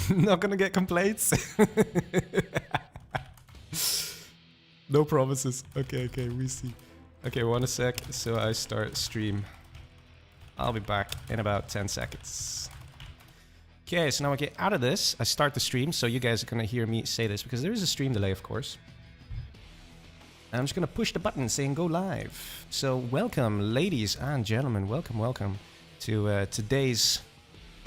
Not gonna get complaints. No promises. Okay, we see. Okay, 1 sec. So I start stream. I'll be back in about 10 seconds. Okay, so now I get out of this. I start the stream, so you guys are gonna hear me say this because there is a stream delay, of course. And I'm just gonna push the button saying go live. So welcome, ladies and gentlemen. Welcome to today's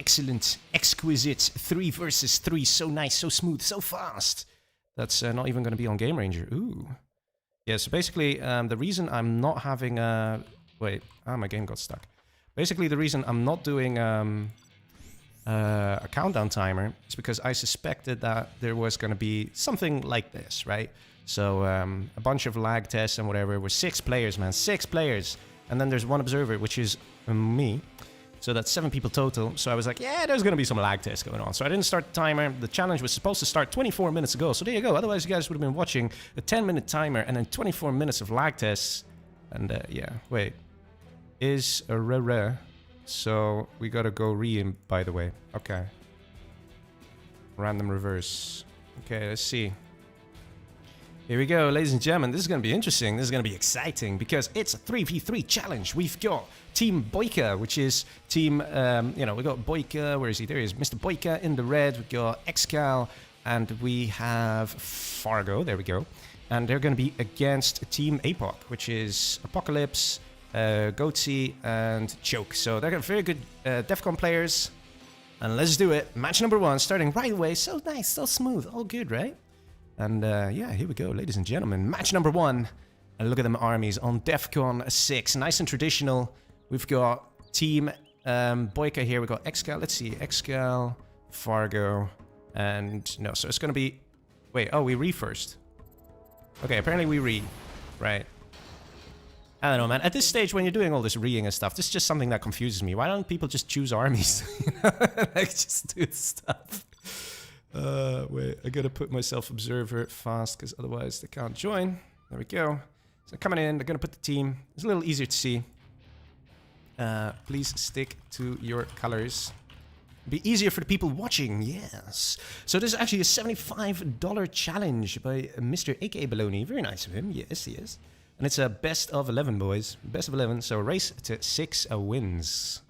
excellent, exquisite 3 versus 3. So nice, so smooth, so fast. That's not even going to be on Game Ranger. Ooh. Yeah, so basically, the reason I'm not having a... Wait, my game got stuck. Basically, the reason I'm not doing a countdown timer is because I suspected that there was going to be something like this, right? So, a bunch of lag tests and whatever. We're 6 players, man. 6 players. And then there's 1 observer, which is me. So that's 7 people total. So I was like, yeah, there's going to be some lag tests going on. So I didn't start the timer. The challenge was supposed to start 24 minutes ago. So there you go. Otherwise, you guys would have been watching a 10-minute timer and then 24 minutes of lag tests. And yeah, wait. Is a rare. So we got to go re-in, by the way. Okay. Random reverse. Okay, let's see. Here we go, ladies and gentlemen. This is going to be interesting. This is going to be exciting because it's a 3v3 challenge. We've got Team Boyka, which is team, we got Boyka. Where is he? There he is. Mr. Boyka in the red. We've got Excal, and we have Fargo. There we go. And they're going to be against Team APOC, which is Apocalypse, Goatsy, and Choke. So they're very good DEFCON players. And let's do it. Match number 1, starting right away. So nice, so smooth. All good, right? And yeah, here we go, ladies and gentlemen. Match number 1. And look at them armies on DEFCON 6. Nice and traditional. We've got Team Boyka here. We've got Excal. Let's see. Excal, Fargo, and... No, so it's going to be... Wait, oh, we re first. Okay, apparently we re. Right. I don't know, man. At this stage, when you're doing all this reing and stuff, this is just something that confuses me. Why don't people just choose armies? Like, just do stuff. Wait, I gotta put myself observer fast, because otherwise they can't join. There we go. So coming in, they're gonna put the team. It's a little easier to see. Please stick to your colors. Be easier for the people watching, yes. So this is actually a $75 challenge by Mr. A.K.A. Baloney. Very nice of him, yes, he is. And it's a best of 11, boys. Best of 11, so race to 6 wins.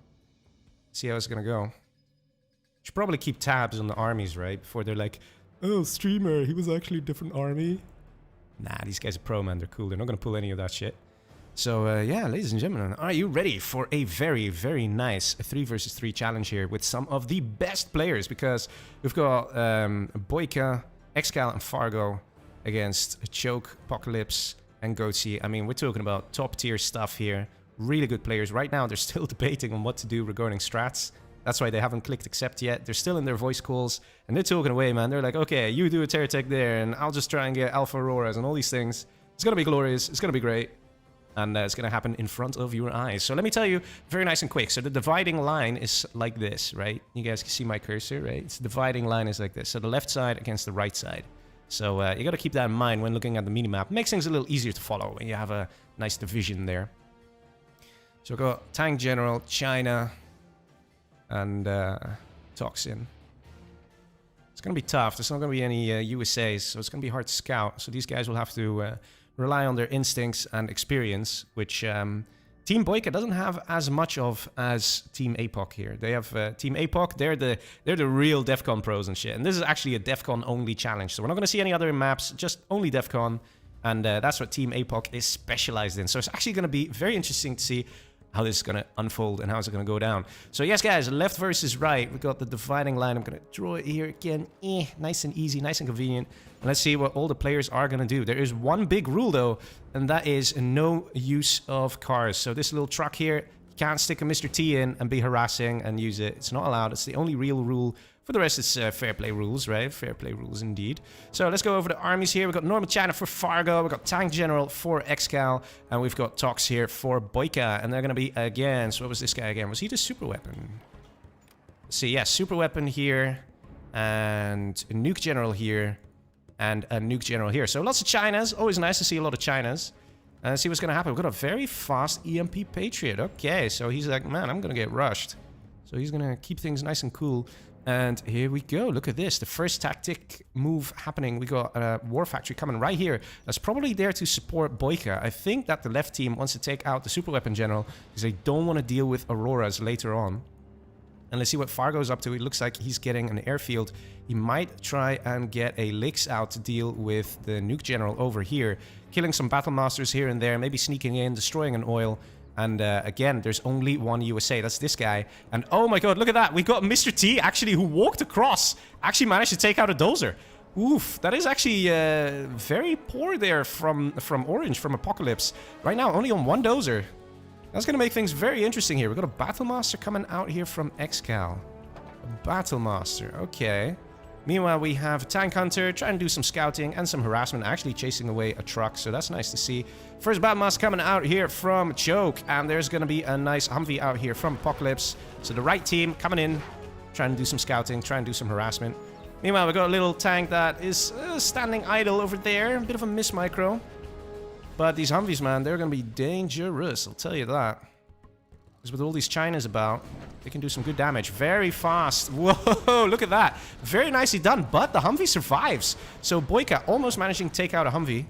See how it's gonna go. Should probably keep tabs on the armies, right? Before they're like, oh, streamer, he was actually a different army. Nah, these guys are pro, man. They're cool. They're not gonna pull any of that shit. So, yeah, ladies and gentlemen, are you ready for a very, very nice 3 versus 3 challenge here with some of the best players? Because we've got Boyka, Excal, and Fargo against Choke, Apocalypse, and Goatsy. I mean, we're talking about top-tier stuff here. Really good players. Right now, they're still debating on what to do regarding strats. That's why they haven't clicked accept yet. They're still in their voice calls, and they're talking away, man. They're like, okay, you do a Terror Tech there, and I'll just try and get Alpha Auroras and all these things. It's gonna be glorious. It's gonna be great. And it's going to happen in front of your eyes. So let me tell you, very nice and quick. So the dividing line is like this, right? You guys can see my cursor, right? It's the dividing line is like this. So the left side against the right side. So you got to keep that in mind when looking at the minimap. Makes things a little easier to follow when you have a nice division there. So we've got Tank General, China, and Toxin. It's going to be tough. There's not going to be any USAs, so it's going to be hard to scout. So these guys will have to... rely on their instincts and experience, which Team Boyka doesn't have as much of as Team APOC here. They have Team APOC, they're the real DEFCON pros and shit. And this is actually a DEFCON only challenge. So we're not going to see any other maps, just only DEFCON. And that's what Team APOC is specialized in. So it's actually going to be very interesting to see how this is going to unfold and how it's going to go down. So yes, guys, left versus right. We got the dividing line. I'm going to draw it here again. Nice and easy, nice and convenient. And let's see what all the players are going to do. There is one big rule, though, and that is no use of cars. So this little truck here, you can't stick a Mr. T in and be harassing and use it. It's not allowed. It's the only real rule. For the rest, it's fair play rules, right? Fair play rules indeed. So let's go over the armies here. We've got Normal China for Fargo. We've got Tank General for Excal. And we've got Tox here for Boyka. And they're going to be against... What was this guy again? Was he the super weapon? Let's see, yeah, super weapon here. And a Nuke General here. And a Nuke General here. So lots of Chinas. Always nice to see a lot of Chinas. And let's see what's going to happen. We've got a very fast EMP Patriot. Okay, so he's like, man, I'm going to get rushed. So he's going to keep things nice and cool. And here we go. Look at this. The first tactic move happening. We got a War Factory coming right here. That's probably there to support Boyka. I think that the left team wants to take out the Super Weapon General because they don't want to deal with Auroras later on. And let's see what Fargo's up to. It looks like he's getting an airfield. He might try and get a Lix out to deal with the Nuke General over here. Killing some Battle Masters here and there. Maybe sneaking in, destroying an oil. And again, there's only one USA. That's this guy. And oh my god, look at that. We got Mr. T, actually, who walked across. Actually managed to take out a dozer. Oof, that is actually very poor there from Orange, from Apocalypse. Right now, only on one dozer. That's going to make things very interesting here. We've got a Battle Master coming out here from Excal. A Battle Master, okay. Meanwhile, we have a Tank Hunter trying to do some scouting and some harassment, actually chasing away a truck, so that's nice to see. First Battle Master coming out here from Choke, and there's going to be a nice Humvee out here from Apocalypse. So the right team coming in, trying to do some scouting, trying to do some harassment. Meanwhile, we've got a little tank that is standing idle over there, a bit of a miss micro. But these Humvees, man, they're going to be dangerous, I'll tell you that. Because with all these Chinas about, they can do some good damage. Very fast. Whoa, look at that. Very nicely done, but the Humvee survives. So Boyka almost managing to take out a Humvee.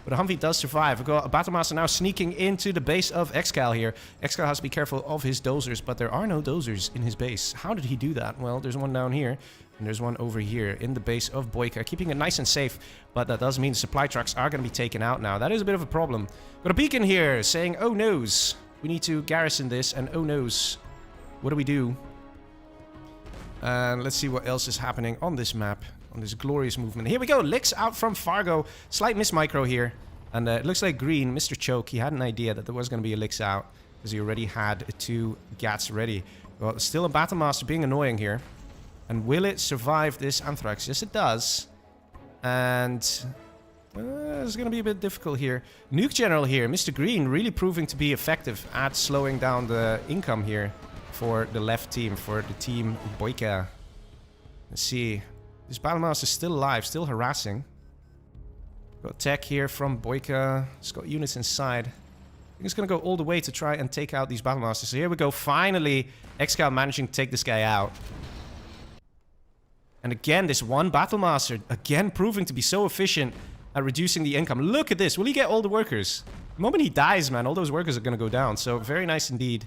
But a Humvee does survive. We've got a Battle Master now sneaking into the base of Excal here. Excal has to be careful of his dozers, but there are no dozers in his base. How did he do that? Well, there's one down here. And there's one over here in the base of Boyka, keeping it nice and safe. But that does mean supply trucks are going to be taken out now. That is a bit of a problem. Got a beacon here saying, oh noes. We need to garrison this, and oh noes. What do we do? And let's see what else is happening on this map. On this glorious movement. Here we go. Lix out from Fargo. Slight miss micro here. And it looks like Green, Mr. Choke, he had an idea that there was going to be a Lix out. Because he already had 2 Gats ready. Well, still a Battle Master being annoying here. And will it survive this Anthrax? Yes, it does. And it's going to be a bit difficult here. Nuke General here. Mr. Green really proving to be effective at slowing down the income here for the left team, for the team Boyka. Let's see. This Battle Master is still alive, still harassing. Got tech here from Boyka. It's got units inside. I think it's going to go all the way to try and take out these Battle Masters. So here we go. Finally, Excal managing to take this guy out. And again, this one Battle Master, again proving to be so efficient at reducing the income. Look at this. Will he get all the workers? The moment he dies, man, all those workers are going to go down. So very nice indeed.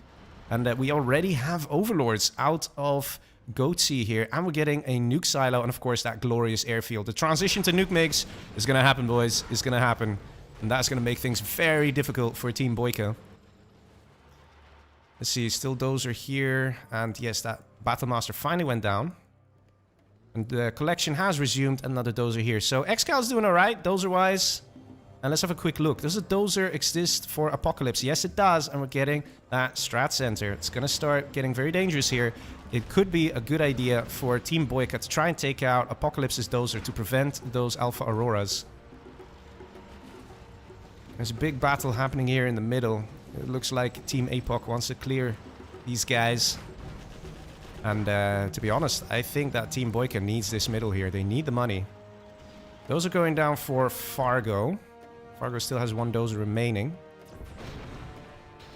And we already have Overlords out of Goatsea here. And we're getting a nuke silo and, of course, that glorious airfield. The transition to nuke MiGs is going to happen, boys. It's going to happen. And that's going to make things very difficult for Team Boyka. Let's see. Still Dozer here. And yes, that Battle Master finally went down. And the collection has resumed. Another dozer here. So Excal's doing alright, dozer-wise. And let's have a quick look. Does a dozer exist for Apocalypse? Yes, it does. And we're getting that strat center. It's going to start getting very dangerous here. It could be a good idea for Team Boyka to try and take out Apocalypse's dozer to prevent those Alpha Auroras. There's a big battle happening here in the middle. It looks like Team APOC wants to clear these guys. And to be honest, I think that Team Boyka needs this middle here. They need the money. Those are going down for Fargo. Fargo still has 1 dozer remaining.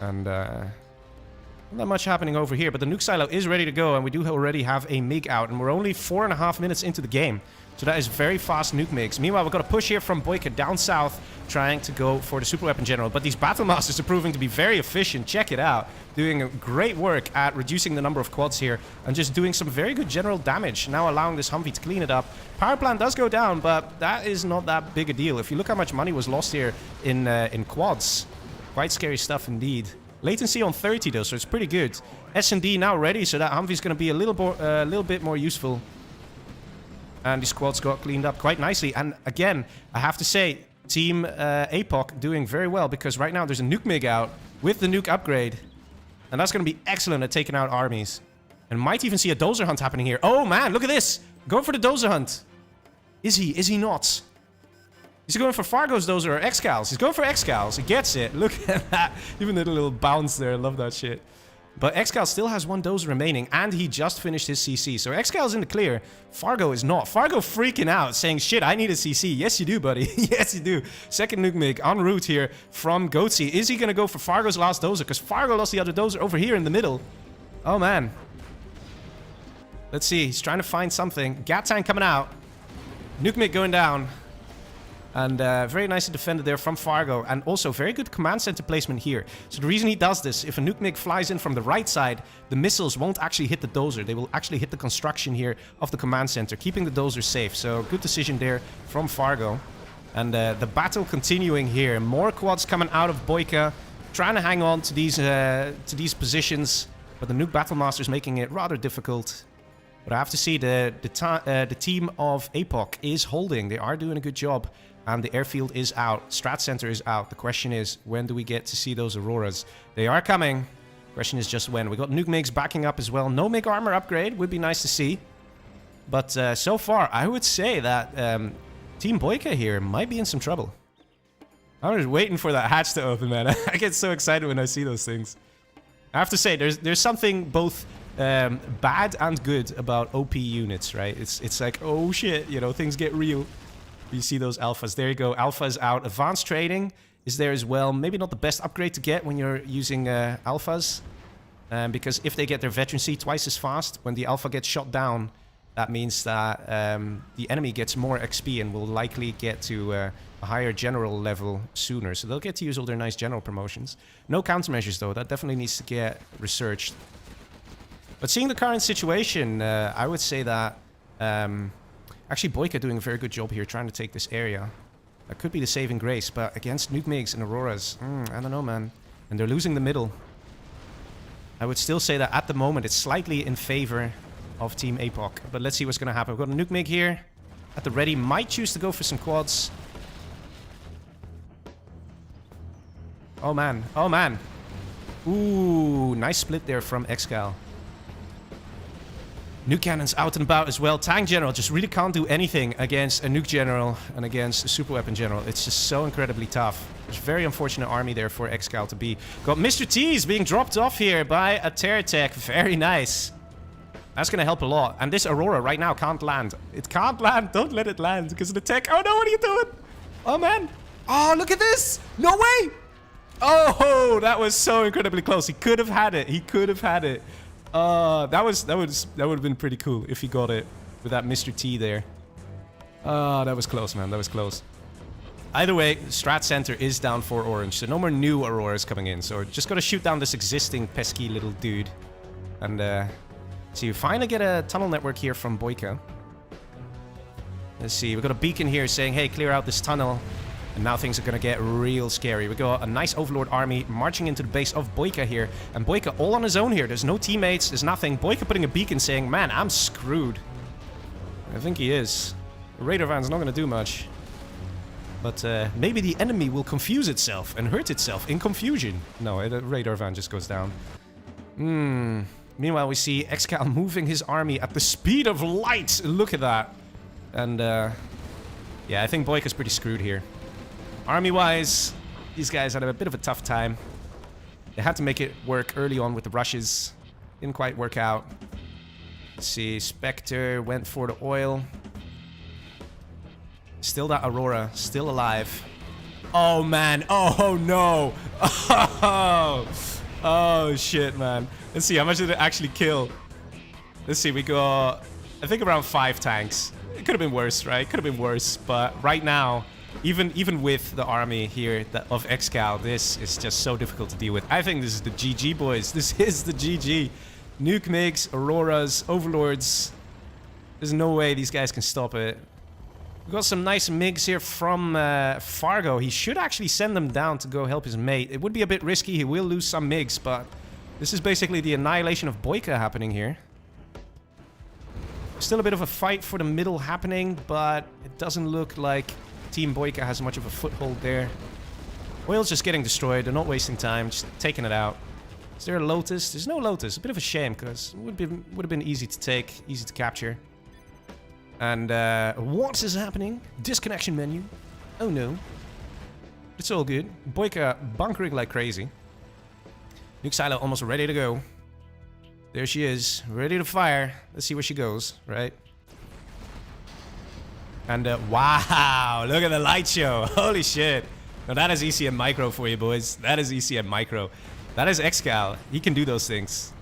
And not that much happening over here. But the nuke silo is ready to go. And we do already have a MiG out. And we're only 4.5 minutes into the game. So that is very fast nuke MiGs. Meanwhile, we've got a push here from Boyka down south, trying to go for the Super Weapon General. But these Battle Masters are proving to be very efficient. Check it out. Doing great work at reducing the number of quads here and just doing some very good general damage. Now allowing this Humvee to clean it up. Power plant does go down, but that is not that big a deal. If you look how much money was lost here in quads, quite scary stuff indeed. Latency on 30 though, so it's pretty good. S&D now ready, so that Humvee's going to be a little bit more useful. And the squads got cleaned up quite nicely. And again, I have to say, Team APOC doing very well. Because right now there's a nuke MiG out with the nuke upgrade. And that's going to be excellent at taking out armies. And might even see a dozer hunt happening here. Oh man, look at this. Going for the dozer hunt. Is he? Is he not? Is he going for Fargo's dozer or Excal's? He's going for Excal's. He gets it. Look at that. Even the little bounce there. I love that shit. But Excal still has 1 dozer remaining, and he just finished his CC. So Excal's in the clear. Fargo is not. Fargo freaking out, saying, shit, I need a CC. Yes, you do, buddy. Yes, you do. Second nuke MiG en route here from Goatsea. Is he going to go for Fargo's last dozer? Because Fargo lost the other dozer over here in the middle. Oh, man. Let's see. He's trying to find something. Gat tank coming out. Nuke MiG going down. And very nicely defended there from Fargo. And also very good command center placement here. So the reason he does this, if a Nuke MiG flies in from the right side, the missiles won't actually hit the dozer. They will actually hit the construction here of the command center, keeping the dozer safe. So good decision there from Fargo. And the battle continuing here. More quads coming out of Boyka. Trying to hang on to these positions. But the Nuke Battlemaster is making it rather difficult. But I have to see the team of APOC is holding. They are doing a good job. And the airfield is out. Strat Center is out. The question is, when do we get to see those Auroras? They are coming. Question is just when. We got Nuke MiGs backing up as well. No MiG armor upgrade. Would be nice to see. But so far, I would say that Team Boyka here might be in some trouble. I'm just waiting for that hatch to open, man. I get so excited when I see those things. I have to say, there's something both bad and good about OP units, right? It's like, oh shit, you know, things get real. You see those alphas. There you go. Alpha is out. Advanced trading is there as well. Maybe not the best upgrade to get when you're using alphas. Because if they get their veterancy twice as fast, when the alpha gets shot down, that means that the enemy gets more XP and will likely get to a higher general level sooner. So they'll get to use all their nice general promotions. No countermeasures though. That definitely needs to get researched. But seeing the current situation, I would say that... actually, Boyka doing a very good job here trying to take this area. That could be the saving grace, but against Nuke MiGs and Auroras, I don't know, man. And they're losing the middle. I would still say that at the moment it's slightly in favor of Team APOC. But let's see what's going to happen. We've got a Nuke MiG here at the ready. Might choose to go for some quads. Oh, man. Oh, man. Ooh, nice split there from Excal. Nuke cannons out and about as well. Tank General just really can't do anything against a Nuke General and against a Super Weapon General. It's just so incredibly tough. It's a very unfortunate army there for Excal to be. Got Mr. T's being dropped off here by a Terror Tech. Very nice. That's going to help a lot. And this Aurora right now can't land. It can't land. Don't let it land because of the tech. Oh no, what are you doing? Oh man. Oh, look at this. No way. Oh, that was so incredibly close. He could have had it. He could have had it. That would have been pretty cool if he got it with that Mr. T there. That was close, man. That was close. Either way, Strat Center is down for orange, so no more new Auroras coming in. So just gotta shoot down this existing pesky little dude. And see, we finally get a tunnel network here from Boyka. Let's see, we got a beacon here saying, hey, clear out this tunnel. And now things are going to get real scary. We got a nice Overlord army marching into the base of Boyka here. And Boyka all on his own here. There's no teammates. There's nothing. Boyka putting a beacon saying, man, I'm screwed. I think he is. The radar van's not going to do much. But maybe the enemy will confuse itself and hurt itself in confusion. No, the radar van just goes down. Meanwhile, we see Excal moving his army at the speed of light. Look at that. And yeah, I think Boyka's pretty screwed here. Army-wise, these guys had a bit of a tough time. They had to make it work early on with the rushes. Didn't quite work out. Let's see, Spectre went for the oil. Still that Aurora, still alive. Oh, man. Oh, no. Oh, shit, man. Let's see, how much did it actually kill? Let's see, we got, I think around 5 tanks. It could have been worse, right? Could have been worse, but right now... Even with the army here of Excal, this is just so difficult to deal with. I think this is the GG, boys. This is the GG. Nuke MiGs, Auroras, Overlords. There's no way these guys can stop it. We've got some nice MiGs here from Fargo. He should actually send them down to go help his mate. It would be a bit risky. He will lose some MiGs, but this is basically the annihilation of Boyka happening here. Still a bit of a fight for the middle happening, but it doesn't look like... Team Boyka has much of a foothold there. Oil's just getting destroyed. They're not wasting time. Just taking it out. Is there a Lotus? There's no Lotus. A bit of a shame because it would have been easy to take, easy to capture. And what is happening? Disconnection menu. Oh no. It's all good. Boyka bunkering like crazy. Nuke Silo almost ready to go. There she is, ready to fire. Let's see where she goes, right? And wow, look at the light show. Holy shit. Now that is ECM Micro for you, boys. That is ECM Micro. That is Excal. He can do those things.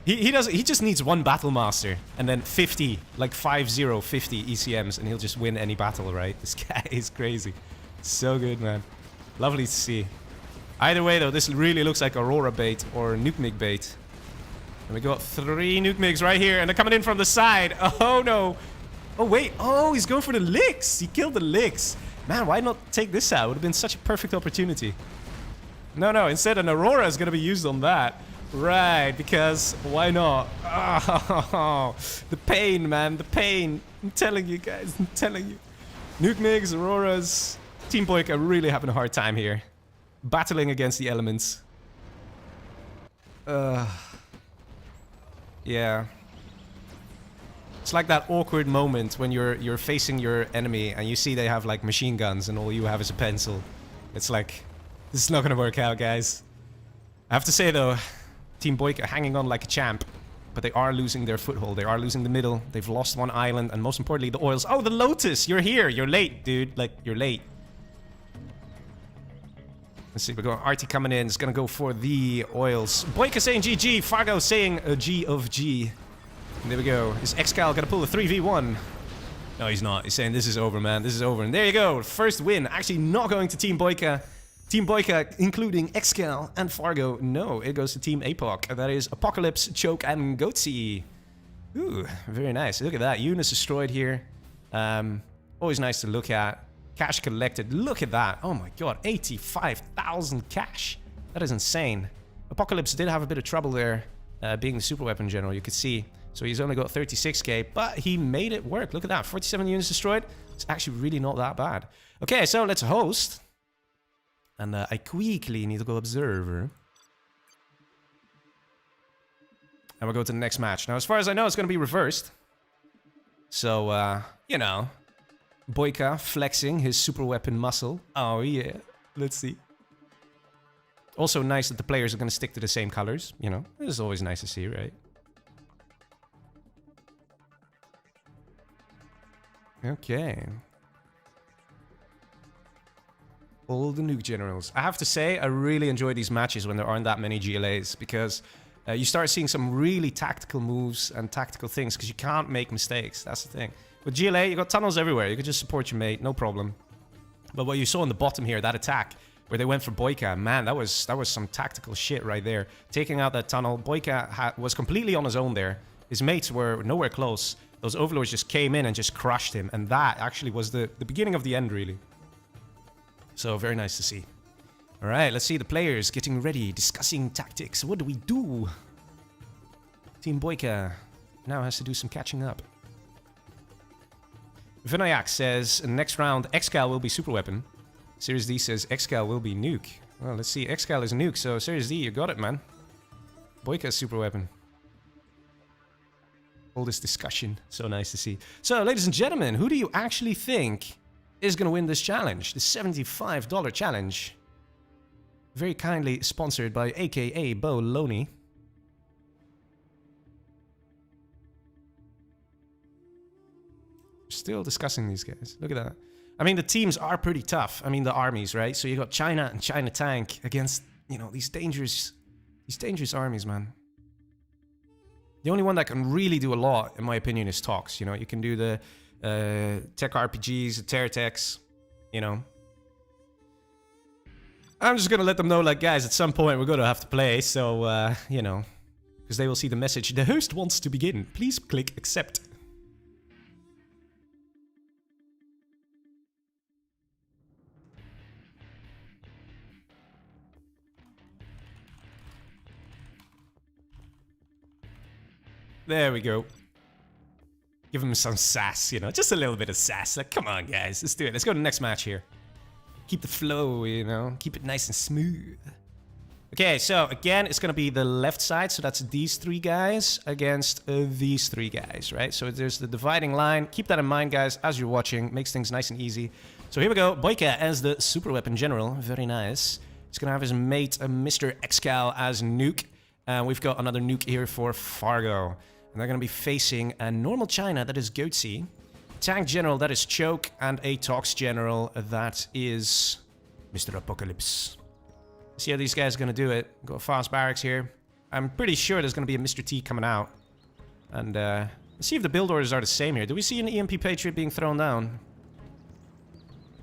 He does. He just needs one battle master and then 50, like 50 ECMs, and he'll just win any battle, right? This guy is crazy. So good, man. Lovely to see. Either way, though, this really looks like Aurora bait or Nuke Mig bait. And we got 3 Nuke Migs right here, and they're coming in from the side. Oh, no. Oh, wait. Oh, he's going for the licks. He killed the licks. Man, why not take this out? It would have been such a perfect opportunity. No. Instead, an Aurora is going to be used on that. Right, because why not? Oh, the pain, man. The pain. I'm telling you, guys. I'm telling you. Nuke Migs, Auroras. Team Boyka really having a hard time here. Battling against the elements. Yeah. It's like that awkward moment when you're facing your enemy and you see they have like machine guns and all you have is a pencil. It's like, this is not gonna work out, guys. I have to say though, Team Boyka hanging on like a champ. But they are losing their foothold. They are losing the middle. They've lost one island and most importantly the oils. Oh, the Lotus! You're here! You're late, dude. Like, you're late. Let's see, we're going Artie coming in. It's gonna go for the oils. Boyka saying GG, Fargo saying a G of G. And there we go. Is Excal gonna pull a 3v1? No, he's not. He's saying this is over, man. This is over. And there you go. First win. Actually not going to Team Boyka. Team Boyka, including Excal and Fargo. No, it goes to Team APOC. That is Apocalypse, Choke, and Goatsy. Ooh, very nice. Look at that. Units destroyed here. Always nice to look at. Cash collected. Look at that. Oh my god. 85,000 cash. That is insane. Apocalypse did have a bit of trouble there. Being the super weapon general, you could see. So he's only got 36k. But he made it work. Look at that. 47 units destroyed. It's actually really not that bad. Okay, so let's host. And I quickly need to go observer. And we'll go to the next match. Now, as far as I know, it's going to be reversed. So, you know. Boyka flexing his super weapon muscle. Oh, yeah. Let's see. Also nice that the players are going to stick to the same colors. You know, this is always nice to see, right? Okay. All the nuke generals. I have to say, I really enjoy these matches when there aren't that many GLAs. Because you start seeing some really tactical moves and tactical things. Because you can't make mistakes. That's the thing. With GLA, you got tunnels everywhere. You could just support your mate, no problem. But what you saw on the bottom here, that attack, where they went for Boyka, man, that was some tactical shit right there. Taking out that tunnel, Boyka was completely on his own there. His mates were nowhere close. Those overlords just came in and just crushed him. And that actually was the beginning of the end, really. So, very nice to see. Alright, let's see the players getting ready, discussing tactics. What do we do? Team Boyka now has to do some catching up. Vinayak says, next round, Excal will be super weapon. Series D says, Excal will be nuke. Well, let's see. Excal is nuke, so Series D, you got it, man. Boyka is super weapon. All this discussion. So nice to see. So, ladies and gentlemen, who do you actually think is going to win this challenge? The $75 challenge. Very kindly sponsored by AKA Bo Loney. Still discussing these guys. Look at that. I mean, the teams are pretty tough. I mean, the armies, right? So you got China and China Tank against, you know, these dangerous armies, man. The only one that can really do a lot, in my opinion, is Tox. You know, you can do the tech RPGs, the Terra Techs, you know. I'm just gonna let them know, like, guys, at some point we're gonna have to play. So, you know, because they will see the message. The host wants to begin. Please click accept. There we go. Give him some sass, you know, just a little bit of sass. Like, come on, guys, let's do it. Let's go to the next match here. Keep the flow, you know, keep it nice and smooth. Okay, so again, it's gonna be the left side, so that's these 3 guys against these 3 guys, right? So there's the dividing line. Keep that in mind, guys, as you're watching. Makes things nice and easy. So here we go. Boyka as the super weapon general. Very nice. He's gonna have his mate, Mr. Excal, as nuke. And we've got another nuke here for Fargo. And they're going to be facing a normal China, that is Goatsy. Tank General, that is Choke. And a Tox General, that is Mr. Apocalypse. See how these guys are going to do it. Got fast barracks here. I'm pretty sure there's going to be a Mr. T coming out. And let's see if the build orders are the same here. Do we see an EMP Patriot being thrown down?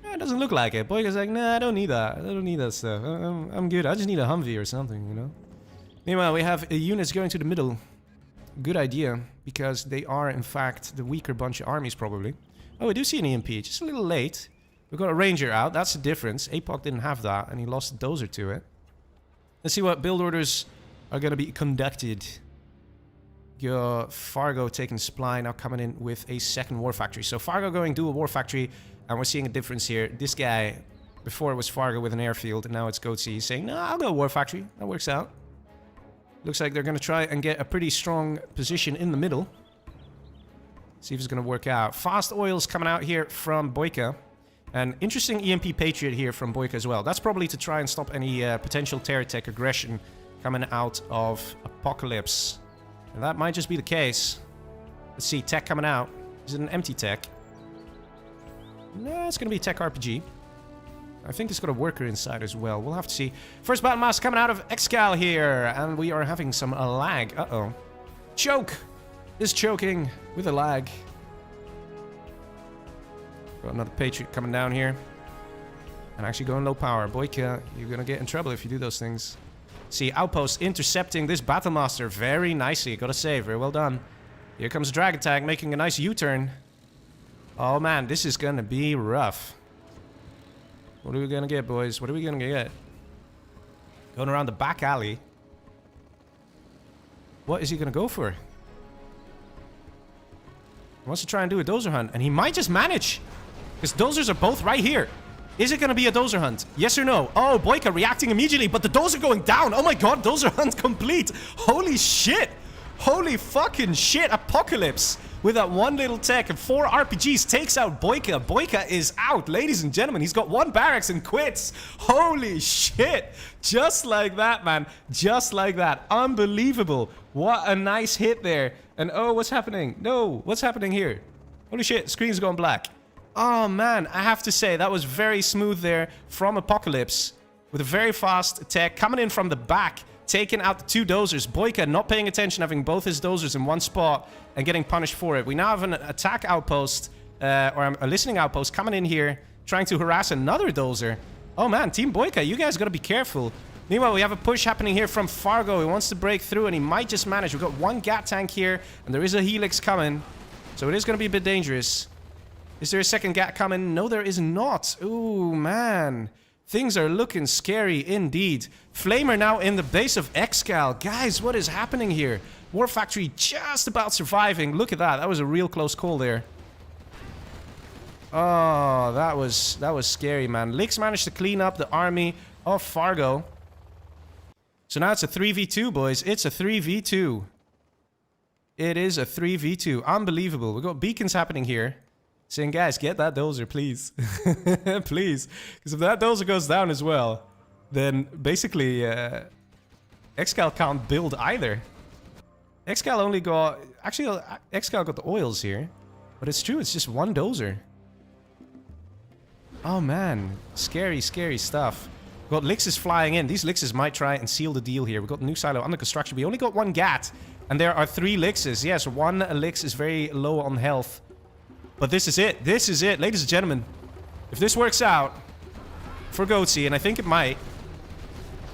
Yeah, it doesn't look like it. Boyka's like, nah, I don't need that. I don't need that stuff. I'm good. I just need a Humvee or something, you know? Meanwhile, we have units going to the middle. Good idea, because they are, in fact, the weaker bunch of armies, probably. Oh, we do see an EMP. Just a little late. We've got a Ranger out. That's the difference. APOC didn't have that, and he lost a dozer to it. Let's see what build orders are going to be conducted. Your Fargo taking supply, now coming in with a second war factory. So Fargo going dual war factory, and we're seeing a difference here. This guy, before it was Fargo with an airfield, and now it's Goatsy. He's saying, no, I'll go war factory. That works out. Looks like they're going to try and get a pretty strong position in the middle. See if it's going to work out. Fast oils coming out here from Boyka. An interesting EMP Patriot here from Boyka as well. That's probably to try and stop any potential terror tech aggression coming out of Apocalypse. And that might just be the case. Let's see, tech coming out. Is it an empty tech? No, it's going to be tech RPG. I think it's got a worker inside as well. We'll have to see. First battle mass coming out of Excal here. And we are having some lag. Uh-oh. Choke is choking with a lag. Got another Patriot coming down here. And actually going low power. Boyka, you're going to get in trouble if you do those things. See, Outpost intercepting this Battlemaster very nicely. Gotta say, very well done. Here comes Dragon Tag making a nice U-turn. Oh man, this is gonna be rough. What are we gonna get, boys? What are we gonna get? Going around the back alley. What is he gonna go for? He wants to try and do a dozer hunt, and he might just manage. Because dozers are both right here. Is it going to be a dozer hunt? Yes or no? Oh, Boyka reacting immediately, but the dozer going down. Oh my god, dozer hunt complete. Holy shit. Holy fucking shit. Apocalypse with that one little tech and 4 RPGs takes out Boyka. Boyka is out, ladies and gentlemen. He's got 1 barracks and quits. Holy shit. Just like that, man. Just like that. Unbelievable. What a nice hit there. And oh, what's happening? No, what's happening here? Holy shit, screen's gone black. Oh man, I have to say, that was very smooth there from Apocalypse. With a very fast attack coming in from the back, taking out the 2 dozers. Boyka not paying attention, having both his dozers in one spot and getting punished for it. We now have an attack outpost, or a listening outpost coming in here, trying to harass another dozer. Oh man, Team Boyka, you guys gotta be careful. Meanwhile, we have a push happening here from Fargo. He wants to break through and he might just manage. We've got 1 Gat tank here and there is a Helix coming. So it is gonna be a bit dangerous. Is there a second Gat coming? No, there is not. Ooh, man. Things are looking scary indeed. Flamer now in the base of Excal. Guys, what is happening here? War Factory just about surviving. Look at that. That was a real close call there. Oh, that was scary, man. Lix managed to clean up the army of Fargo. So now it's a 3v2, boys. It's a 3v2. It is a 3v2. Unbelievable. We've got beacons happening here. Saying, guys, get that dozer, please. Please. Because if that dozer goes down as well, then basically Excal can't build either. Excal only got... Actually, Excal got the oils here. But it's true, it's just 1 dozer. Oh, man. Scary, scary stuff. We've got Lixes flying in. These Lixes might try and seal the deal here. We've got the new silo under construction. We only got 1 Gat. And there are 3 Lixes. Yes, 1 Lix is very low on health. But this is it. This is it, ladies and gentlemen. If this works out for Goatsy, and I think it might,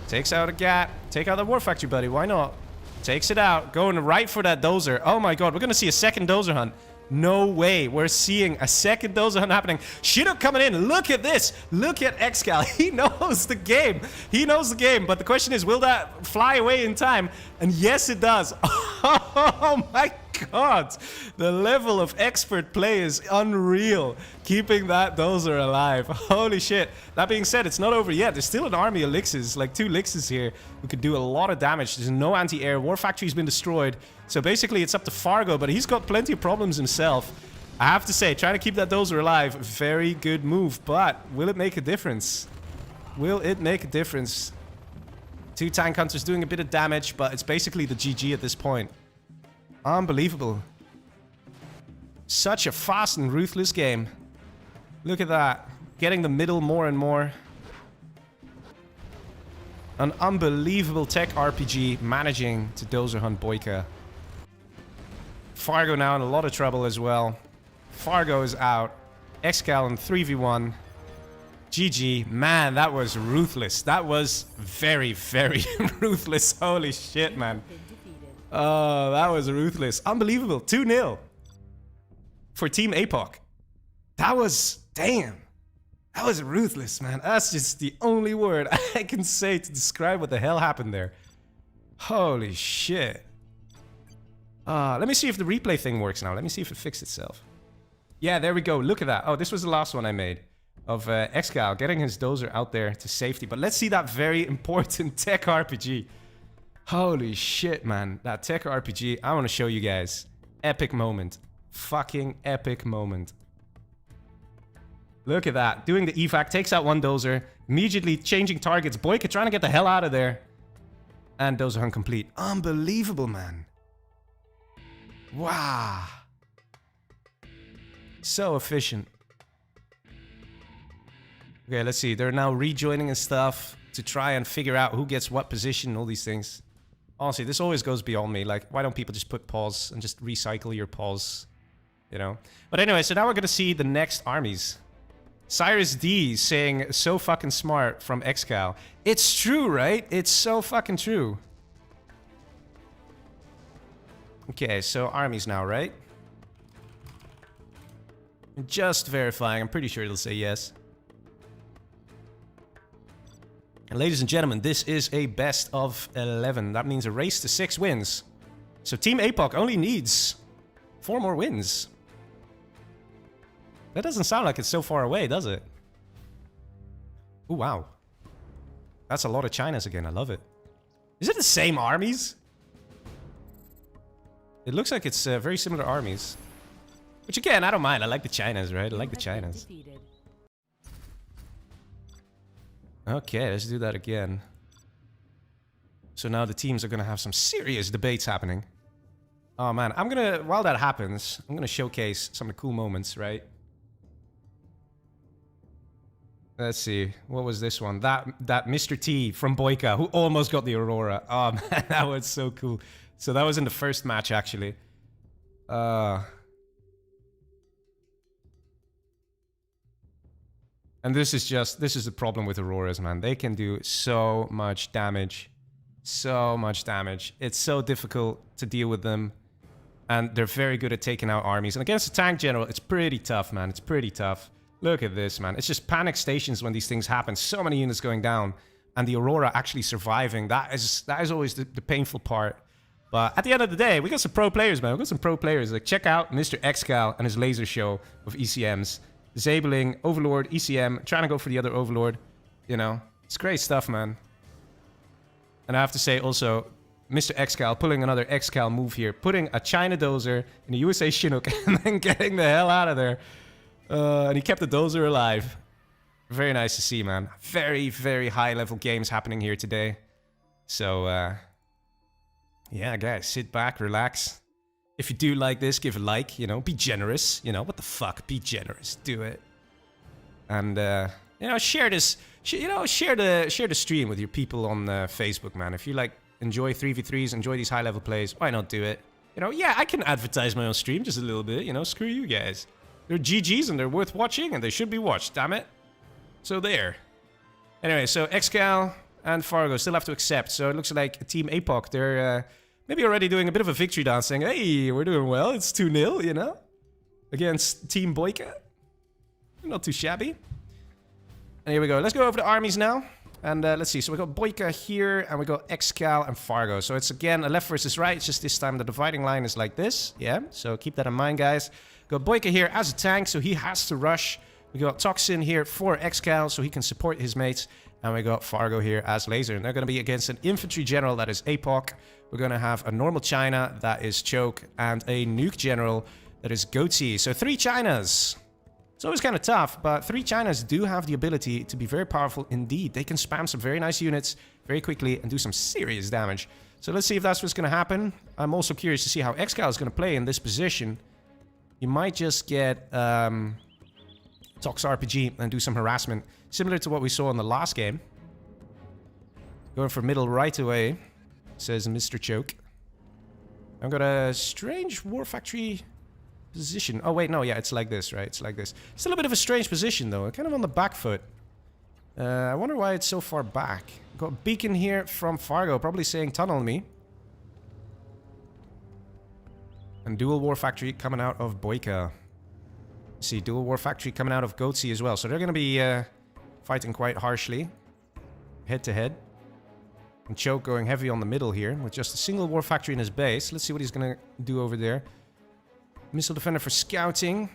takes out a Gat, take out the War Factory, buddy. Why not? Takes it out, going right for that dozer. Oh my god, we're gonna see a second dozer hunt. No way. We're seeing a second dozer hunt happening. Chinook coming in. Look at this. Look at Excal. He knows the game. He knows the game. But the question is, will that fly away in time? And yes, it does. Oh my god. The level of expert play is unreal. Keeping that dozer alive. Holy shit. That being said, it's not over yet. There's still an army of Lixes. Like 2 Lixes here who could do a lot of damage. There's no anti-air. War Factory's been destroyed. So basically, it's up to Fargo, but he's got plenty of problems himself. I have to say, trying to keep that dozer alive, very good move. But will it make a difference? Will it make a difference? 2 tank hunters doing a bit of damage, but it's basically the GG at this point. Unbelievable. Such a fast and ruthless game. Look at that. Getting the middle more and more. An unbelievable tech RPG managing to dozer hunt Boyka. Fargo now in a lot of trouble as well. Fargo is out. Excal in 3v1. GG. Man, that was ruthless. That was very, very ruthless. Holy shit, man. Oh, that was ruthless. Unbelievable. 2-0 for Team APOC. That was... Damn. That was ruthless, man. That's just the only word I can say to describe what the hell happened there. Holy shit. Let me see if the replay thing works now. Let me see if it fixed itself. Yeah, there we go. Look at that. Oh, this was the last one I made. Of Excal getting his dozer out there to safety. But let's see that very important tech RPG. Holy shit, man. That tech RPG. I want to show you guys. Epic moment. Fucking epic moment. Look at that. Doing the evac. Takes out one dozer. Immediately changing targets. Boyka trying to get the hell out of there. And dozer hunt complete. Unbelievable, man. Wow. So efficient. Okay, let's see. They're now rejoining and stuff to try and figure out who gets what position and all these things. Honestly, this always goes beyond me. Like, why don't people just put pause and just recycle your pause? You know? But anyway, so now we're gonna see the next armies. Cyrus D saying, so fucking smart from Excal. It's true, right? It's so fucking true. Okay, so armies now, right? Just verifying. I'm pretty sure it'll say yes. And ladies and gentlemen, this is a best of 11. That means a race to 6 wins. So Team APOC only needs 4 more wins. That doesn't sound like it's so far away, does it? Oh, wow. That's a lot of Chinas again. I love it. Is it the same armies? It looks like it's very similar armies. Which again, I don't mind. I like the Chinas, right? I like the Chinas. Okay, let's do that again. So now the teams are going to have some serious debates happening. Oh man, I'm going to... While that happens, I'm going to showcase some of the cool moments, right? Let's see. What was this one? That Mr. T from Boyka, who almost got the Aurora. Oh man, that was so cool. So that was in the first match, actually. And this is the problem with Auroras, man. They can do so much damage. So much damage. It's so difficult to deal with them. And they're very good at taking out armies. And against a tank general, it's pretty tough, man. It's pretty tough. Look at this, man. It's just panic stations when these things happen. So many units going down. And the Aurora actually surviving. That is always the painful part. But at the end of the day, we got some pro players, man. We got some pro players. Like, check out Mr. Excal and his laser show of ECMs. Disabling Overlord, ECM, trying to go for the other Overlord. You know, it's great stuff, man. And I have to say also, Mr. Excal pulling another Excal move here. Putting a China dozer in a USA Chinook and then getting the hell out of there. And he kept the dozer alive. Very nice to see, man. Very, very high level games happening here today. So, yeah, guys, sit back, relax. If you do like this, give a like, you know, be generous, you know, what the fuck, be generous, do it. And, you know, share this, share the stream with your people on Facebook, man. If you, like, enjoy 3v3s, enjoy these high-level plays, why not do it? You know, yeah, I can advertise my own stream just a little bit, you know, screw you guys. They're GGs and they're worth watching and they should be watched, damn it. So there. Anyway, so Excal and Fargo still have to accept, so it looks like Team APOC, they're, maybe already doing a bit of a victory dance, saying, hey, we're doing well, it's 2-0, you know? Against Team Boyka. Not too shabby. And here we go. Let's go over the armies now. And let's see. So we got Boyka here, and we got Excal and Fargo. So it's, again, a left versus right. It's just this time the dividing line is like this. Yeah, so keep that in mind, guys. Got Boyka here as a tank, so he has to rush. We got Toxin here for Excal, so he can support his mates. And we got Fargo here as laser. And they're going to be against an infantry general that is APOC. We're going to have a normal China that is Choke. And a nuke general that is Goatee. So 3 Chinas. It's always kind of tough, but 3 Chinas do have the ability to be very powerful indeed. They can spam some very nice units very quickly and do some serious damage. So let's see if that's what's going to happen. I'm also curious to see how Excal is going to play in this position. You might just get Tox RPG and do some harassment, similar to what we saw in the last game. Going for middle right away, says Mr. Choke. I've got a strange War Factory position. Oh, wait, no, yeah, it's like this, right? It's like this. Still a bit of a strange position, though. Kind of on the back foot. I wonder why it's so far back. Got a beacon here from Fargo, probably saying tunnel me. And dual War Factory coming out of Boyka. See, dual War Factory coming out of Goatsy as well. So they're going to be fighting quite harshly. Head to head. And Choke going heavy on the middle here. With just a single War Factory in his base. Let's see what he's going to do over there. Missile Defender for scouting.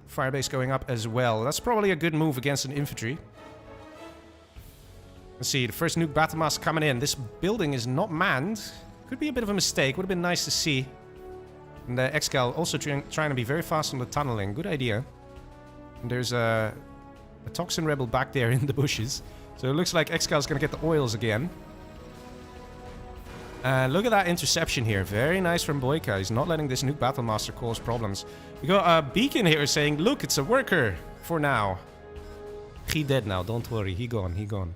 Firebase going up as well. That's probably a good move against an infantry. Let's see, the first nuke battle mass coming in. This building is not manned. Could be a bit of a mistake. Would have been nice to see. And the Excal also trying to be very fast on the tunneling. Good idea. And there's a Toxin Rebel back there in the bushes. So it looks like Excal's going to get the oils again. Look at that interception here. Very nice from Boyka. He's not letting this nuke Battlemaster cause problems. We got a beacon here saying, look, it's a worker for now. He dead now, don't worry. He gone.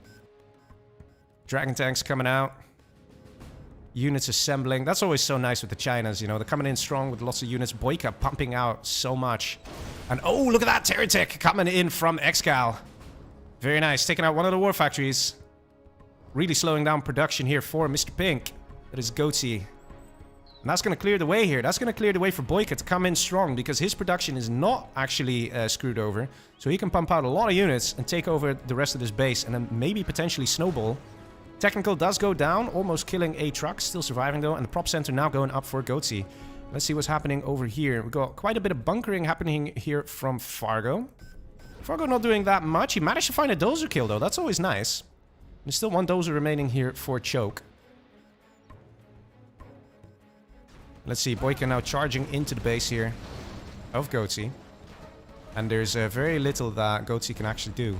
Dragon tanks coming out. Units assembling. That's always so nice with the Chinas, you know. They're coming in strong with lots of units. Boyka pumping out so much. And oh, look at that Terratech coming in from Excal. Very nice. Taking out one of the war factories. Really slowing down production here for Mr. Pink. That is Goatsy. And that's going to clear the way here. That's going to clear the way for Boyka to come in strong. Because his production is not actually screwed over. So he can pump out a lot of units and take over the rest of this base. And then maybe potentially snowball. Technical does go down, almost killing a truck. Still surviving though. And the prop center now going up for Goatsy. Let's see what's happening over here. We've got quite a bit of bunkering happening here from Fargo. Fargo not doing that much. He managed to find a dozer kill though. That's always nice. There's still one dozer remaining here for Choke. Let's see. Boyka now charging into the base here of Goatsy. And there's very little that Goatsy can actually do.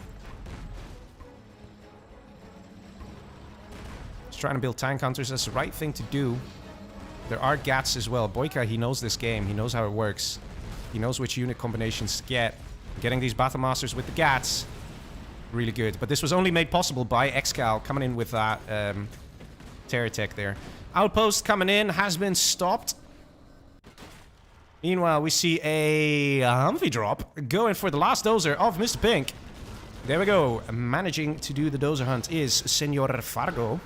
Trying to build tank hunters. That's the right thing to do. There are GATs as well. Boyka, he knows this game. He knows how it works. He knows which unit combinations to get. Getting these Battle Masters with the GATs. Really good. But this was only made possible by Excal coming in with that Terratech there. Outpost coming in. Has been stopped. Meanwhile, we see a Humvee drop. Going for the last dozer of Mr. Pink. There we go. Managing to do the dozer hunt is Senor Fargo.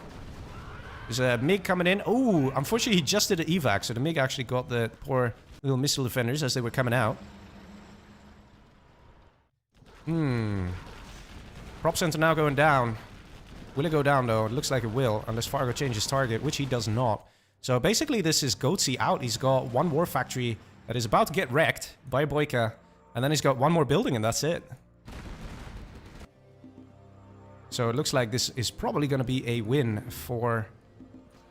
There's a MiG coming in. Oh, unfortunately, he just did an evac, so the MiG actually got the poor little missile defenders as they were coming out. Prop center now going down. Will it go down, though? It looks like it will, unless Fargo changes target, which he does not. So basically, this is Goatsy out. He's got one war factory that is about to get wrecked by Boyka, and then he's got one more building, and that's it. So it looks like this is probably going to be a win for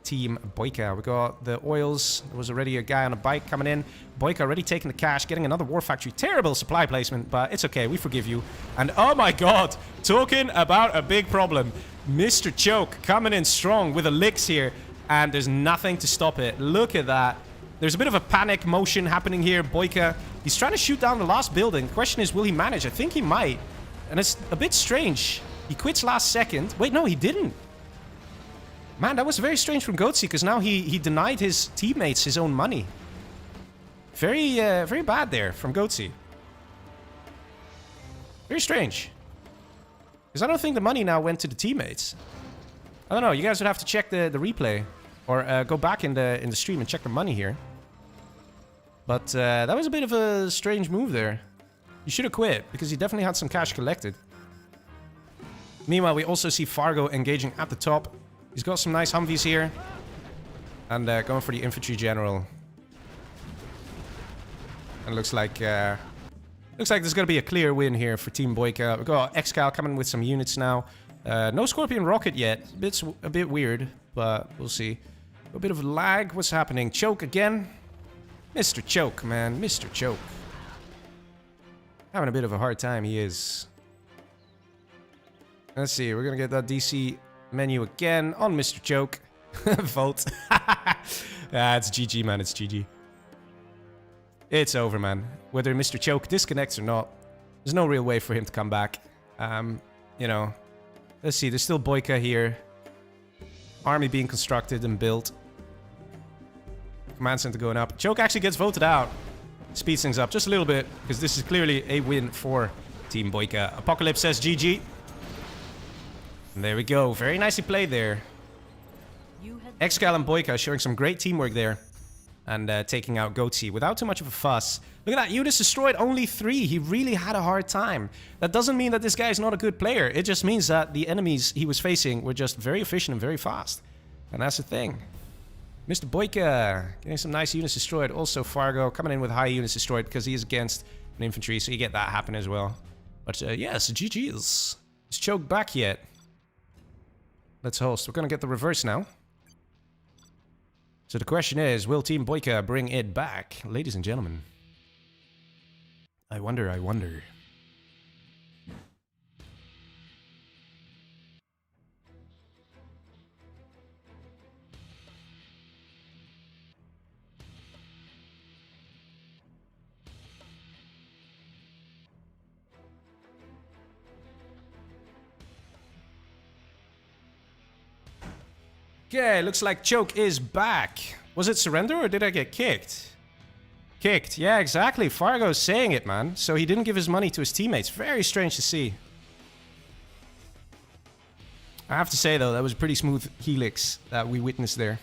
Team Boyka. We got the oils. There was already a guy on a bike coming in. Boyka already taking the cash, getting another war factory. Terrible supply placement, but it's okay. We forgive you. And oh my god, talking about a big problem. Mr. Choke coming in strong with the licks here, and there's nothing to stop it. Look at that. There's a bit of a panic motion happening here. Boyka, he's trying to shoot down the last building. The question is, will he manage? I think he might. And it's a bit strange. He quits last second. Wait, no, he didn't. Man, that was very strange from Goatsy, because now he denied his teammates his own money. Very bad there from Goatsy. Very strange. Because I don't think the money now went to the teammates. I don't know. You guys would have to check the replay. Or go back in the stream and check the money here. But that was a bit of a strange move there. You should have quit, because he definitely had some cash collected. Meanwhile, we also see Fargo engaging at the top. He's got some nice Humvees here. And going for the infantry general. And looks like there's going to be a clear win here for Team Boyka. We've got Excal coming with some units now. No Scorpion rocket yet. A bit weird, but we'll see. A bit of lag. What's happening? Choke again. Mr. Choke, man. Mr. Choke. Having a bit of a hard time, he is. Let's see. We're going to get that DC menu again on Mr. Choke. Vote. It's GG, man. It's GG. It's over, man. Whether Mr. Choke disconnects or not, there's no real way for him to come back. You know. Let's see. There's still Boyka here. Army being constructed and built. Command center going up. Choke actually gets voted out. Speeds things up just a little bit, because this is clearly a win for Team Boyka. Apocalypse says GG. And there we go. Very nicely played there. Excal and Boyka showing some great teamwork there. And taking out Goatsy without too much of a fuss. Look at that. Units destroyed only 3. He really had a hard time. That doesn't mean that this guy is not a good player. It just means that the enemies he was facing were just very efficient and very fast. And that's the thing. Mr. Boyka getting some nice units destroyed. Also Fargo coming in with high units destroyed because he is against an infantry. So you get that happen as well. But yes, GG's. Is Choke back yet? Let's host. We're going to get the reverse now. So the question is, will Team Boyka bring it back? Ladies and gentlemen. I wonder, I wonder. Okay, looks like Choke is back. Was it surrender or did I get kicked? Kicked. Yeah, exactly. Fargo's saying it, man. So he didn't give his money to his teammates. Very strange to see. I have to say, though, that was a pretty smooth helix that we witnessed there.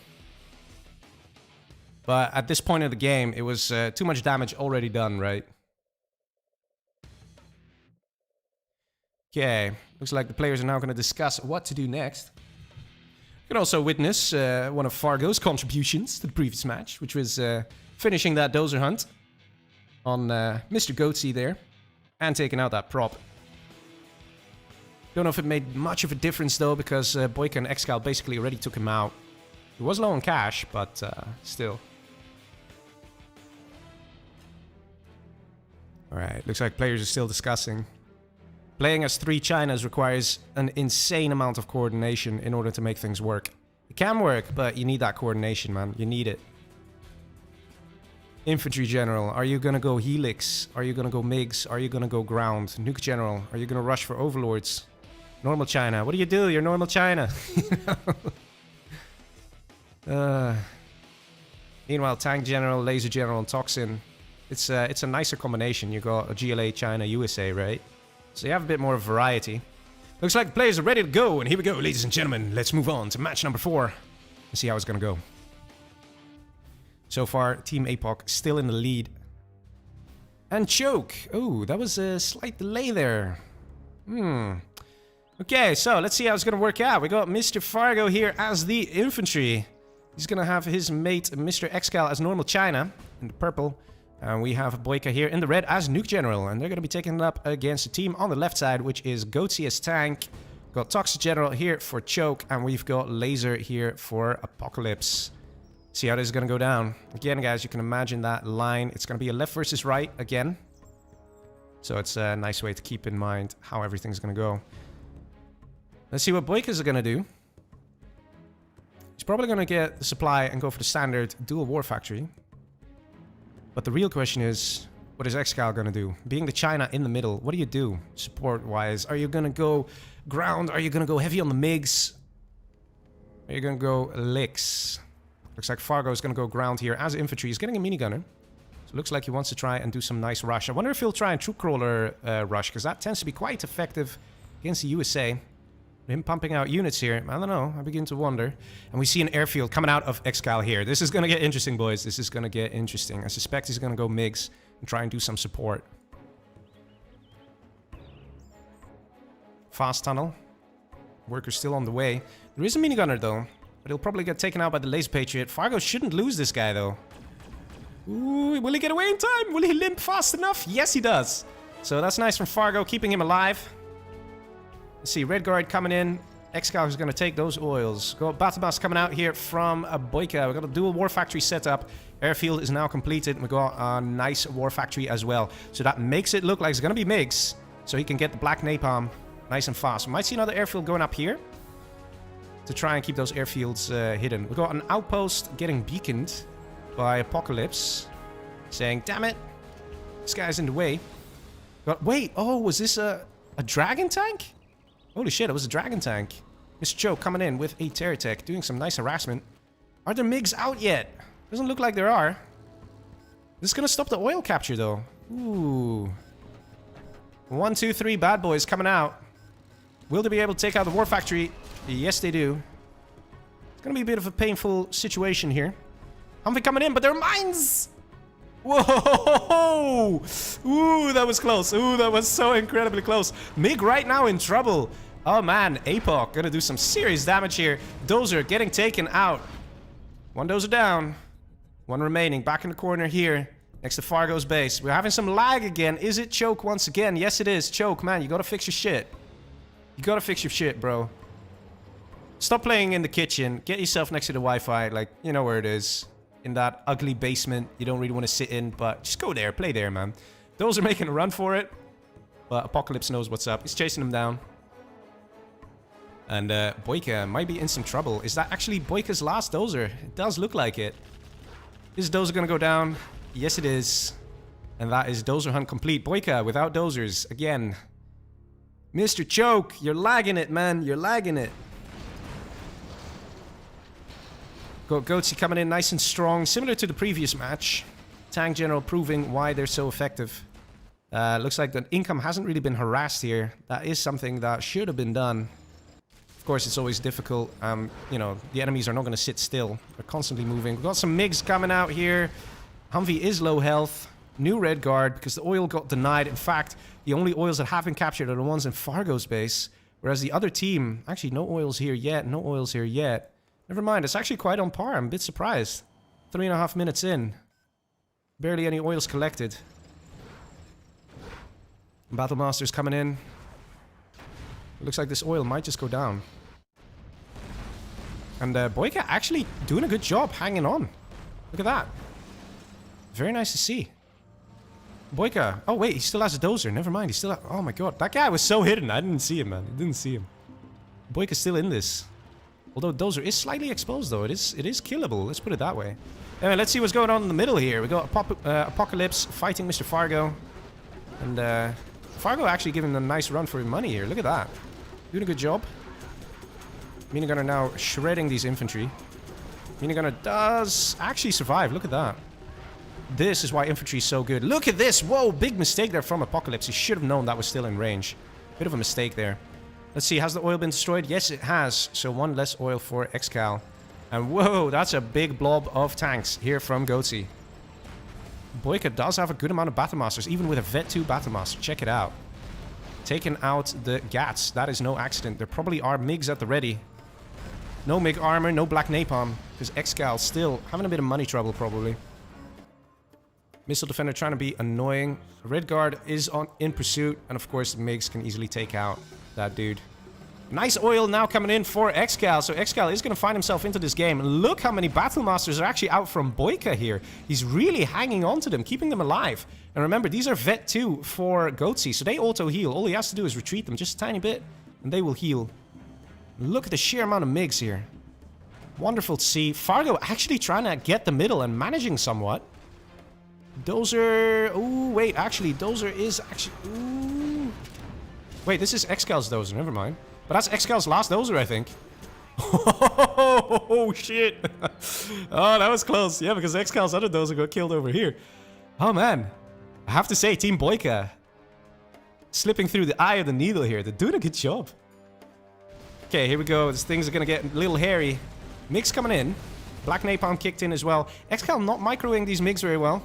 But at this point of the game, it was too much damage already done, right? Okay. Looks like the players are now going to discuss what to do next. You can also witness one of Fargo's contributions to the previous match, which was finishing that dozer hunt on Mr. Goatsy there, and taking out that prop. Don't know if it made much of a difference though, because Boyka and Excal basically already took him out. He was low on cash, but still. Alright, looks like players are still discussing. Playing as 3 Chinas requires an insane amount of coordination in order to make things work. It can work, but you need that coordination, man. You need it. Infantry General, are you gonna go Helix? Are you gonna go MiGs? Are you gonna go Ground? Nuke General, are you gonna rush for Overlords? Normal China, what do you do? You're Normal China. Meanwhile, Tank General, Laser General, and Toxin. It's a nicer combination. You got a GLA, China, USA, right? So you have a bit more variety. Looks like the players are ready to go. And here we go, ladies and gentlemen. Let's move on to match number 4. Let's see how it's going to go. So far, Team APOC still in the lead. And Choke. Oh, that was a slight delay there. Okay, so let's see how it's going to work out. We got Mr. Fargo here as the infantry. He's going to have his mate, Mr. Excal, as Normal China in the purple. And we have Boyka here in the red as Nuke General. And they're going to be taking it up against a team on the left side, which is Goatsy as Tank. Got Toxic General here for Choke. And we've got Laser here for Apocalypse. See how this is going to go down. Again, guys, you can imagine that line. It's going to be a left versus right again. So it's a nice way to keep in mind how everything's going to go. Let's see what Boyka's going to do. He's probably going to get the supply and go for the standard dual war factory. But the real question is, what is Excal going to do? Being the China in the middle, what do you do support-wise? Are you going to go ground? Are you going to go heavy on the MiGs? Are you going to go licks? Looks like Fargo is going to go ground here as infantry. He's getting a minigunner. So it looks like he wants to try and do some nice rush. I wonder if he'll try and troop crawler rush, because that tends to be quite effective against the USA. Him pumping out units here, I don't know, I begin to wonder. And we see an airfield coming out of Excal here. This is going to get interesting, boys. This is going to get interesting. I suspect he's going to go MiGs and try and do some support. Fast tunnel. Workers still on the way. There is a minigunner, though. But he'll probably get taken out by the Laser Patriot. Fargo shouldn't lose this guy, though. Ooh, will he get away in time? Will he limp fast enough? Yes, he does. So that's nice from Fargo, keeping him alive. Let's see, Red Guard coming in. Excal is going to take those oils. Got Battle Mass coming out here from Boyka. We've got a dual war factory set up. Airfield is now completed. We've got a nice war factory as well. So that makes it look like it's going to be MiGs. So he can get the black napalm nice and fast. We might see another airfield going up here to try and keep those airfields hidden. We've got an outpost getting beaconed by Apocalypse, saying, damn it, this guy's in the way. But wait, oh, was this a dragon tank? Holy shit, it was a dragon tank. Mr. Choke coming in with a Terror Tech, doing some nice harassment. Are there MiGs out yet? Doesn't look like there are. This is gonna stop the oil capture though. Ooh. 1, 2, 3 bad boys coming out. Will they be able to take out the war factory? Yes, they do. It's gonna be a bit of a painful situation here. Humvee coming in, but they're mines! Whoa! Ooh, that was close. Ooh, that was so incredibly close. MiG right now in trouble. Oh man, APOC gonna do some serious damage here. Dozer getting taken out. One Dozer down. One remaining. Back in the corner here. Next to Fargo's base. We're having some lag again. Is it Choke once again? Yes, it is. Choke, man, you gotta fix your shit. You gotta fix your shit, bro. Stop playing in the kitchen. Get yourself next to the Wi-Fi. Like, you know where it is. In that ugly basement you don't really want to sit in, but just go there, play there, man. Those are making a run for it, but Apocalypse knows what's up. He's chasing them down. And Boyka might be in some trouble. Is that actually Boyka's last Dozer? It does look like it. Is Dozer gonna go down? Yes, it is. And that is Dozer hunt complete. Boyka without Dozers again. Mr. Choke, you're lagging it, man. You're lagging it. Goatsy coming in nice and strong, similar to the previous match. Tank General proving why they're so effective. Looks like the income hasn't really been harassed here. That is something that should have been done. Of course, it's always difficult. You know, the enemies are not going to sit still. They're constantly moving. We've got some MiGs coming out here. Humvee is low health. New red guard because the oil got denied. In fact, the only oils that have been captured are the ones in Fargo's base. Whereas the other team... Actually, no oils here yet. No oils here yet. Never mind, it's actually quite on par. I'm a bit surprised. 3.5 minutes in. Barely any oils collected. Battlemaster's coming in. It looks like this oil might just go down. And Boyka actually doing a good job hanging on. Look at that. Very nice to see. Boyka. Oh wait, he still has a Dozer. Never mind, he still has... Oh my god, that guy was so hidden. I didn't see him, man. I didn't see him. Boyka's still in this. Although Dozer is slightly exposed, though. It is killable. Let's put it that way. Anyway, let's see what's going on in the middle here. We got Apocalypse fighting Mr. Fargo. And Fargo actually giving him a nice run for his money here. Look at that. Doing a good job. Minigunner now shredding these infantry. Minigunner does actually survive. Look at that. This is why infantry is so good. Look at this. Whoa, big mistake there from Apocalypse. He should have known that was still in range. Bit of a mistake there. Let's see, has the oil been destroyed? Yes, it has. So one less oil for Excal. And whoa, that's a big blob of tanks here from Goatsy. Boyka does have a good amount of Battlemasters, even with a Vet 2 Battlemaster. Check it out. Taking out the Gats. That is no accident. There probably are MiGs at the ready. No MiG armor, no black napalm. Because Excal still having a bit of money trouble, probably. Missile Defender trying to be annoying. Red Guard is in pursuit. And of course, the MiGs can easily take out that dude. Nice oil now coming in for Excal. So Excal is going to find himself into this game. Look how many Battlemasters are actually out from Boyka here. He's really hanging on to them, keeping them alive. And remember, these are Vet 2 for Goatsy, so they auto-heal. All he has to do is retreat them just a tiny bit, and they will heal. Look at the sheer amount of MiGs here. Wonderful to see. Fargo actually trying to get the middle and managing somewhat. Dozer... Ooh, wait, actually, Dozer is actually... Ooh... Wait, this is Excal's Dozer, never mind. But that's Excal's last Dozer, I think. Oh, shit. Oh, that was close. Yeah, because Excal's other Dozer got killed over here. Oh, man. I have to say, Team Boyka slipping through the eye of the needle here. They're doing a good job. Okay, here we go. These things are going to get a little hairy. MiGs coming in. Black Napalm kicked in as well. Excal not microing these MiGs very well.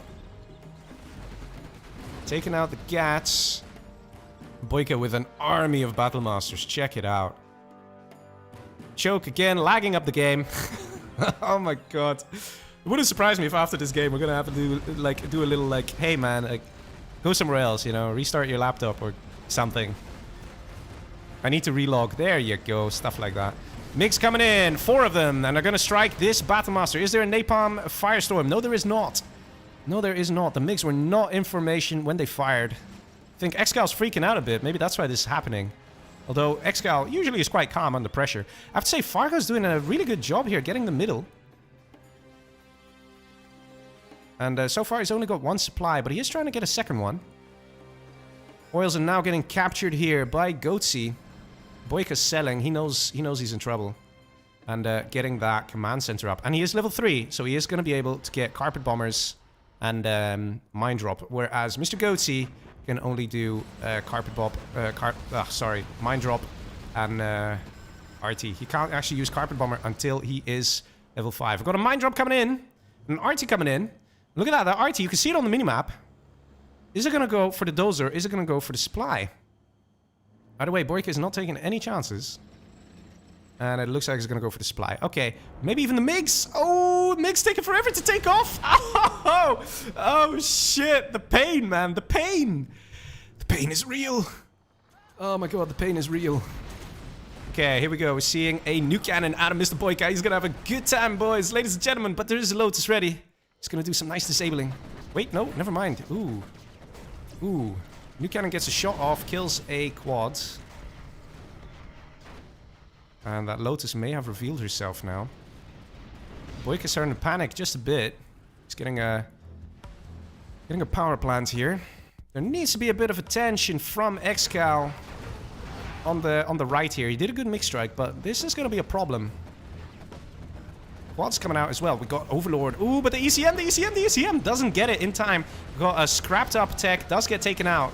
Taking out the Gats. Boyka with an army of Battlemasters. Check it out. Choke again, lagging up the game. Oh my god. It wouldn't surprise me if after this game we're gonna have to do a little like, hey man, like, go somewhere else, you know, restart your laptop or something. I need to relog. There you go, stuff like that. MiGs coming in, 4 of them, and they're gonna strike this Battlemaster. Is there a Napalm Firestorm? No, there is not. No, there is not. The MiGs were not in formation when they fired. I think Excal's freaking out a bit. Maybe that's why this is happening. Although Excal usually is quite calm under pressure. I have to say, Fargo's doing a really good job here, getting the middle. And so far he's only got 1 supply, but he is trying to get a second one. Oils are now getting captured here by Goatsy. Boyka's selling. He knows he's in trouble. And getting that command center up. And he is level 3, so he is going to be able to get carpet bombers and mine drop. Whereas Mr. Goatsy can only do mine drop and RT. He can't actually use carpet bomber until he is level 5. I've got a mine drop coming in, and an RT coming in. Look at that RT. You can see it on the minimap. Is it going to go for the dozer? Is it going to go for the supply? By the way, Boyka is not taking any chances. And it looks like it's going to go for the supply. Okay, maybe even the MiGs. Oh, MiGs taking forever to take off. Oh, shit. The pain, man. The pain. The pain is real. Oh, my God. The pain is real. Okay, here we go. We're seeing a new cannon out of Mr. Boyka. He's going to have a good time, boys. Ladies and gentlemen. But there is a Lotus ready. He's going to do some nice disabling. Wait, no. Never mind. Ooh. Ooh. New cannon gets a shot off. Kills a quad. And that Lotus may have revealed herself now. Boyka's starting to panic just a bit. He's getting a power plant here. There needs to be a bit of attention from Excal on the right here. He did a good mix strike, but this is going to be a problem. Quad's coming out as well. We got Overlord. Ooh, but the ECM doesn't get it in time. We got a scrapped up tech. Does get taken out.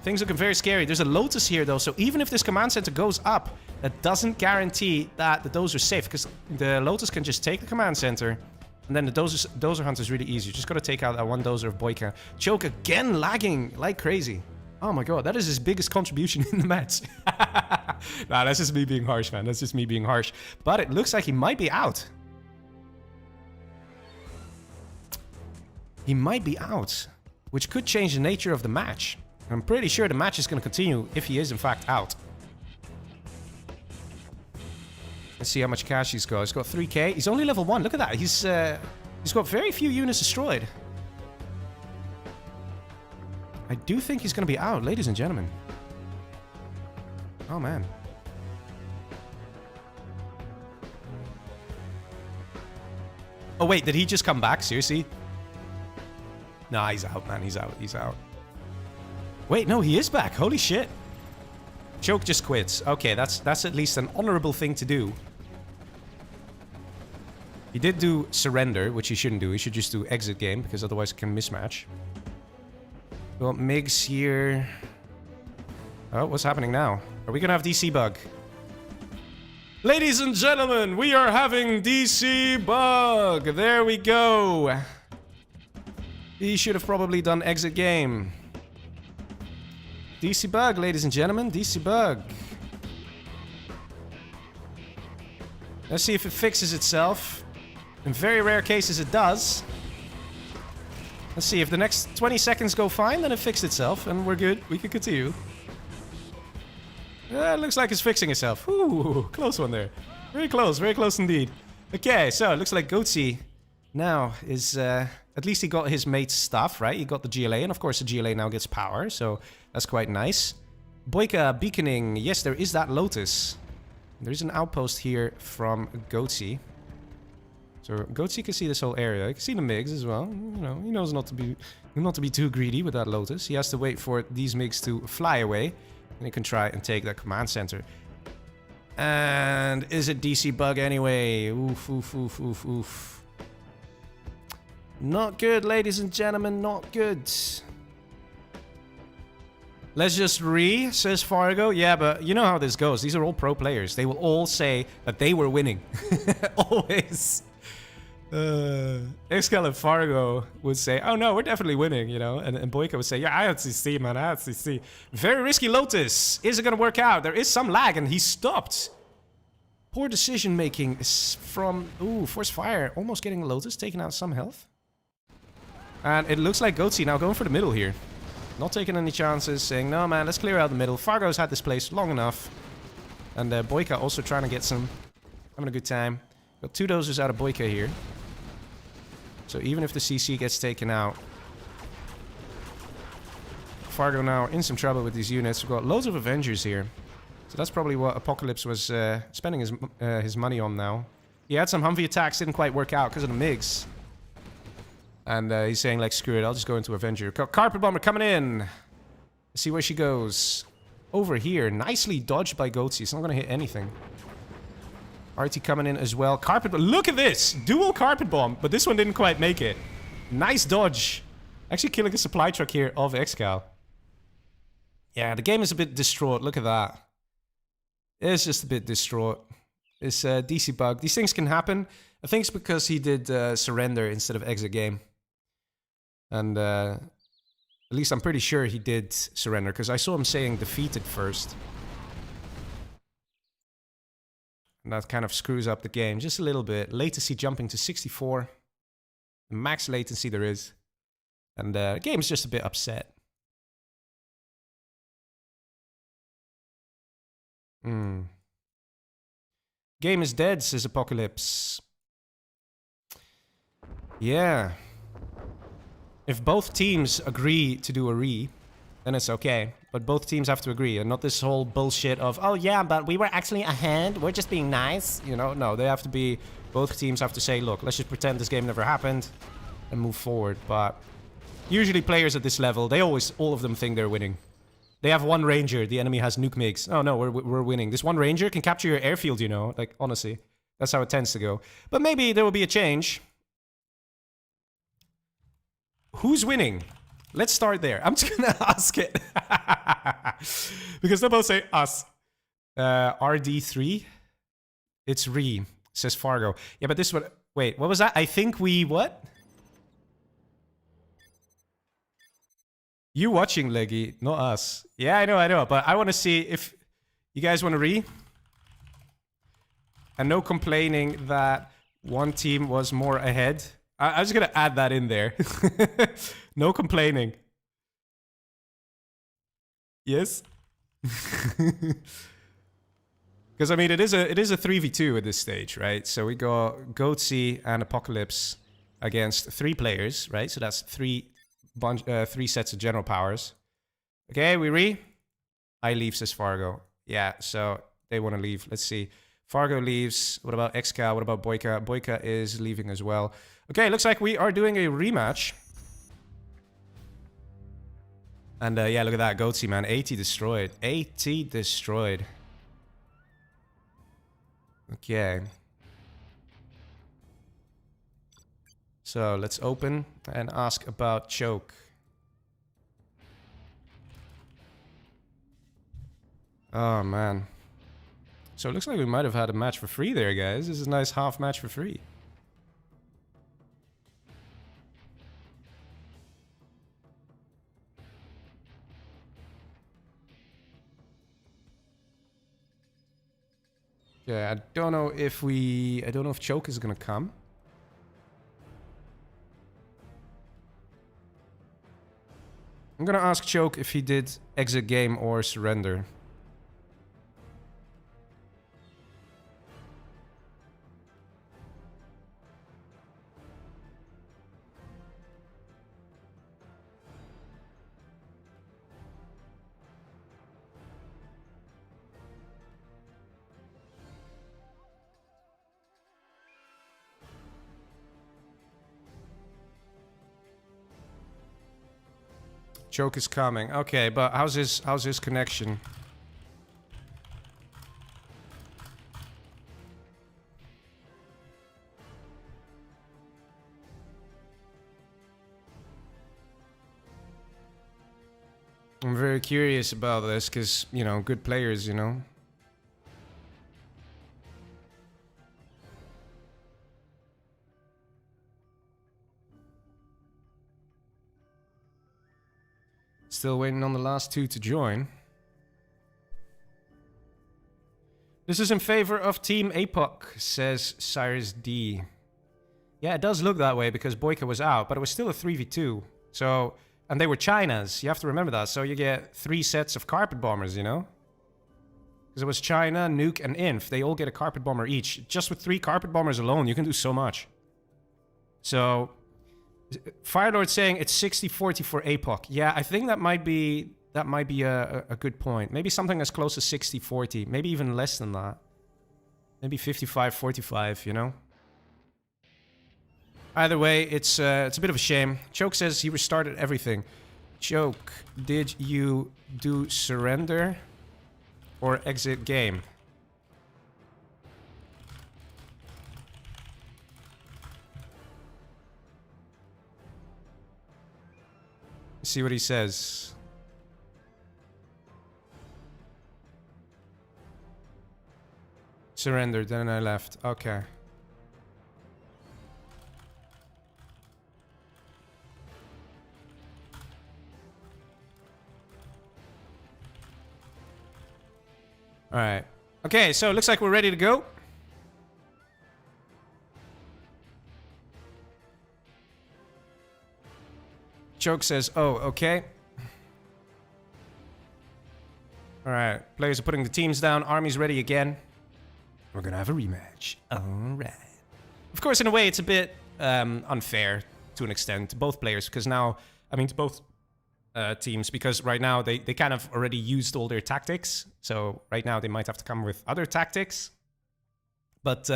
Things looking very scary. There's a Lotus here, though, so even if this command center goes up, that doesn't guarantee that the dozer is safe, because the Lotus can just take the command center, and then the dozer hunt is really easy. You just gotta take out that one dozer of Boyka. Choke again lagging like crazy. Oh my God, that is his biggest contribution in the match. Nah, that's just me being harsh, man. That's just me being harsh. But it looks like he might be out. He might be out, which could change the nature of the match. I'm pretty sure the match is going to continue if he is in fact out. Let's see how much cash he's got. He's got 3k. He's only level 1. Look at that. He's got very few units destroyed. I do think he's going to be out, ladies and gentlemen. Oh, man. Oh, wait. Did he just come back? Seriously? Nah, he's out, man. He's out. He's out. Wait, no, he is back. Holy shit. Choke just quits. Okay, that's at least an honorable thing to do. He did do surrender, which he shouldn't do. He should just do exit game, because otherwise it can mismatch. Well, MiGs here. Oh, what's happening now? Are we gonna have DC bug? Ladies and gentlemen, we are having DC bug. There we go. He should have probably done exit game. DC bug, ladies and gentlemen. DC bug. Let's see if it fixes itself. In very rare cases, it does. Let's see if the next 20 seconds go fine, then it fixed itself, and we're good. We can continue. It looks like it's fixing itself. Ooh, close one there. Very close indeed. Okay, so it looks like Goatsy now is... at least he got his mate's stuff, right? He got the GLA, and of course the GLA now gets power, so that's quite nice. Boyka beaconing. Yes, there is that Lotus. There's an outpost here from Goatsy. So Goatsy can see this whole area. He can see the MiGs as well. You know, he knows not to be too greedy with that Lotus. He has to wait for these MiGs to fly away, and he can try and take that command center. And is it DC bug anyway? Oof, oof, oof, oof, oof. Not good, ladies and gentlemen, not good. Let's just says Fargo. Yeah, but you know how this goes. These are all pro players. They will all say that they were winning. Always. Excal and Fargo would say, oh no, we're definitely winning, you know. And Boyka would say, yeah, I had CC, man, I had CC. Very risky Lotus. Is it going to work out? There is some lag, and he stopped. Poor decision making from... Ooh, Force Fire. Almost getting Lotus, taking out some health. And it looks like Goatsy now going for the middle here. Not taking any chances, saying, no man, let's clear out the middle. Fargo's had this place long enough. And Boyka also trying to get some... Having a good time. Got 2 dozers out of Boyka here. So even if the CC gets taken out... Fargo now in some trouble with these units. We've got loads of Avengers here. So that's probably what Apocalypse was spending his money on now. He had some Humvee attacks, didn't quite work out because of the MiGs. And he's saying, like, screw it, I'll just go into Avenger. Carpet Bomber coming in. Let's see where she goes. over here. Nicely dodged by Goatsy. It's not going to hit anything. RT coming in as well. Carpet bomb. Look at this! Dual carpet bomb, but this one didn't quite make it. Nice dodge. Actually killing a supply truck here of Excal. Yeah, the game is a bit distraught. Look at that. It's just a bit distraught. It's a DC bug. These things can happen. I think it's because he did surrender instead of exit game. And at least I'm pretty sure he did surrender, because I saw him saying defeated first. And that kind of screws up the game just a little bit. Latency jumping to 64. The max latency there is. And the game's just a bit upset. Game is dead, says Apocalypse. Yeah. If both teams agree to do a re, then it's okay. But both teams have to agree, and not this whole bullshit of, oh yeah, but we were actually ahead, we're just being nice. You know, no, they have to be, both teams have to say, look, let's just pretend this game never happened and move forward. But usually players at this level, they always, all of them think they're winning. They have one ranger, the enemy has nuke MiGs. Oh no, we're winning. This one ranger can capture your airfield, you know, like, honestly. That's how it tends to go. But maybe there will be a change. Who's winning? Let's start there. I'm just gonna ask it. Because they'll both say us. RD3? It's re, says Fargo. Yeah, but this one... Wait, what was that? I think we... What? You watching, Leggy, not us. Yeah, I know. But I want to see if you guys want to re. And no complaining that one team was more ahead. I was gonna add that in there. No complaining. Yes? Because I mean it is a 3v2 at this stage, right? So we got Goatsy and Apocalypse against 3 players, right? So that's 3 sets of general powers. Okay, we re. I leave, says Fargo. Yeah, so they want to leave. Let's see. Fargo leaves. What about Excal? What about Boyka? Boyka is leaving as well. Okay, looks like we are doing a rematch. And yeah, look at that. Goatsy, man. 80 destroyed. 80 destroyed. Okay. So let's open and ask about choke. Oh, man. So it looks like we might have had a match for free there, guys. This is a nice half match for free. Yeah, I don't know if choke is gonna come. I'm gonna ask choke if he did exit game or surrender. Choke is coming. Okay, but how's his connection? I'm very curious about this because, you know, good players, you know. Still waiting on the last 2 to join. This is in favor of Team APOC, says Cyrus D. Yeah, it does look that way because Boyka was out, but it was still a 3v2. So, and they were China's. You have to remember that. So you get 3 sets of carpet bombers, you know? Because it was China, Nuke, and Inf. They all get a carpet bomber each. Just with 3 carpet bombers alone, you can do so much. So... Firelord saying it's 60-40 for APOC. Yeah, I think that might be a good point. Maybe something as close as 60-40. Maybe even less than that. Maybe 55-45, you know? Either way, it's a bit of a shame. Choke says he restarted everything. Choke, did you do surrender? or exit game. See what he says. Surrendered, then I left. Okay. Alright. Okay, so it looks like we're ready to go. Choke says, oh, okay. Alright, players are putting the teams down. Army's ready again. We're gonna have a rematch. Alright. Of course, in a way, it's a bit unfair to an extent to both players, because now, I mean, to both teams, because right now they kind of already used all their tactics. So right now they might have to come with other tactics. But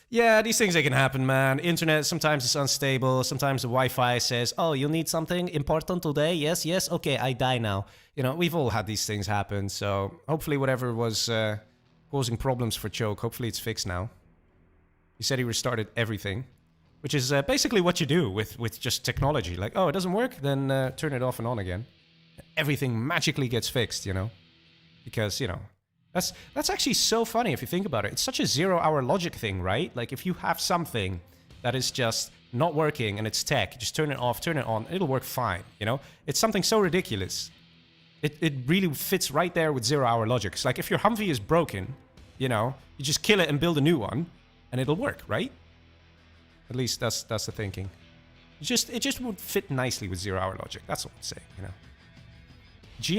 yeah, these things, they can happen, man. Internet, sometimes it's unstable. Sometimes the Wi-Fi says, oh, you'll need something important today? Yes, yes, okay, I die now. You know, we've all had these things happen. So hopefully whatever was causing problems for Choke, hopefully it's fixed now. He said he restarted everything. Which is basically what you do with just technology. Like, oh, it doesn't work? Then turn it off and on again. Everything magically gets fixed, you know? Because, you know, that's actually so funny if you think about it. It's such a zero-hour logic thing, right? Like, if you have something that is just not working and it's tech, just turn it off, turn it on, it'll work fine, you know? It's something so ridiculous. It really fits right there with zero-hour logic. It's like, if your Humvee is broken, you know, you just kill it and build a new one, and it'll work, right? At least that's the thinking. It just would fit nicely with zero-hour logic. That's all I'm saying, you know.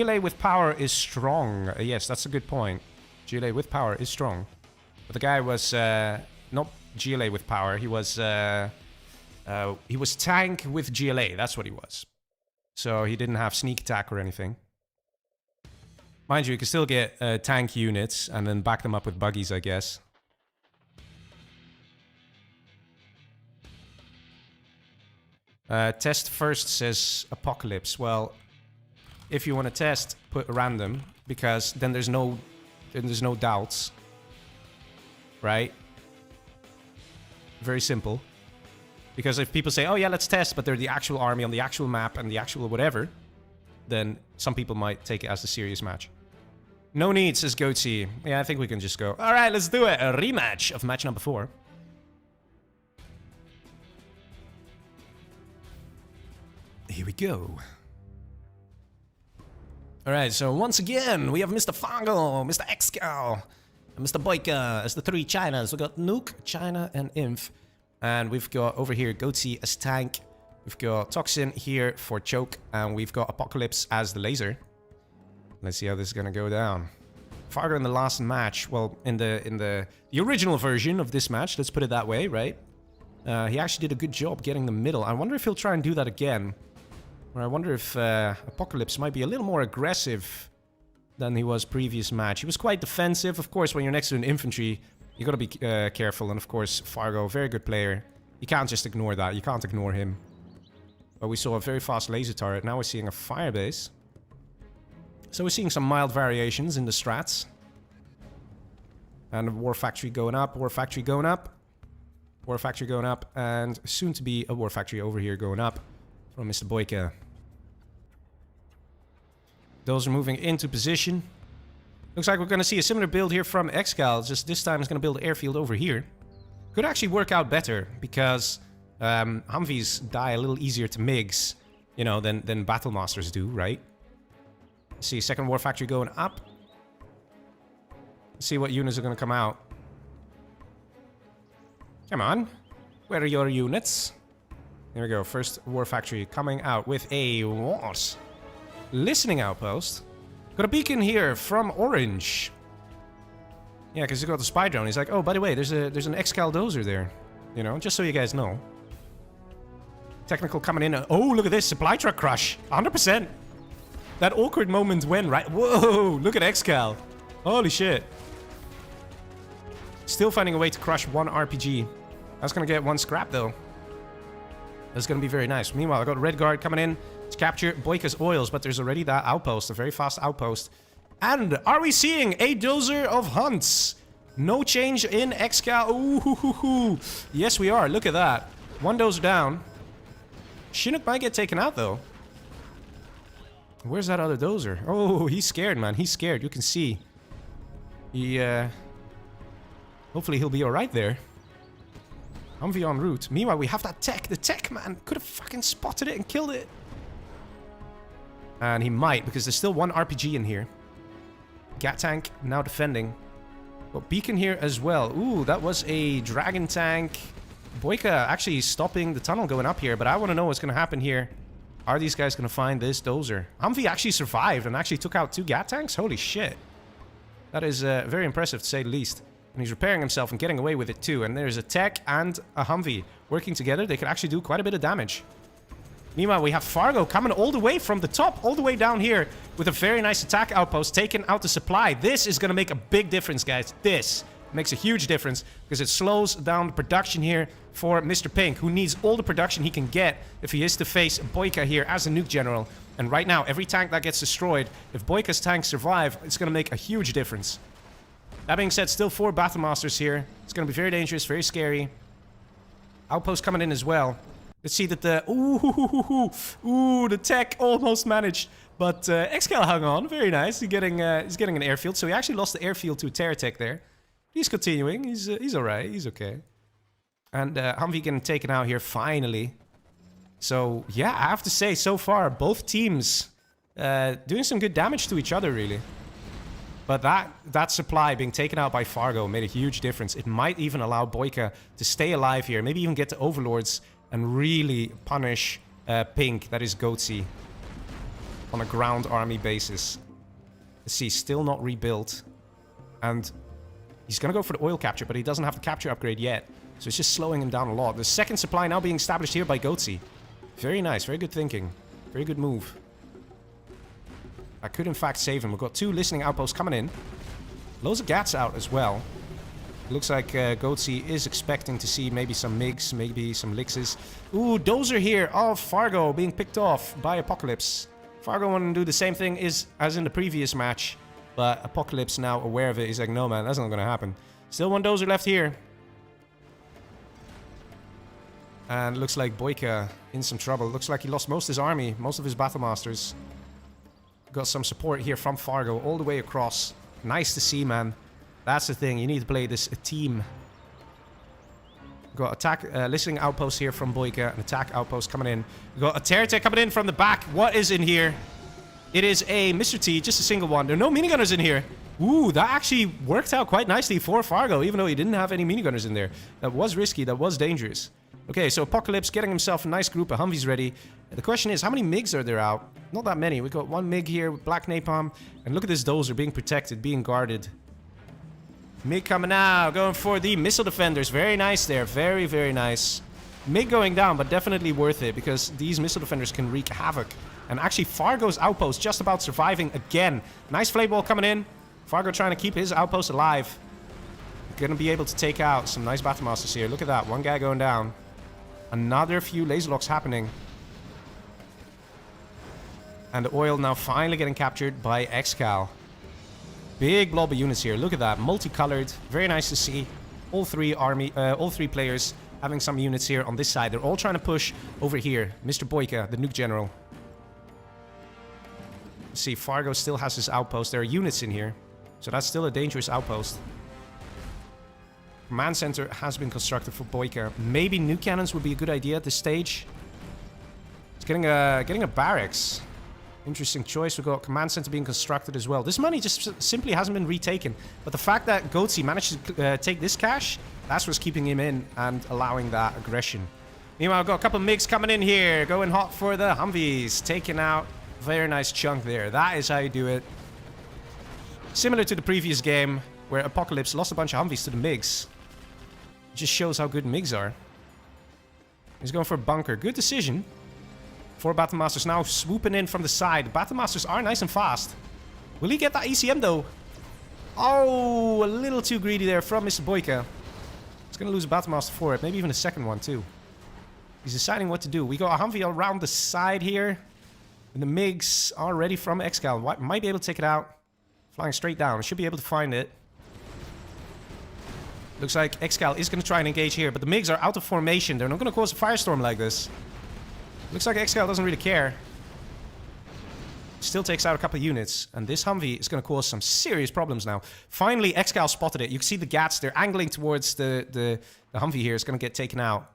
GLA with power is strong. Yes, that's a good point. GLA with power is strong. But the guy was not GLA with power. He was tank with GLA. That's what he was. So he didn't have sneak attack or anything. Mind you, you can still get tank units and then back them up with buggies, I guess. Test first, says Apocalypse. Well, if you want to test, put random, because then there's no doubts, right? Very simple. Because if people say, oh yeah, let's test, but they're the actual army on the actual map and the actual whatever, then some people might take it as a serious match. No need, says Goatsy. Yeah, I think we can just go, all right, let's do it. A rematch of match number 4. Here we go. Alright, so once again, we have Mr. Fargo, Mr. Excal, and Mr. Boyka as the 3 Chinas. We got Nuke, China, and Inf. And we've got over here Goatsy as tank. We've got Toxin here for choke. And we've got Apocalypse as the laser. Let's see how this is gonna go down. Fargo in the last match, well, in the original version of this match, let's put it that way, right? He actually did a good job getting the middle. I wonder if he'll try and do that again. Or I wonder if Apocalypse might be a little more aggressive than he was previous match. He was quite defensive. Of course, when you're next to an infantry, you gotta be careful. And of course, Fargo, very good player. You can't just ignore that. You can't ignore him. But we saw a very fast laser turret. Now we're seeing a firebase. So we're seeing some mild variations in the strats. And a war factory going up, war factory going up. War factory going up, and soon to be a war factory over here going up from Mr. Boyka. Those are moving into position. Looks like we're going to see a similar build here from Excal, just this time it's going to build an airfield over here. Could actually work out better, because Humvees die a little easier to MiGs, you know, than Battlemasters do, right? See, second war factory going up. Let's see what units are going to come out. Come on. Where are your units? There we go. First war factory coming out with a what? Listening outpost. Got a beacon here from Orange. Yeah, because he got the spy drone. He's like, oh, by the way, there's an Excal dozer there. You know, just so you guys know. Technical coming in. Oh, look at this. Supply truck crush. 100%. That awkward moment when, right? Whoa, look at Excal. Holy shit. Still finding a way to crush one RPG. That's going to get 1 scrap, though. That's going to be very nice. Meanwhile, I got Red Guard coming in to capture Boyka's oils, but there's already that outpost, a very fast outpost. And are we seeing a dozer of hunts? No change in Excal. Ooh, yes, we are. Look at that. One dozer down. Chinook might get taken out, though. Where's that other dozer? Oh, he's scared, man. He's scared. You can see. He, hopefully he'll be alright there. Humvee en route. Meanwhile, we have that tech. The tech, man. Could have fucking spotted it and killed it. And he might, because there's still one RPG in here. Gat tank now defending. Got beacon here as well. Ooh, that was a dragon tank. Boyka actually stopping the tunnel going up here, but I want to know what's going to happen here. Are these guys going to find this dozer? Humvee actually survived and actually took out 2 Gat tanks? Holy shit. That is very impressive, to say the least. And he's repairing himself and getting away with it too. And there's a tech and a Humvee working together. They could actually do quite a bit of damage. Meanwhile, we have Fargo coming all the way from the top, all the way down here with a very nice attack outpost, taking out the supply. This is going to make a big difference, guys. This makes a huge difference because it slows down the production here for Mr. Pink, who needs all the production he can get if he is to face Boyka here as a nuke general. And right now, every tank that gets destroyed, if Boyka's tanks survive, it's going to make a huge difference. That being said, still 4 Battle Masters here. It's going to be very dangerous, very scary. Outpost coming in as well. Let's see that the... Ooh, the tech almost managed. But Excal hung on. Very nice. He's getting an airfield. So he actually lost the airfield to a Terratech there. He's continuing. He's alright. He's okay. And Humvee getting taken out here finally. So, yeah, I have to say, so far, both teams doing some good damage to each other, really. But that supply being taken out by Fargo made a huge difference. It might even allow Boyka to stay alive here. Maybe even get to Overlords and really punish Pink, that is Goatsy, on a ground army basis. Let's see, still not rebuilt. And he's going to go for the oil capture, but he doesn't have the capture upgrade yet. So it's just slowing him down a lot. The second supply now being established here by Goatsy. Very nice, very good thinking. Very good move. I could in fact save him. We've got 2 listening outposts coming in. Loads of Gats out as well. It looks like Goatsy is expecting to see maybe some MiGs, maybe some Lixes. Ooh, dozer here of Fargo being picked off by Apocalypse. Fargo wanted to do the same thing as in the previous match. But Apocalypse, now aware of it, he's like, no man, that's not going to happen. Still 1 dozer left here. And looks like Boyka in some trouble. Looks like he lost most of his army, most of his Battle Masters. Got some support here from Fargo all the way across. Nice to see, man. That's the thing. You need to play this a team. Got attack listening outpost here from Boyka. An attack outpost coming in. We got a Terratech coming in from the back. What is in here? It is a Mr. T, just a single one. There are no minigunners in here. Ooh, that actually worked out quite nicely for Fargo, even though he didn't have any minigunners in there. That was risky. That was dangerous. Okay, so Apocalypse getting himself a nice group of Humvees ready. The question is, how many MiGs are there out? Not that many. We got 1 MiG here with Black Napalm. And look at this dozer being protected, being guarded. MiG coming out, going for the missile defenders. Very nice there. Very, very nice. MiG going down, but definitely worth it because these missile defenders can wreak havoc. And actually, Fargo's outpost just about surviving again. Nice flame ball coming in. Fargo trying to keep his outpost alive. Gonna be able to take out some nice Battle Masters here. Look at that. 1 guy going down. Another few laser locks happening. And the oil now finally getting captured by Excal. Big blob of units here. Look at that. Multicolored. Very nice to see. All 3 players having some units here on this side. They're all trying to push over here. Mr. Boyka, the nuke general. See, Fargo still has his outpost. There are units in here. So that's still a dangerous outpost. Command center has been constructed for Boyka. Maybe nuke cannons would be a good idea at this stage. It's getting a barracks. Interesting choice. We've got command center being constructed as well. This money just simply hasn't been retaken. But the fact that Goatsy managed to take this cash, that's what's keeping him in and allowing that aggression. Meanwhile, I've got a couple of MiGs coming in here. Going hot for the Humvees. Taking out a very nice chunk there. That is how you do it. Similar to the previous game where Apocalypse lost a bunch of Humvees to the MiGs. Just shows how good MiGs are. He's going for a bunker. Good decision. 4 Battle Masters now swooping in from the side. The Battle Masters are nice and fast. Will he get that ECM though? Oh, a little too greedy there from Mr. Boyka. He's going to lose a Battle Master for it. Maybe even a second one too. He's deciding what to do. We got a Humvee around the side here. And the MiGs are ready from Excal. Might be able to take it out. Flying straight down. Should be able to find it. Looks like Excal is going to try and engage here, but the MiGs are out of formation. They're not going to cause a firestorm like this. Looks like Excal doesn't really care. Still takes out a couple of units, and this Humvee is going to cause some serious problems now. Finally, Excal spotted it. You can see the GATs. They're angling towards the Humvee here. It's going to get taken out.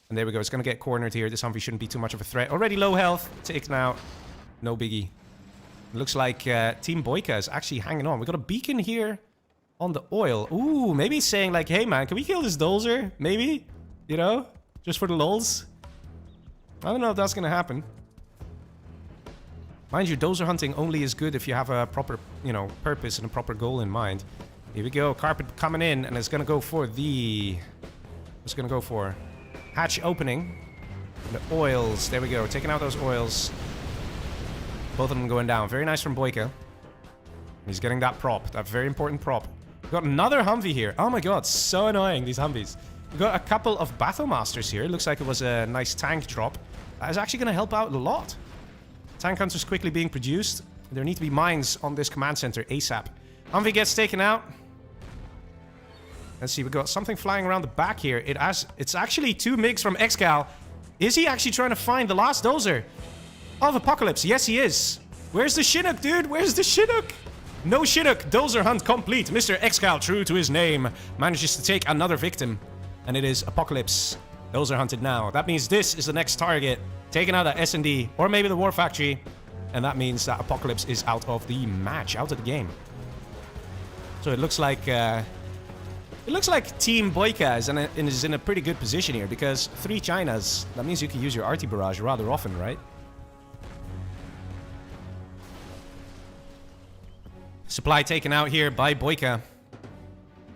And there we go. It's going to get cornered here. This Humvee shouldn't be too much of a threat. Already low health. Taken out. No biggie. Looks like Team Boyka is actually hanging on. We got a beacon here on the oil. Ooh, maybe he's saying like, hey man, can we kill this dozer? Maybe? You know? Just for the lulz? I don't know if that's going to happen. Mind you, dozer hunting only is good if you have a proper, you know, purpose and a proper goal in mind. Here we go. Carpet coming in, and it's going to go for the... What's going to go for? Hatch opening. The oils. There we go. Taking out those oils. Both of them going down. Very nice from Boyka. He's getting that prop. That very important prop. We've got another Humvee here. Oh my god, so annoying, these Humvees. We've got a couple of Battle Masters here. It looks like it was a nice tank drop. That is actually going to help out a lot. Tank Hunters quickly being produced. There need to be mines on this command center ASAP. Humvee gets taken out. Let's see, we got something flying around the back here. It's actually 2 MiGs from Excal. Is he actually trying to find the last dozer of Apocalypse? Yes, he is. Where's the Chinook, dude? Where's the Chinook? No Chinook. Dozer hunt complete. Mr. Excal, true to his name, manages to take another victim. And it is Apocalypse. Dozer hunted now. That means this is the next target. Taking out that S&D, or maybe the War Factory. And that means that Apocalypse is out of the match, out of the game. So it looks like Team Boyka is in a pretty good position here, because 3 Chinas, that means you can use your arty barrage rather often, right? Supply taken out here by Boyka.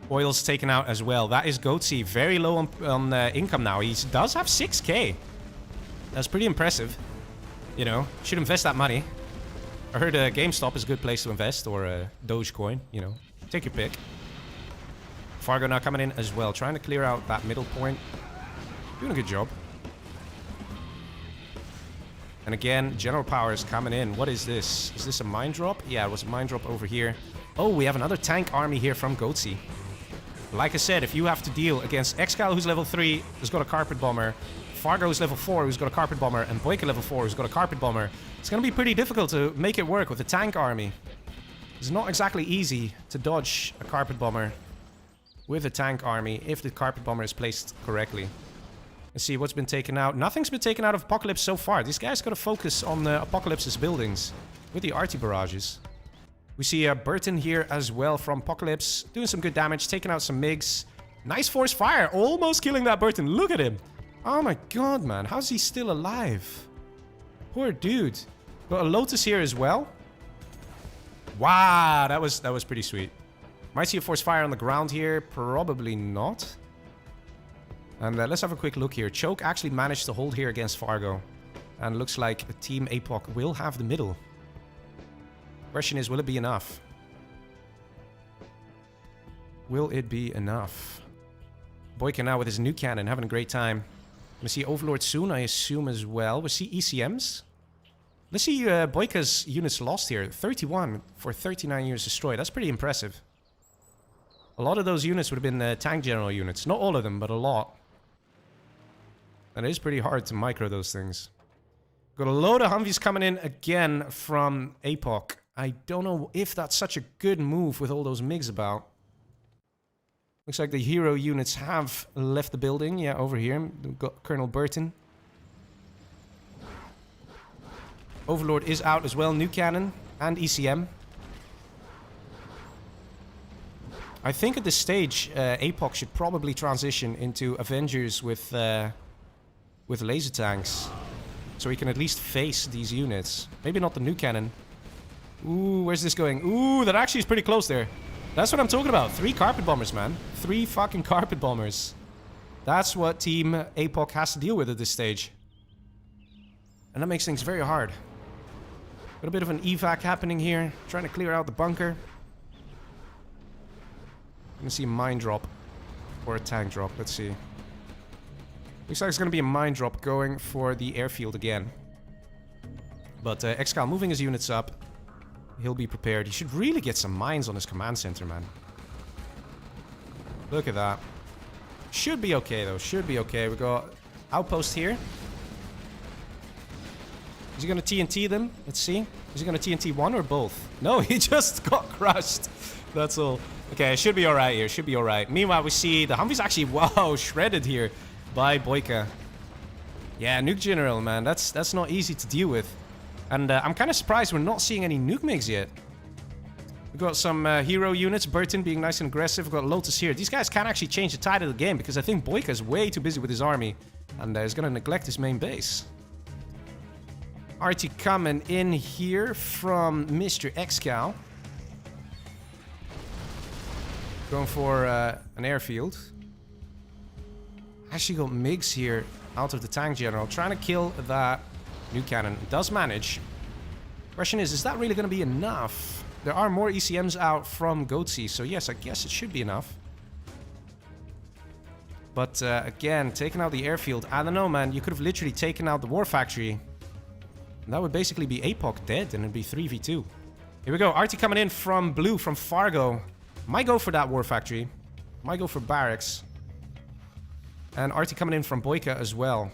Oil's taken out as well. That is Goatsy, very low on income now. He does have 6k. That's pretty impressive. You know, should invest that money. I heard GameStop is a good place to invest, or Dogecoin, you know. Take your pick. Fargo now coming in as well, trying to clear out that middle point. Doing a good job. And again, General Power is coming in. What is this? Is this a mine drop? Yeah, it was a mine drop over here. Oh, we have another tank army here from Goatsy. Like I said, if you have to deal against Excal, who's level 3, who's got a carpet bomber, Fargo is level 4, who's got a carpet bomber, and Boyka level 4, who's got a carpet bomber, it's going to be pretty difficult to make it work with a tank army. It's not exactly easy to dodge a carpet bomber with a tank army if the carpet bomber is placed correctly. Let's see what's been taken out. Nothing's been taken out of Apocalypse so far. These guys got to focus on Apocalypse's buildings with the arty barrages. We see Burton here as well from Apocalypse, doing some good damage, taking out some MiGs. Nice force fire, almost killing that Burton. Look at him. Oh my god, man. How's he still alive? Poor dude. Got a Lotus here as well. Wow, that was pretty sweet. Might see a force fire on the ground here. Probably not. And let's have a quick look here. Choke actually managed to hold here against Fargo. And looks like Team APOC will have the middle. Question is, will it be enough? Will it be enough? Boyka now with his new cannon, having a great time. We'll see Overlord soon, I assume, as well. We'll see ECMs. Let's see Boyka's units lost here. 31 for 39 units destroyed. That's pretty impressive. A lot of those units would have been tank general units. Not all of them, but a lot. And it is pretty hard to micro those things. Got a load of Humvees coming in again from APOC. I don't know if that's such a good move with all those MiGs about. Looks like the hero units have left the building. Yeah, over here. We've got Colonel Burton. Overlord is out as well. New cannon and ECM. I think at this stage, APOC should probably transition into Avengers with laser tanks. So we can at least face these units. Maybe not the new cannon. Ooh, where's this going? Ooh, that actually is pretty close there. That's what I'm talking about. 3 carpet bombers, man. 3 fucking carpet bombers. That's what Team APOC has to deal with at this stage. And that makes things very hard. Got a bit of an evac happening here. Trying to clear out the bunker. I'm gonna see a mine drop. Or a tank drop. Let's see. Looks like it's gonna be a mine drop going for the airfield again. But Excal moving his units up. he'll be prepared. He should really get some mines on his command center, man. Look at that. Should be okay, though. Should be okay. We got outpost here. Is he going to TNT them? Let's see. Is he going to TNT one or both? No, he just got crushed. That's all. Okay, should be alright here. Should be alright. Meanwhile, we see the Humvee's actually, wow, shredded here by Boyka. Yeah, nuke general, man. That's not easy to deal with. And I'm kind of surprised we're not seeing any nuke MiGs yet. We've got some hero units. Burton being nice and aggressive. We've got Lotus here. These guys can actually change the tide of the game because I think Boyka is way too busy with his army. And is going to neglect his main base. RT coming in here from Mr. Xcal. Going for an airfield. Actually got MiGs here out of the tank general. Trying to kill that nuke cannon. It does manage. Question is that really going to be enough? There are more ECMs out from Goatsy, so yes, I guess it should be enough. But again, taking out the airfield. I don't know, man. You could have literally taken out the war factory. And that would basically be APOC dead, and it'd be 3v2. Here we go. RT coming in from blue, from Fargo. Might go for that war factory. Might go for barracks. And RT coming in from Boyka as well.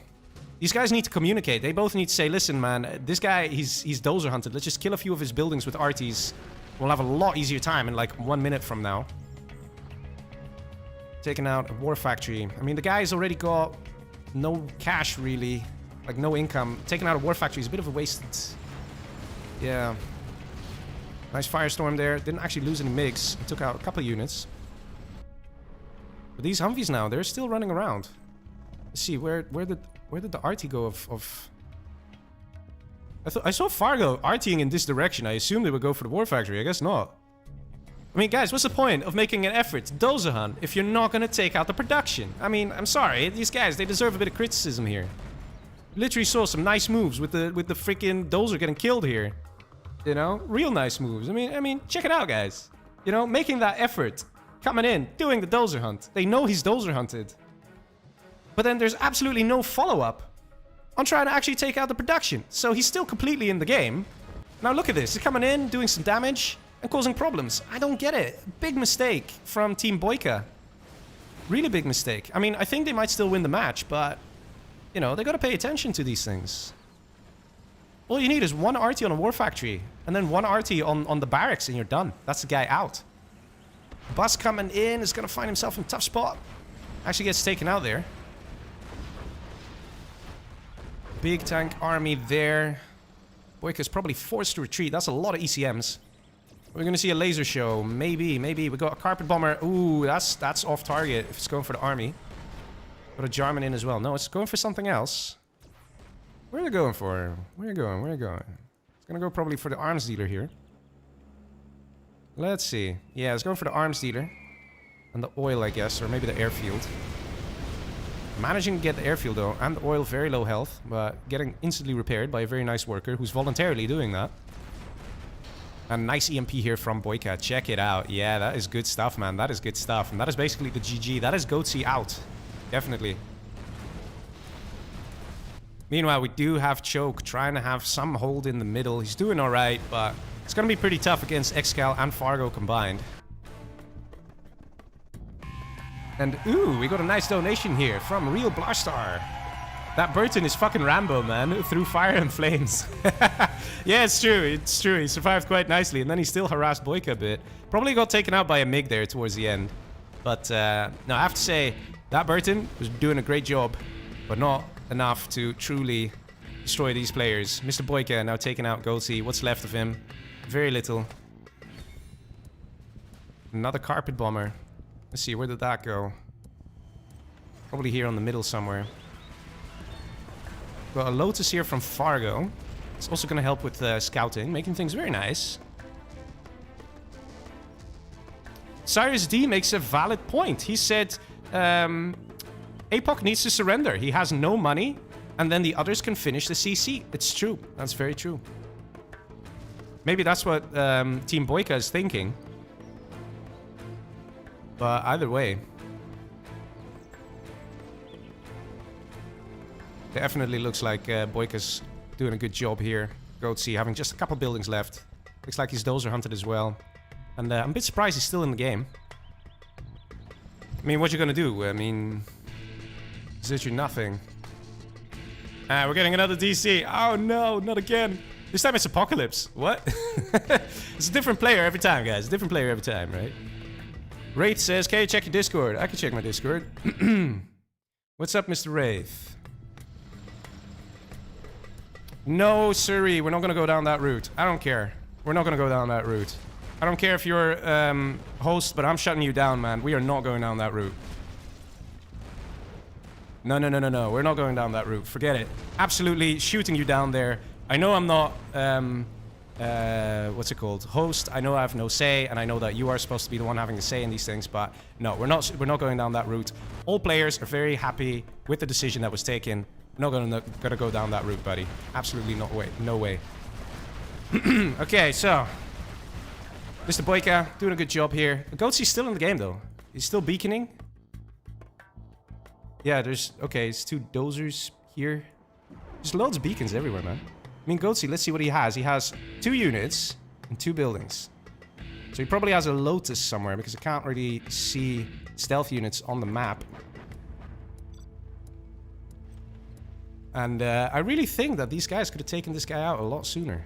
These guys need to communicate. They both need to say, listen, man, this guy, he's dozer hunted. Let's just kill a few of his buildings with RTs. We'll have a lot easier time in like 1 minute from now. Taking out a war factory. I mean, the guy's already got no cash, really. Like, no income. Taking out a war factory is a bit of a wasted... Yeah. Nice firestorm there. Didn't actually lose any MiGs. Took out a couple of units. But these Humvees now, they're still running around. Let's see, where did the RT go of... I saw Fargo RTing in this direction. I assumed they would go for the war factory. I guess not. I mean, guys, what's the point of making an effort to dozer hunt if you're not going to take out the production? I mean, I'm sorry. These guys, they deserve a bit of criticism here. Literally saw some nice moves with the freaking dozer getting killed here. You know, real nice moves. I mean, check it out, guys. You know, making that effort, coming in, doing the dozer hunt. They know he's dozer hunted. But then there's absolutely no follow-up on trying to actually take out the production. So he's still completely in the game. Now look at this. He's coming in, doing some damage, and causing problems. I don't get it. Big mistake from Team Boyka. Really big mistake. I mean, I think they might still win the match, but... You know, they gotta pay attention to these things. All you need is one RT on a war factory, and then one RT on the barracks, and you're done. That's the guy out. Bus coming in is gonna find himself in a tough spot. Actually gets taken out there. Big tank army there. Boyka's probably forced to retreat. That's a lot of ECMs. We're gonna see a laser show. Maybe. We got a carpet bomber. Ooh, that's off target if it's going for the army. Got a Jarman in as well. No, it's going for something else. Where are they going for? Where are you going? It's gonna go probably for the arms dealer here. Let's see. Yeah, it's going for the arms dealer. And the oil, I guess. Or maybe the airfield. Managing to get the airfield, though. And the oil, very low health. But getting instantly repaired by a very nice worker who's voluntarily doing that. And nice EMP here from Boyka. Check it out. Yeah, that is good stuff, man. That is good stuff. And that is basically the GG. That is Goatsy out. Definitely. Meanwhile, we do have Choke trying to have some hold in the middle. He's doing alright, but it's going to be pretty tough against Xcal and Fargo combined. And ooh, we got a nice donation here from Real Blarstar. That Burton is fucking Rambo, man. Through fire and flames. Yeah, it's true. It's true. He survived quite nicely, and then he still harassed Boyka a bit. Probably got taken out by a MiG there towards the end. But no, I have to say, that Burton was doing a great job, but not enough to truly destroy these players. Mr. Boyka now taking out Goatsy. What's left of him? Very little. Another carpet bomber. Let's see, where did that go? Probably here on the middle somewhere. Got a Lotus here from Fargo. It's also going to help with scouting, making things very nice. Cyrus D makes a valid point. He said... APOC needs to surrender. He has no money, and then the others can finish the CC. It's true. That's very true. Maybe that's what Team Boyka is thinking. But either way, definitely looks like Boyka's doing a good job here. Goatsy having just a couple buildings left. Looks like he's dozer hunted as well. And I'm a bit surprised he's still in the game. I mean, what you gonna do? I mean, there's literally nothing. We're getting another DC. Oh no, not again. This time it's Apocalypse. What? It's a different player every time, guys. A different player every time, right? Wraith says, can you check your Discord? I can check my Discord. What's up, Mr. Wraith? No, siree. We're not gonna go down that route. I don't care. We're not gonna go down that route. I don't care if you're host, but I'm shutting you down, man. We are not going down that route. No, no, no, no, no. We're not going down that route. Forget it. Absolutely shooting you down there. I know I'm not, what's it called? Host. I know I have no say, and I know that you are supposed to be the one having a say in these things, but no, we're not going down that route. All players are very happy with the decision that was taken. We're not gonna go down that route, buddy. Absolutely not way. No way. Okay, so Mr. Boyka doing a good job here. Goatsy's still in the game though. He's still beaconing. Yeah, there's it's 2 dozers here. There's loads of beacons everywhere, man. I mean, Goatsy, let's see what he has. He has 2 units and 2 buildings. So he probably has a Lotus somewhere because I can't really see stealth units on the map. And I really think that these guys could have taken this guy out a lot sooner.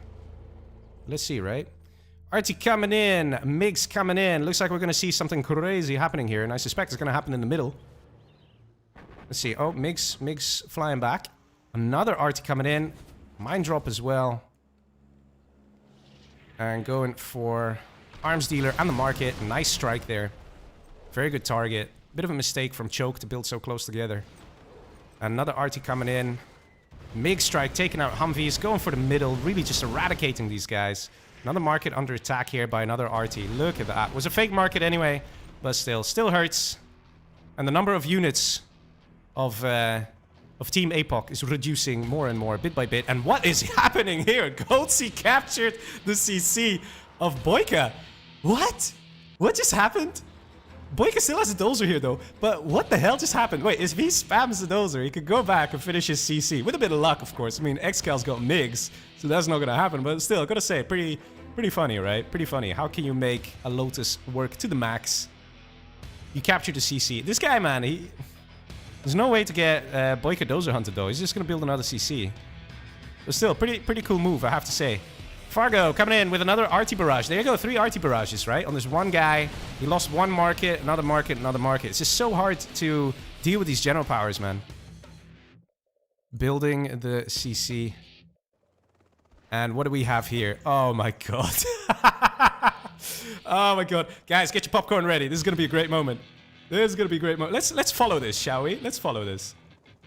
Let's see, right? Artie coming in. Migs coming in. Looks like we're going to see something crazy happening here. And I suspect it's going to happen in the middle. Let's see. Oh, Migs flying back. Another Artie coming in. Mine drop as well. And going for arms dealer and the market. Nice strike there. Very good target. Bit of a mistake from Choke to build so close together. Another Artie coming in. Mig strike taking out Humvees. Going for the middle. Really just eradicating these guys. Another market under attack here by another Artie. Look at that. It was a fake market anyway. But still hurts. And the number of units of Team APOC is reducing more and more, bit by bit. And what is happening here? Goatsy captured the CC of Boyka. What? What just happened? Boyka still has a dozer here, though. But what the hell just happened? Wait, if he spams the dozer, he could go back and finish his CC. With a bit of luck, of course. I mean, Excal's got MiGs, so that's not gonna happen. But still, gotta say, pretty funny, right? Pretty funny. How can you make a Lotus work to the max? You captured the CC. This guy, man, there's no way to get Boyka dozer hunted, though. He's just gonna build another CC. But still, pretty cool move, I have to say. Fargo coming in with another Artie barrage. There you go, 3 Artie barrages, right? On this one guy. He lost one market, another market, another market. It's just so hard to deal with these general powers, man. Building the CC. And what do we have here? Oh my god. Oh my god. Guys, get your popcorn ready. This is gonna be a great moment. This is gonna be a great moment. Let's follow this, shall we? Let's follow this.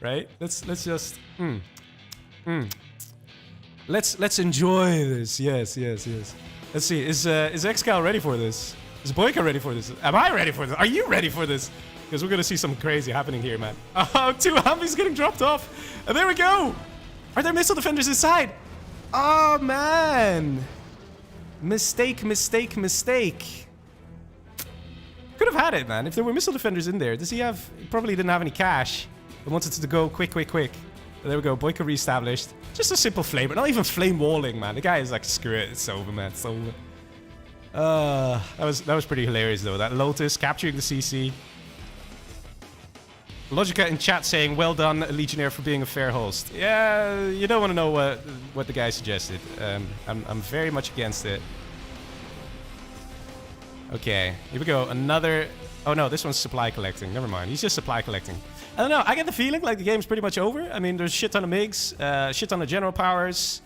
Right? Let's just Let's enjoy this. Yes. Let's see. Is Excal ready for this? Is Boyka ready for this? Am I ready for this? Are you ready for this? Because we're gonna see something crazy happening here, man. Oh, 2 Humvees getting dropped off. And there we go. Are there missile defenders inside? Oh man. Mistake. Could have had it, man. If there were missile defenders in there. He probably didn't have any cash. He wanted to go quick. There we go, Boyka reestablished. Just a simple flame, but not even flame walling, man. The guy is like, screw it, it's over, man, it's over. That was pretty hilarious, though. That Lotus capturing the CC. Logica in chat saying, well done, Legionnaire, for being a fair host. Yeah, you don't want to know what the guy suggested. I'm very much against it. Okay, here we go, another... Oh no, this one's supply collecting, never mind. He's just supply collecting. I don't know, I get the feeling like the game's pretty much over. I mean, there's shit ton of MiGs, shit ton of general powers.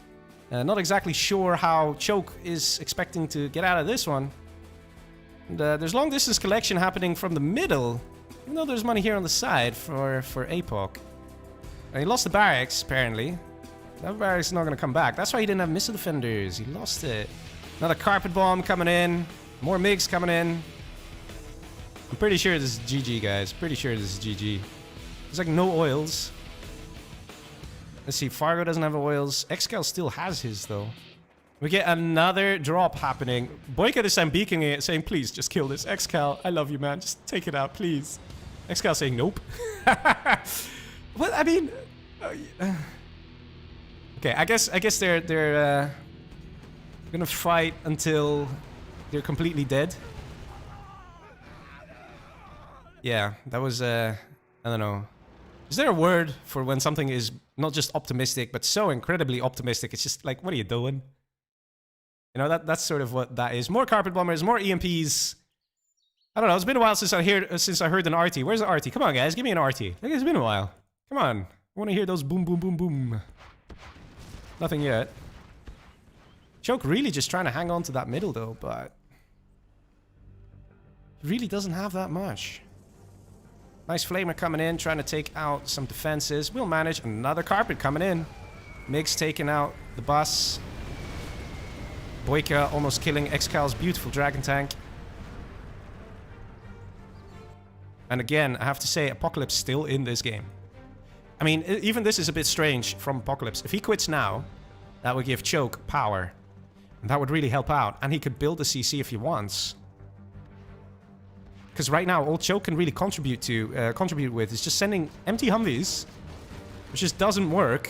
Not exactly sure how Choke is expecting to get out of this one. And, there's long distance collection happening from the middle. Even though there's money here on the side for APOC. And he lost the barracks, apparently. That barracks is not going to come back. That's why he didn't have missile defenders. He lost it. Another carpet bomb coming in. More MiGs coming in. I'm pretty sure this is GG, guys. Pretty sure this is GG. There's like no oils. Let's see, Fargo doesn't have oils. Excal still has his, though. We get another drop happening. Boyka this time beaking it, saying, please, just kill this. Excal, I love you, man. Just take it out, please. Excal saying, nope. Well, I mean... okay, I guess they're Gonna fight until they're completely dead. Yeah, that was, I don't know. Is there a word for when something is not just optimistic, but so incredibly optimistic? It's just like, what are you doing? You know, that's sort of what that is. More carpet bombers, more EMPs. I don't know, it's been a while since I heard an RT. Where's the RT? Come on, guys, give me an RT. Like, it's been a while. Come on. I want to hear those boom, boom, boom, boom. Nothing yet. Choke really just trying to hang on to that middle, though, but... he really doesn't have that much. Nice flamer coming in, trying to take out some defenses. We'll manage. Another carpet coming in. Mix taking out the bus. Boyka almost killing Excal's beautiful dragon tank. And again, I have to say, Apocalypse still in this game. I mean, even this is a bit strange from Apocalypse. If he quits now, that would give Choke power. And that would really help out. And he could build a CC if he wants. Because right now, all Choke can really contribute with is just sending empty Humvees, which just doesn't work.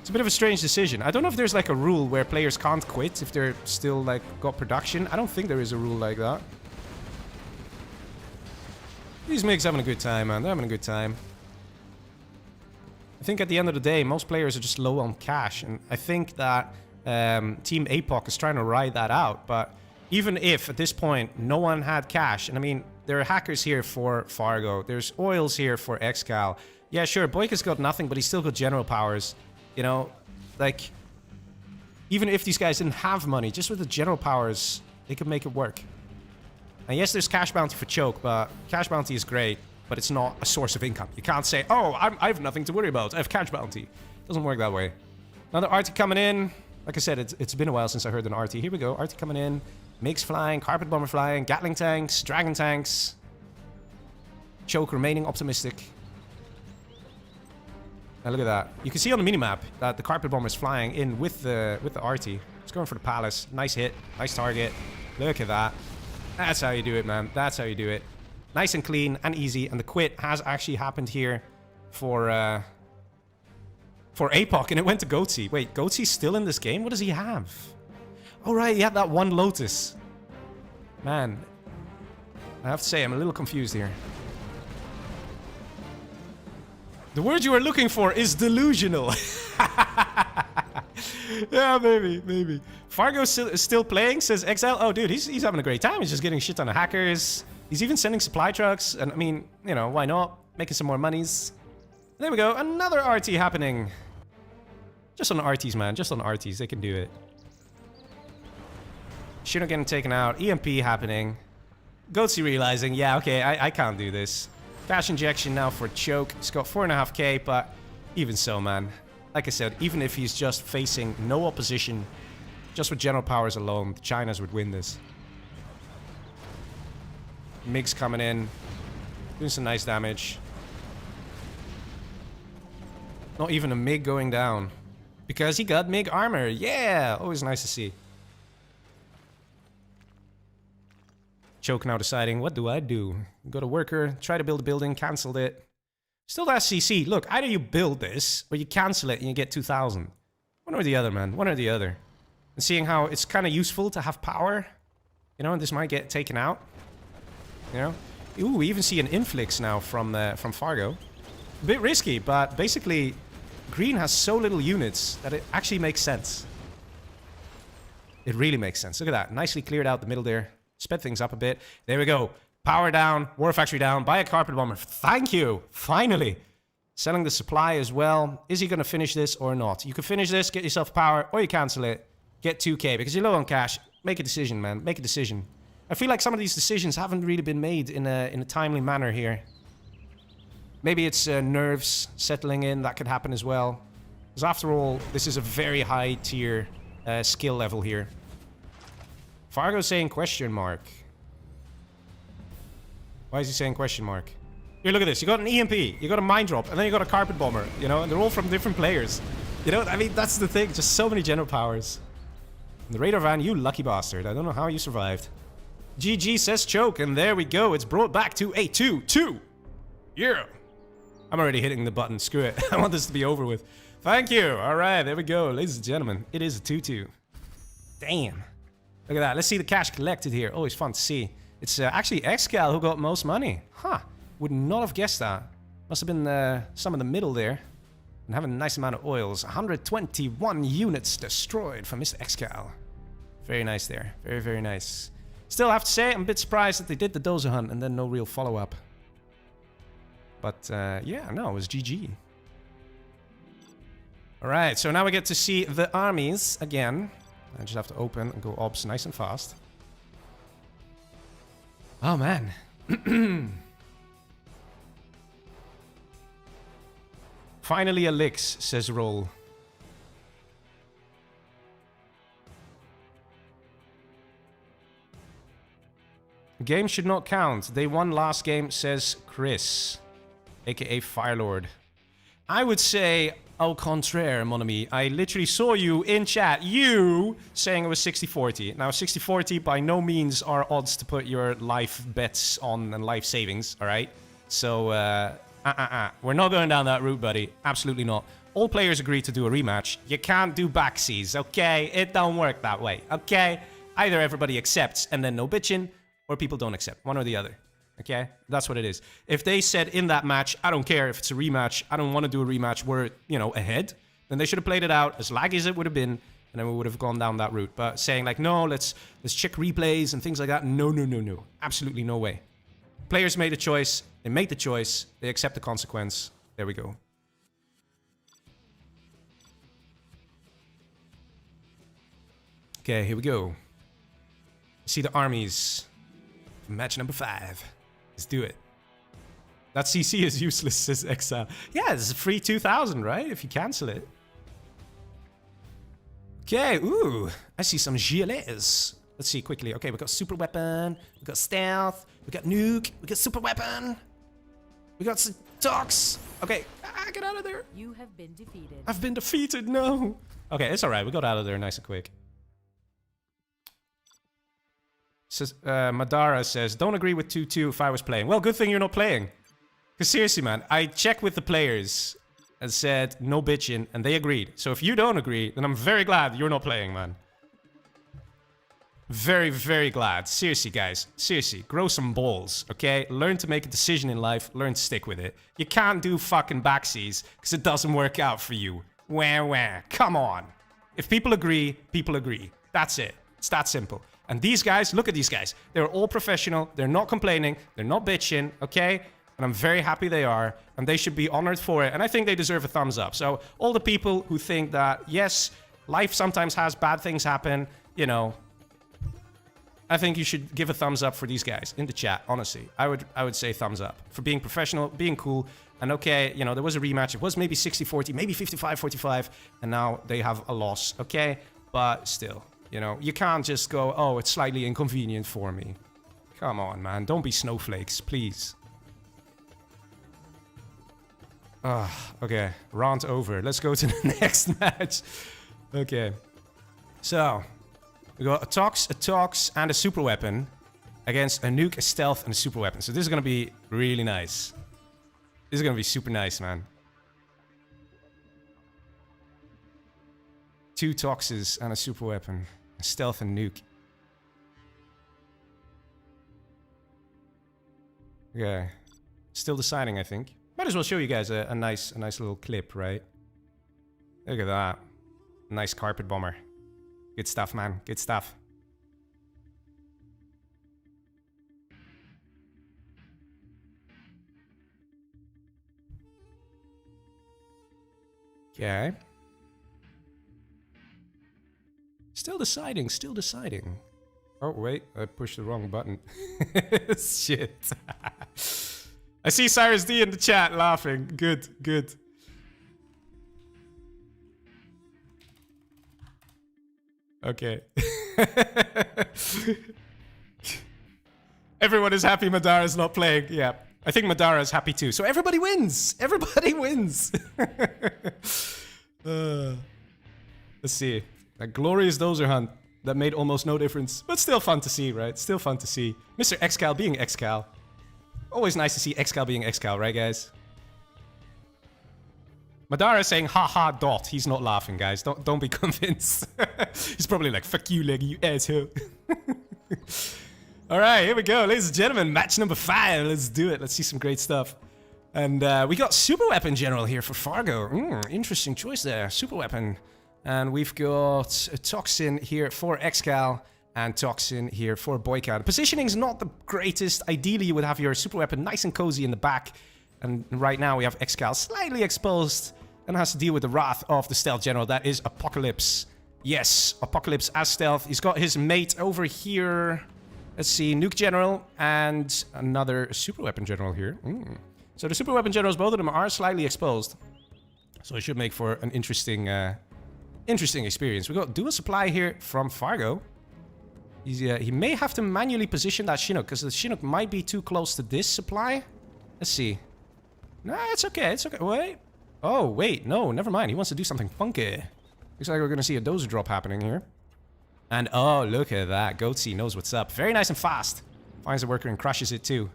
It's a bit of a strange decision. I don't know if there's like a rule where players can't quit if they're still like got production. I don't think there is a rule like that. These MiGs having a good time, man. They're having a good time. I think at the end of the day, most players are just low on cash, and I think that Team APOC is trying to ride that out, but even if, at this point, no one had cash, and I mean, there are hackers here for Fargo, there's oils here for Excal. Yeah, sure, Boyka's got nothing, but he's still got general powers. You know, like, even if these guys didn't have money, just with the general powers, they could make it work. And yes, there's cash bounty for Choke, but cash bounty is great, but it's not a source of income. You can't say, oh, I have nothing to worry about, I have cash bounty. It doesn't work that way. Another RT coming in. Like I said, it's been a while since I heard an RT. Here we go, RT coming in. MiGs flying, carpet bomber flying, Gatling tanks, dragon tanks. Choke remaining optimistic. Now look at that. You can see on the minimap that the carpet bomber is flying in with the RT. It's going for the palace. Nice hit, nice target. Look at that. That's how you do it, man. That's how you do it. Nice and clean and easy. And the quit has actually happened here for APOC, and it went to Goatsy. Wait, Goatsy's still in this game? What does he have? Oh, right, he had that one Lotus. Man, I have to say, I'm a little confused here. The word you are looking for is delusional. Yeah, maybe. Fargo's still playing, says Exile. Oh, dude, he's having a great time. He's just getting a shit ton of hackers. He's even sending supply trucks. And I mean, you know, why not? Making some more monies. There we go. Another RT happening. Just on RTs, man. Just on RTs. They can do it. Shino getting taken out. EMP happening. Goatsy realizing, yeah, okay, I can't do this. Cash injection now for Choke. He's got 4.5k, but even so, man. Like I said, even if he's just facing no opposition, just with general powers alone, the Chinas would win this. MiGs coming in. Doing some nice damage. Not even a MiG going down. Because he got MiG armor. Yeah! Always nice to see. Choke now deciding, what do I do? Got a worker, try to build a building, cancelled it. Still that CC. Look, either you build this, or you cancel it and you get 2,000. One or the other, man. One or the other. And seeing how it's kind of useful to have power. You know, and this might get taken out. You know? Ooh, we even see an inflix now from Fargo. A bit risky, but basically, green has so little units that it actually makes sense. It really makes sense. Look at that. Nicely cleared out the middle there. Sped things up a bit. There we go. Power down. War factory down. Buy a carpet bomber. Thank you. Finally. Selling the supply as well. Is he going to finish this or not? You can finish this, get yourself power, or you cancel it. Get 2k because you're low on cash. Make a decision, man. Make a decision. I feel like some of these decisions haven't really been made in a timely manner here. Maybe it's nerves settling in. That could happen as well. Because after all, this is a very high tier skill level here. Fargo saying question mark. Why is he saying question mark? Here, look at this. You got an EMP, you got a mine drop, and then you got a carpet bomber. You know, and they're all from different players. You know, I mean, that's the thing. Just so many general powers. And the radar van, you lucky bastard. I don't know how you survived. GG says Choke, and there we go. It's brought back to a 2-2. Yeah. I'm already hitting the button. Screw it. I want this to be over with. Thank you. All right, there we go. Ladies and gentlemen, it is a 2-2. Damn. Look at that. Let's see the cash collected here. Always fun to see. It's actually Xcal who got most money. Huh. Would not have guessed that. Must have been some in the middle there. And having a nice amount of oils. 121 units destroyed from Mr. Xcal. Very nice there. Very, very nice. Still have to say, I'm a bit surprised that they did the dozer hunt and then no real follow-up. But yeah, no, it was GG. Alright, so now we get to see the armies again. I just have to open and go obs nice and fast. Oh man. Finally a licks, says Roll. Game should not count. They won last game, says Chris. AKA Firelord. I would say au contraire, mon ami. I literally saw you in chat, you saying it was 60-40. Now 60-40 by no means are odds to put your life bets on and life savings, alright? So, we're not going down that route, buddy. Absolutely not. All players agree to do a rematch. You can't do backsies, okay? It don't work that way, okay? Either everybody accepts and then no bitching, or people don't accept. One or the other. Okay? That's what it is. If they said in that match, I don't care if it's a rematch, I don't want to do a rematch, we're, you know, ahead, then they should have played it out as laggy as it would have been, and then we would have gone down that route. But saying like, no, let's check replays and things like that, no, no, no, no. Absolutely no way. Players made a choice, they make the choice, they accept the consequence. There we go. Okay, here we go. See the armies. Match number 5. Let's do it. That CC is useless, says Exile. Yeah, this is a free 2,000, right? If you cancel it. Okay, ooh. I see some gilets. Let's see quickly. Okay, we got super weapon. We got stealth. We got nuke. We got super weapon. We got some talks. Okay, get out of there. You have been defeated. I've been defeated, no. Okay, it's alright. We got out of there nice and quick. Says, Madara says, don't agree with 2-2 if I was playing. Well, good thing you're not playing. Because seriously, man, I checked with the players and said no bitching, and they agreed. So if you don't agree, then I'm very glad you're not playing, man. Very, very glad. Seriously, guys. Seriously, grow some balls, okay? Learn to make a decision in life. Learn to stick with it. You can't do fucking backsies because it doesn't work out for you. Wah, wah. Come on. If people agree, people agree. That's it. It's that simple. And these guys, look at these guys. They're all professional. They're not complaining. They're not bitching, okay? And I'm very happy they are. And they should be honored for it. And I think they deserve a thumbs up. So all the people who think that, yes, life sometimes has bad things happen, you know, I think you should give a thumbs up for these guys in the chat, honestly. I would say thumbs up for being professional, being cool. And okay, you know, there was a rematch. It was maybe 60-40, maybe 55-45. And now they have a loss, okay? But still. You know, you can't just go, oh, it's slightly inconvenient for me. Come on, man. Don't be snowflakes, please. Okay. Rant over. Let's go to the next match. Okay. So, we got a Tox, and a super weapon against a nuke, a stealth, and a super weapon. So this is going to be really nice. This is going to be super nice, man. 2 Toxes and a super weapon. Stealth and nuke. Okay. Still deciding, I think. Might as well show you guys a nice little clip, right? Look at that. Nice carpet bomber. Good stuff, man. Good stuff. Okay. Still deciding, still deciding. Oh, wait, I pushed the wrong button. Shit. I see Cyrus D in the chat laughing. Good, good. Okay. Everyone is happy Madara's not playing. Yeah, I think Madara is happy too. So everybody wins. Everybody wins. Let's see. A glorious dozer hunt that made almost no difference. But still fun to see, right? Still fun to see. Mr. Xcal being Xcal. Always nice to see Xcal being Xcal, right guys? Madara saying haha dot. He's not laughing, guys. Don't be convinced. He's probably like, fuck you, Leggy, you asshole. Alright, here we go, ladies and gentlemen. Match number 5. Let's do it. Let's see some great stuff. And we got Super Weapon General here for Fargo. Interesting choice there. Super Weapon. And we've got a Toxin here for Excal. And Toxin here for Boyka. The positioning's not the greatest. Ideally, you would have your Super Weapon nice and cozy in the back. And right now we have Excal slightly exposed. And has to deal with the wrath of the Stealth General. That is Apocalypse. Yes, Apocalypse as Stealth. He's got his mate over here. Let's see, Nuke General and another Super Weapon General here. So the Super Weapon Generals, both of them are slightly exposed. So it should make for an interesting experience. We got dual supply here from Fargo. He may have to manually position that Chinook, because the Chinook might be too close to this supply. Let's see. Nah, it's okay, it's okay. Wait. Oh, wait, no, never mind. He wants to do something funky. Looks like we're going to see a dozer drop happening here. And oh, look at that. Goatsy knows what's up. Very nice and fast. Finds a worker and crushes it too.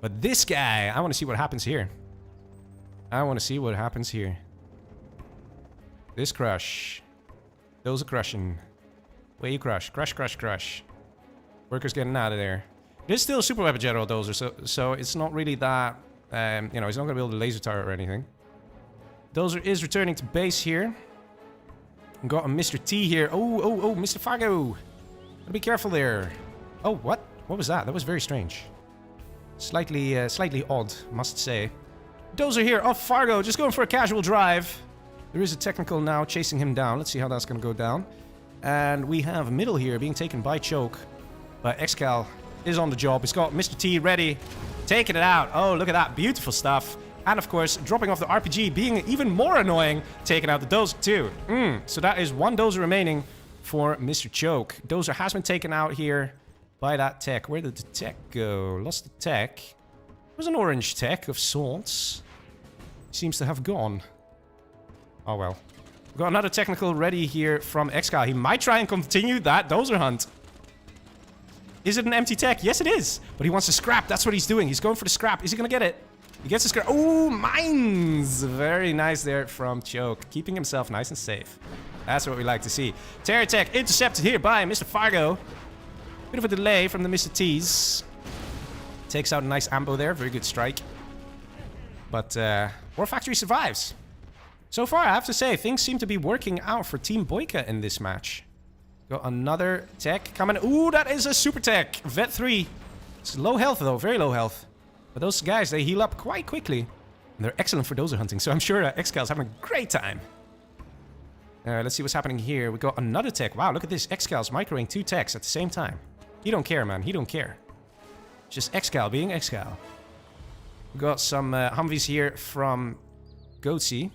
But this guy, I want to see what happens here. I want to see what happens here. This crush. Dozer crushing. Where you crush? Crush, crush, crush. Worker's getting out of there. It is still a Super Weapon General Dozer, so it's not really that... you know, he's not going to be able to laser turret or anything. Dozer is returning to base here. We've got a Mr. T here. Oh, Mr. Fargo. Gotta be careful there. Oh, what? What was that? That was very strange. Slightly odd, must say. Dozer here off Fargo, just going for a casual drive. There is a technical now chasing him down. Let's see how that's gonna go down. And we have middle here being taken by Choke. But Excal is on the job. He's got Mr. T ready. Taking it out. Oh, look at that. Beautiful stuff. And of course, dropping off the RPG, being even more annoying, taking out the Dozer too. So that is one Dozer remaining for Mr. Choke. Dozer has been taken out here by that tech. Where did the tech go? Lost the tech. It was an orange tech of sorts. Seems to have gone. Oh well. We've got another technical ready here from Excal. He might try and continue that Dozer hunt. Is it an empty tech? Yes, it is. But he wants to scrap. That's what he's doing. He's going for the scrap. Is he going to get it? He gets the scrap. Oh, mines! Very nice there from Choke. Keeping himself nice and safe. That's what we like to see. Terror Tech intercepted here by Mr. Fargo. Bit of a delay from the Mr. T's. Takes out a nice ambo there. Very good strike. But War Factory survives. So far, I have to say, things seem to be working out for Team Boyka in this match. Got another tech coming. Ooh, that is a super tech. Vet 3. It's low health, though. Very low health. But those guys, they heal up quite quickly. And they're excellent for dozer hunting. So I'm sure Excal's having a great time. Let's see what's happening here. We got another tech. Wow, look at this. Excal's microing 2 techs at the same time. He don't care, man. He don't care. Just Excal being Excal. We got some Humvees here from Goatsy.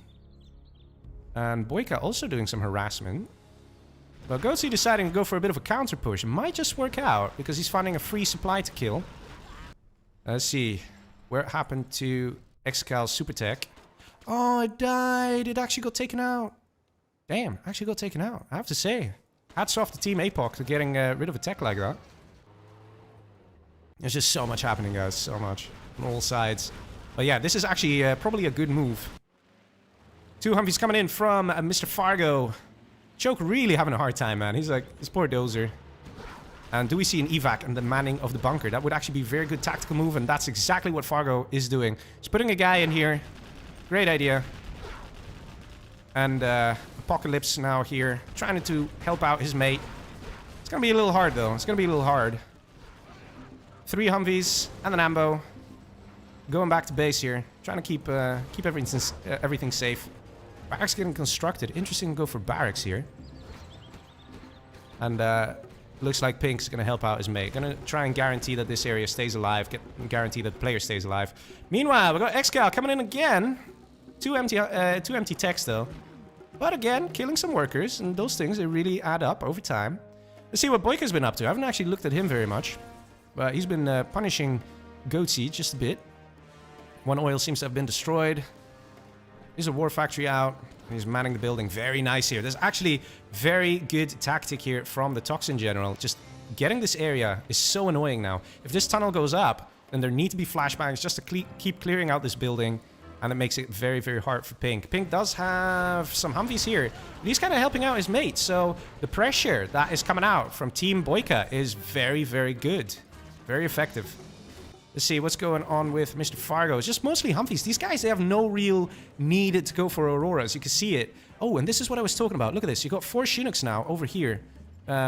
And Boyka also doing some harassment. But Goatsy deciding to go for a bit of a counter push. Might just work out, because he's finding a free supply to kill. Let's see. Where it happened to Excal's super tech. Oh, it died. It actually got taken out. Damn, actually got taken out. I have to say. Hats off to Team APOC to getting rid of a tech like that. There's just so much happening, guys. So much. On all sides. But yeah, this is actually probably a good move. 2 Humvees coming in from Mr. Fargo. Choke really having a hard time, man. He's like, this poor dozer. And do we see an evac and the manning of the bunker? That would actually be a very good tactical move, and that's exactly what Fargo is doing. He's putting a guy in here. Great idea. And Apocalypse now here, trying to help out his mate. It's gonna be a little hard, though. It's gonna be a little hard. 3 Humvees and an ambo. Going back to base here. Trying to keep everything safe. Barracks getting constructed. Interesting to go for barracks here. And looks like Pink's going to help out his mate. Going to try and guarantee that this area stays alive. Guarantee that the player stays alive. Meanwhile, we've got Excal coming in again. 2 empty techs though. But again, killing some workers. And those things, they really add up over time. Let's see what Boyka's been up to. I haven't actually looked at him very much. But he's been punishing Goatsy just a bit. 1 oil seems to have been destroyed. There's a war factory out. He's manning the building. Very nice here. There's actually very good tactic here from the Toxin General. Just getting this area is so annoying now. If this tunnel goes up, then there need to be flashbangs just to keep clearing out this building. And it makes it very, very hard for Pink. Pink does have some Humvees here. He's kind of helping out his mate. So the pressure that is coming out from Team Boyka is very, very good. Very effective. Let's see what's going on with Mr. Fargo. It's just mostly Humvees. These guys, they have no real need to go for Auroras. You can see it. Oh, and this is what I was talking about. Look at this. You got 4 Chinooks now over here.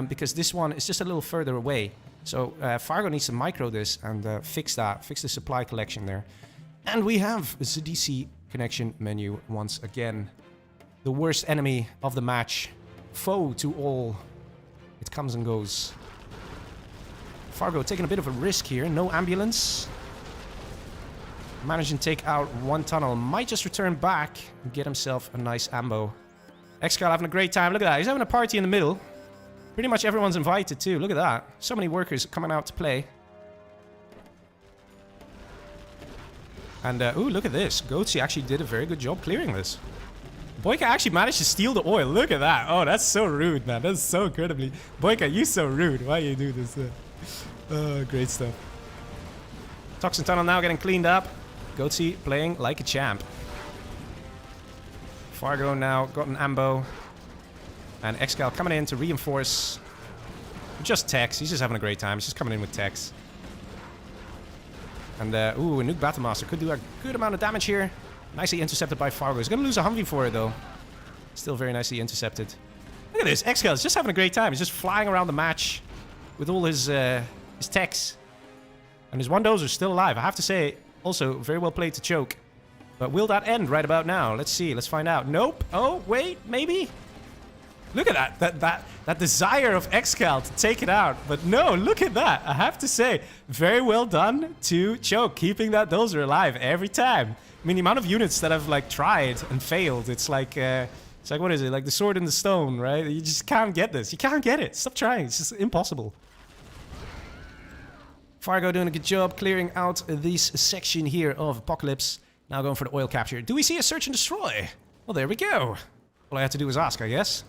Because this one is just a little further away. So Fargo needs to micro this and fix that. Fix the supply collection there. And we have the DC connection menu once again. The worst enemy of the match. Foe to all. It comes and goes. Fargo taking a bit of a risk here. No ambulance. Managing to take out 1 tunnel. Might just return back and get himself a nice ambo. Excal having a great time. Look at that. He's having a party in the middle. Pretty much everyone's invited too. Look at that. So many workers coming out to play. And, ooh, look at this. Goatsy actually did a very good job clearing this. Boyka actually managed to steal the oil. Look at that. Oh, that's so rude, man. That's so incredibly... Boyka, you're so rude. Why you do this? Oh, great stuff. Toxin Tunnel now getting cleaned up. Goatsy playing like a champ. Fargo now got an ambo. And Excal coming in to reinforce. Just Tex. He's just having a great time. He's just coming in with Tex. And, ooh, a Nuke Battlemaster could do a good amount of damage here. Nicely intercepted by Fargo. He's going to lose a Humvee for it, though. Still very nicely intercepted. Look at this. Excal is just having a great time. He's just flying around the match with all his techs. And his Wandos are still alive. I have to say, also, very well played to choke. But will that end right about now? Let's see. Let's find out. Nope. Oh, wait. Maybe? Look at that desire of Excal to take it out. But no, look at that. I have to say, very well done to choke, keeping that dozer alive every time. I mean, the amount of units that have like tried and failed, it's like what is it? Like the sword in the stone, right? You just can't get this. You can't get it. Stop trying. It's just impossible. Fargo doing a good job clearing out this section here of Apocalypse. Now going for the oil capture. Do we see a search and destroy? Well, there we go. All I had to do was ask, I guess.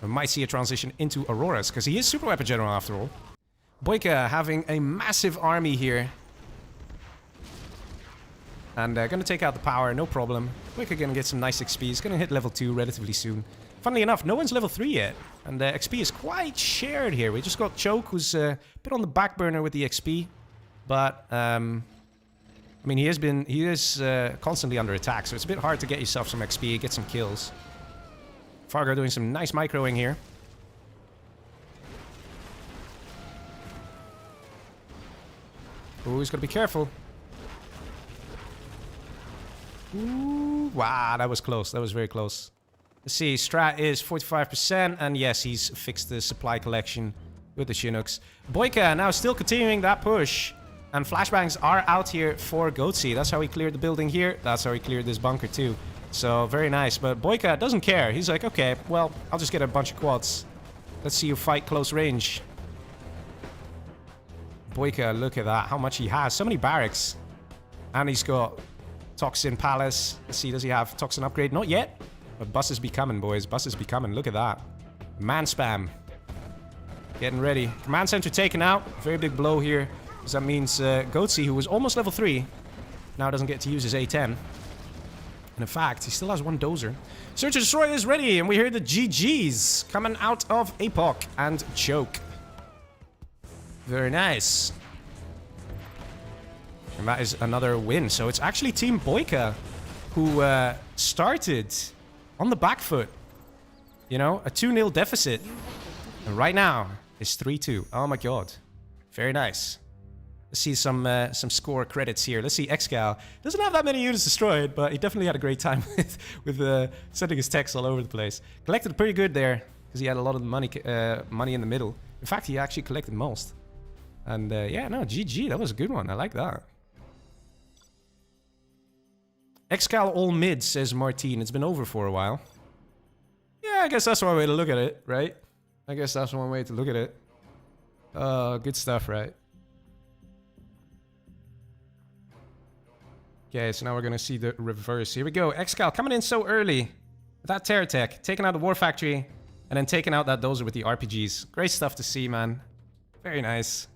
We might see a transition into Auroras, because he is Super Weapon General after all. Boyka having a massive army here. And gonna take out the power, no problem. Boyka gonna get some nice XP. He's gonna hit level 2 relatively soon. Funnily enough, no one's level 3 yet. And XP is quite shared here. We just got Choke, who's a bit on the back burner with the XP. But, I mean, he is constantly under attack, so it's a bit hard to get yourself some XP, get some kills. Fargo doing some nice microing here. Ooh, he's got to be careful. Ooh, wow, that was close. That was very close. Let's see, strat is 45%, and yes, he's fixed the supply collection with the Chinooks. Boyka now still continuing that push. And flashbangs are out here for Goatsy. That's how he cleared the building here. That's how he cleared this bunker too. So, very nice. But Boyka doesn't care. He's like, okay, well, I'll just get a bunch of quads. Let's see you fight close range. Boyka, look at that. How much he has. So many barracks. And he's got Toxin Palace. Let's see, does he have Toxin Upgrade? Not yet. But buses be coming, boys. Buses be coming. Look at that. Man spam. Getting ready. Command center taken out. Very big blow here. Because that means Goatsy, who was almost level 3, now doesn't get to use his A10. And in fact, he still has 1 dozer. Search and Destroy is ready, and we hear the GGs coming out of Apoc and Choke. Very nice. And that is another win. So it's actually Team Boyka who started on the back foot. You know, a 2-0 deficit. And right now, it's 3-2. Oh my god. Very nice. Let's see some score credits here. Let's see, Excal doesn't have that many units destroyed, but he definitely had a great time with sending his techs all over the place. Collected pretty good there, because he had a lot of money in the middle. In fact, he actually collected most. And yeah, no, GG, that was a good one. I like that. Excal all mid, says Martine. It's been over for a while. Yeah, I guess that's one way to look at it, right? I guess that's one way to look at it. Good stuff, right? Okay, so now we're gonna see the reverse. Here we go. Excal coming in so early with that Terror Tech, taking out the War Factory, and then taking out that dozer with the RPGs. Great stuff to see, man. Very nice.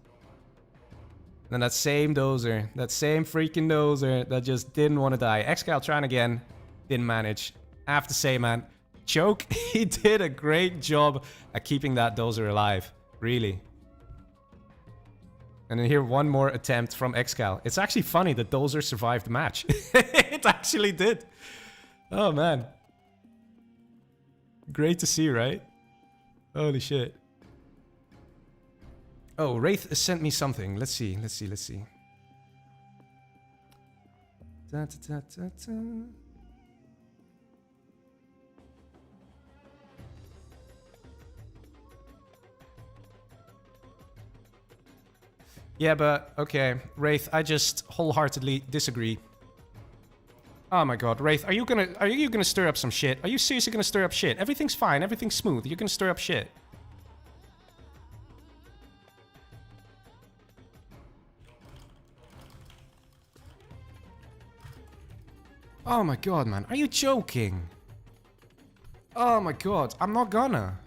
And that same dozer, that same freaking dozer that just didn't want to die. Excal trying again, didn't manage. I have to say, man, Choke, he did a great job at keeping that dozer alive. Really. And then here, one more attempt from Excal. It's actually funny that dozer survived the match. It actually did. Oh, man. Great to see, right? Holy shit. Oh, Wraith sent me something. Let's see. Da, da, da, da, da. Yeah, but, okay. Wraith, I just wholeheartedly disagree. Oh my god, Wraith, are you gonna stir up some shit? Are you seriously gonna stir up shit? Everything's fine, everything's smooth. You're gonna stir up shit. Oh my god, man. Are you joking? Oh my god, I'm not gonna.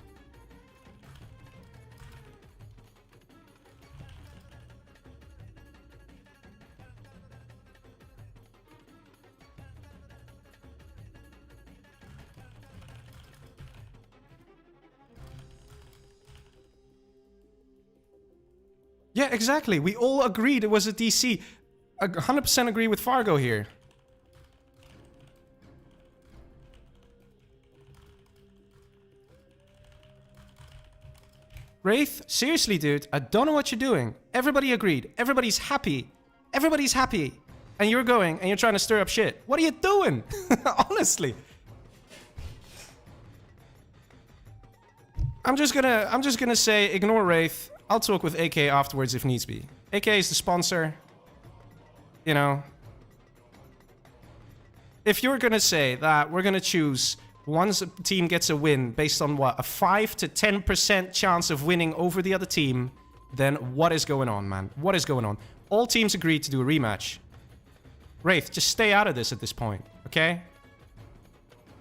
Yeah, exactly. We all agreed it was a DC. I 100% agree with Fargo here. Wraith, seriously, dude, I don't know what you're doing. Everybody agreed. Everybody's happy. Everybody's happy. And you're going and you're trying to stir up shit. What are you doing? Honestly. I'm just gonna say ignore Wraith. I'll talk with AK afterwards if needs be. AK is the sponsor. You know. If you're gonna say that we're gonna choose once a team gets a win based on what? A 5 to 10% chance of winning over the other team, then what is going on, man? What is going on? All teams agreed to do a rematch. Wraith, just stay out of this at this point, okay?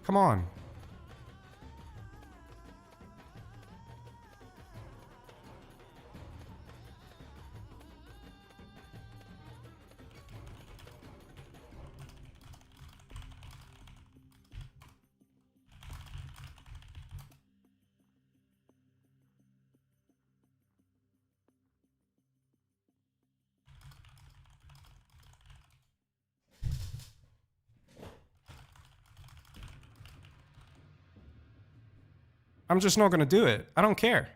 Come on. I'm just not going to do it. I don't care.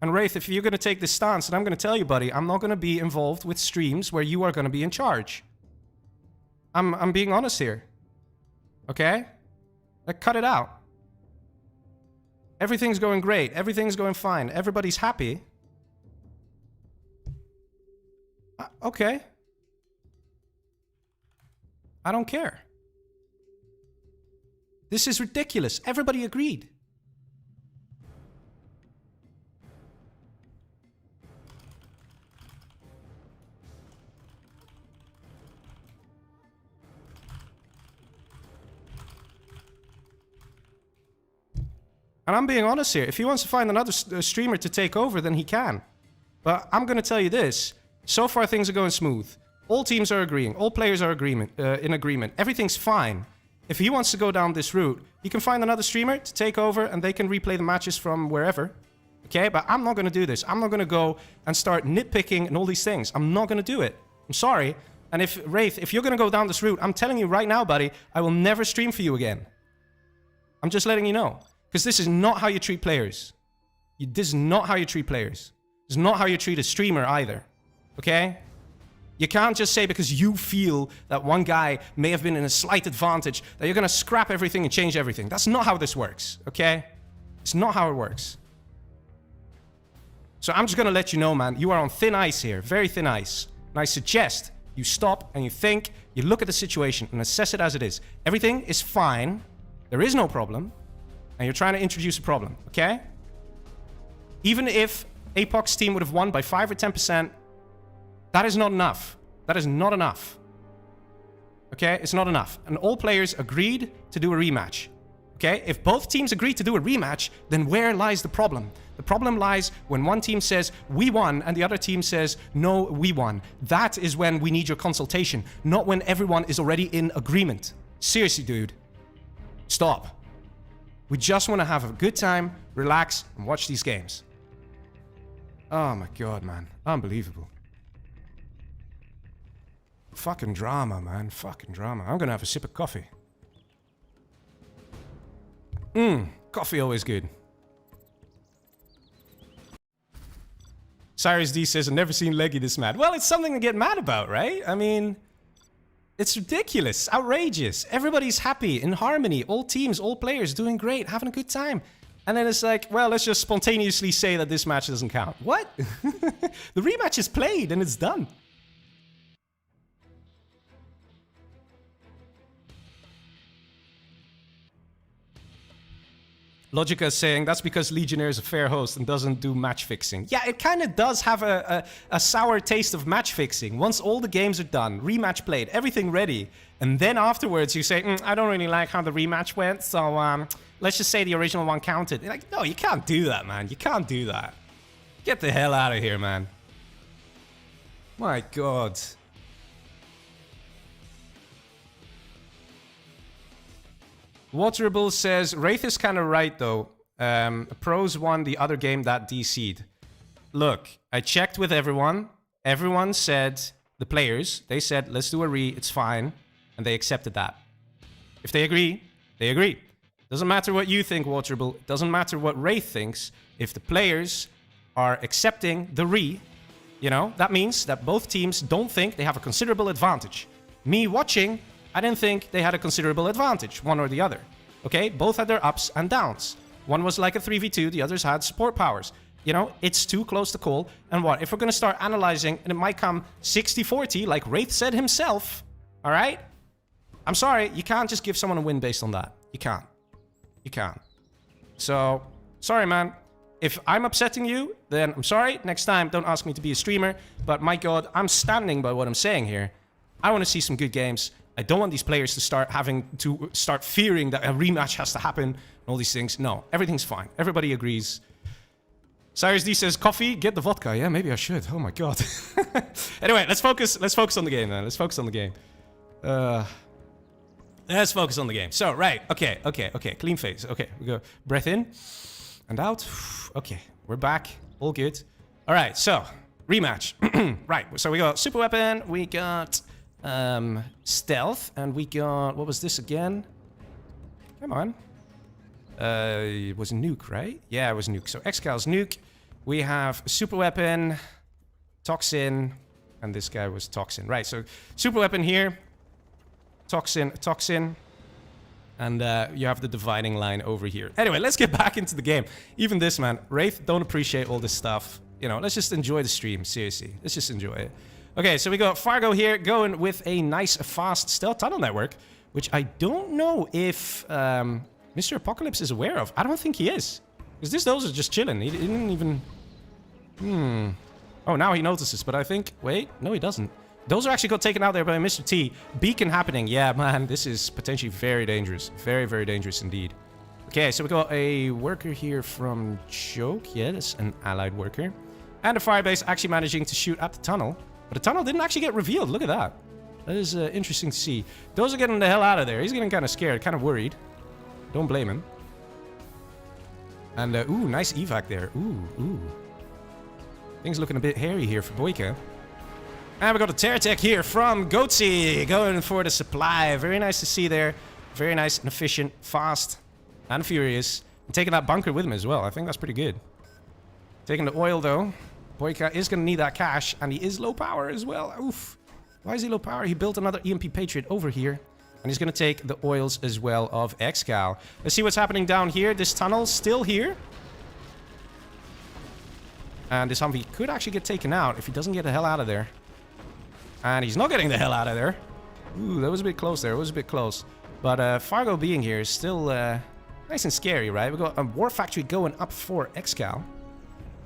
And Wraith, if you're going to take this stance, and I'm going to tell you, buddy, I'm not going to be involved with streams where you are going to be in charge. I'm being honest here. Okay? Like, cut it out. Everything's going great. Everything's going fine. Everybody's happy. Okay. I don't care. This is ridiculous. Everybody agreed. And I'm being honest here. If he wants to find another streamer to take over, then he can. But I'm going to tell you this. So far, things are going smooth. All teams are agreeing. All players are in agreement. Everything's fine. If he wants to go down this route, he can find another streamer to take over, and they can replay the matches from wherever. Okay? But I'm not going to do this. I'm not going to go and start nitpicking and all these things. I'm not going to do it. I'm sorry. And if, Wraith, if you're going to go down this route, I'm telling you right now, buddy, I will never stream for you again. I'm just letting you know. Because this is not how you treat players. This is not how you treat players. This is not how you treat a streamer either. Okay? You can't just say because you feel that one guy may have been in a slight advantage that you're going to scrap everything and change everything. That's not how this works. Okay? It's not how it works. So I'm just going to let you know, man, you are on thin ice here. Very thin ice. And I suggest you stop and you think, you look at the situation and assess it as it is. Everything is fine. There is no problem. And you're trying to introduce a problem, okay? Even if Apoc's team would have won by 5 or 10%, that is not enough. That is not enough. Okay? It's not enough. And all players agreed to do a rematch. Okay, if both teams agree to do a rematch, then where lies the problem? The problem lies when one team says, we won, and the other team says, no, we won. That is when we need your consultation, not when everyone is already in agreement. Seriously, dude. Stop. We just want to have a good time, relax, and watch these games. Oh my god, man. Unbelievable. Fucking drama, man. Fucking drama. I'm gonna have a sip of coffee. Coffee always good. Cyrus D says, I've never seen Leggy this mad. Well, it's something to get mad about, right? I mean, it's ridiculous, outrageous. Everybody's happy, in harmony, all teams, all players doing great, having a good time. And then it's like, well, let's just spontaneously say that this match doesn't count. What? The rematch is played and it's done. Logica is saying that's because Legionnaire is a fair host and doesn't do match fixing. Yeah, it kind of does have a sour taste of match fixing. Once all the games are done, rematch played, everything ready, and then afterwards you say, I don't really like how the rematch went, so let's just say the original one counted. You're like, no, you can't do that, man. You can't do that. Get the hell out of here, man. My god. Waterable says, Wraith is kind of right, though. Pros won the other game that DC'd. Look, I checked with everyone. Everyone said, the players, they said, let's do a it's fine. And they accepted that. If they agree, they agree. Doesn't matter what you think, Waterable. It doesn't matter what Wraith thinks. If the players are accepting the you know, that means that both teams don't think they have a considerable advantage. Me watching, I didn't think they had a considerable advantage, one or the other. Okay, both had their ups and downs. One was like a 3v2, the others had support powers. You know, it's too close to call. And what? If we're going to start analyzing, and it might come 60-40, like Wraith said himself, all right? I'm sorry, you can't just give someone a win based on that. You can't. You can't. So, sorry, man. If I'm upsetting you, then I'm sorry. Next time, don't ask me to be a streamer. But my god, I'm standing by what I'm saying here. I want to see some good games. I don't want these players to start fearing that a rematch has to happen and all these things. No, everything's fine. Everybody agrees. Cyrus D says, coffee, get the vodka. Yeah, maybe I should. Oh my god. Anyway, let's focus on the game then. Let's focus on the game. Let's focus on the game. So, right. Okay. Clean face. Okay, we go. Breath in and out. Okay, we're back. All good. All right, so, rematch. Right, so we got super weapon. We got stealth, and we got, what was this again? Come on. It was nuke, right? Yeah, it was nuke. So Excal's nuke. We have super weapon, toxin, and this guy was toxin. Right, so super weapon here, toxin, and you have the dividing line over here. Anyway, let's get back into the game. Even this, man, Wraith don't appreciate all this stuff. You know, let's just enjoy the stream, seriously. Let's just enjoy it. Okay, so we got Fargo here going with a nice, fast stealth tunnel network, which I don't know if Mr. Apocalypse is aware of. I don't think he is. Because those are just chilling. He didn't even... Oh, now he notices, but I think... Wait, no he doesn't. Those are actually got taken out there by Mr. T. Beacon happening. Yeah, man, this is potentially very dangerous. Very, very dangerous indeed. Okay, so we got a worker here from Choke. Yeah, that's an allied worker. And a firebase actually managing to shoot at the tunnel. But the tunnel didn't actually get revealed. Look at that. That is interesting to see. Those are getting the hell out of there. He's getting kind of scared, kind of worried. Don't blame him. And, ooh, nice evac there. Ooh. Things looking a bit hairy here for Boyka. And we got a Terratech here from Goatsy going for the supply. Very nice to see there. Very nice and efficient, fast and furious. And taking that bunker with him as well. I think that's pretty good. Taking the oil, though. Boyka is going to need that cash, and he is low power as well. Oof. Why is he low power? He built another EMP Patriot over here. And he's going to take the oils as well of Excal. Let's see what's happening down here. This tunnel's still here. And this Humvee could actually get taken out if he doesn't get the hell out of there. And he's not getting the hell out of there. Ooh, that was a bit close there. It was a bit close. But Fargo being here is still nice and scary, right? We've got a War Factory going up for Excal.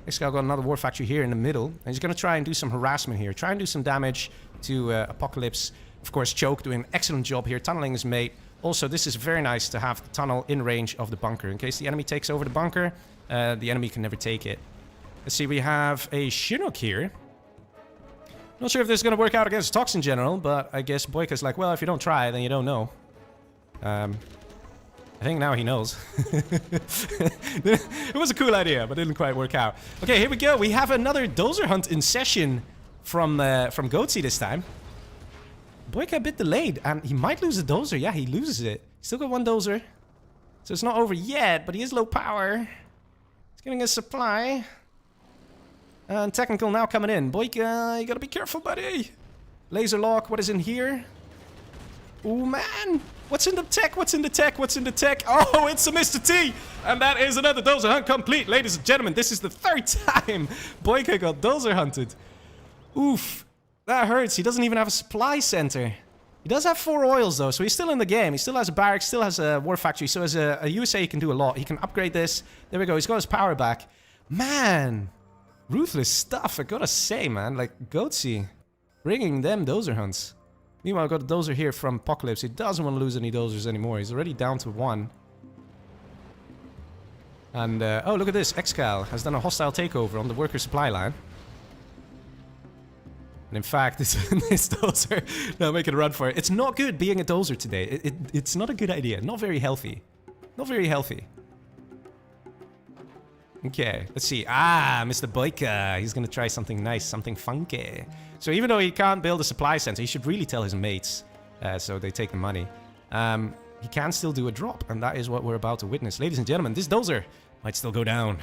Excal got another War Factory here in the middle. And he's going to try and do some harassment here. Try and do some damage to Apocalypse. Of course, Choke doing an excellent job here. Tunneling his mate. Also, this is very nice to have the tunnel in range of the bunker. In case the enemy takes over the bunker, the enemy can never take it. Let's see, we have a Chinook here. Not sure if this is going to work out against Tox in general, but I guess Boyka's like, well, if you don't try, then you don't know. I think now he knows. It was a cool idea, but it didn't quite work out. Okay, here we go. We have another dozer hunt in session from Goatsy this time. Boyka a bit delayed, and he might lose the dozer. Yeah, he loses it. Still got one dozer. So it's not over yet, but he is low power. He's getting a supply. And technical now coming in. Boyka, you gotta be careful, buddy. Laser lock, what is in here? Oh, man. What's in the tech? What's in the tech? What's in the tech? Oh, it's a Mr. T. And that is another dozer hunt complete. Ladies and gentlemen, this is the third time Boyka got dozer hunted. Oof. That hurts. He doesn't even have a supply center. He does have 4 oils, though, so he's still in the game. He still has a barracks, still has a war factory. So as a USA, he can do a lot. He can upgrade this. There we go. He's got his power back. Man. Ruthless stuff, I gotta say, man. Like, Goatsy. Bringing them dozer hunts. Meanwhile, I've got a dozer here from Apocalypse. He doesn't want to lose any dozers anymore. He's already down to 1. And, oh, look at this. Excal has done a hostile takeover on the worker supply line. And in fact, this dozer, now making a run for it. It's not good being a dozer today. It's not a good idea. Not very healthy. Not very healthy. Okay, let's see. Ah, Mr. Boyka. He's gonna try something nice, something funky. So even though he can't build a supply center, he should really tell his mates so they take the money. He can still do a drop, and that is what we're about to witness. Ladies and gentlemen, this dozer might still go down.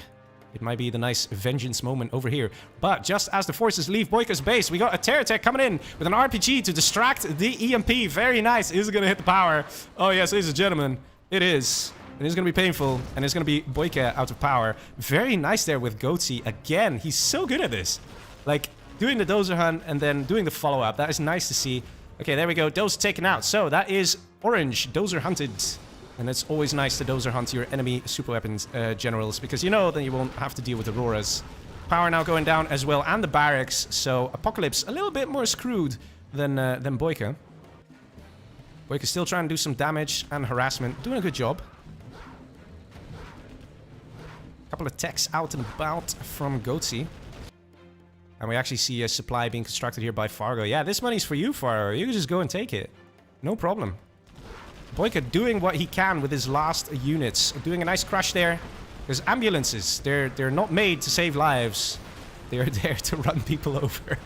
It might be the nice vengeance moment over here. But just as the forces leave Boyka's base, we got a Terror Tech coming in with an RPG to distract the EMP. Very nice. Is it going to hit the power? Oh, yes, ladies and gentlemen. It is. It is going to be painful, and it's going to be Boyka out of power. Very nice there with Goatsy. Again, he's so good at this. Like, doing the dozer hunt and then doing the follow-up. That is nice to see. Okay, there we go. Dozer taken out. So, that is orange. Dozer hunted. And it's always nice to dozer hunt your enemy super weapons generals, because you know then you won't have to deal with Auroras. Power now going down as well, and the barracks. So Apocalypse a little bit more screwed than Boyka. Boyka's still trying to do some damage and harassment, doing a good job. Couple of techs out and about from Goatsy. And we actually see a supply being constructed here by Fargo. Yeah, this money's for you, Fargo. You can just go and take it. No problem. Boyka doing what he can with his last units. Doing a nice crush there. Because ambulances, they're not made to save lives. They're there to run people over.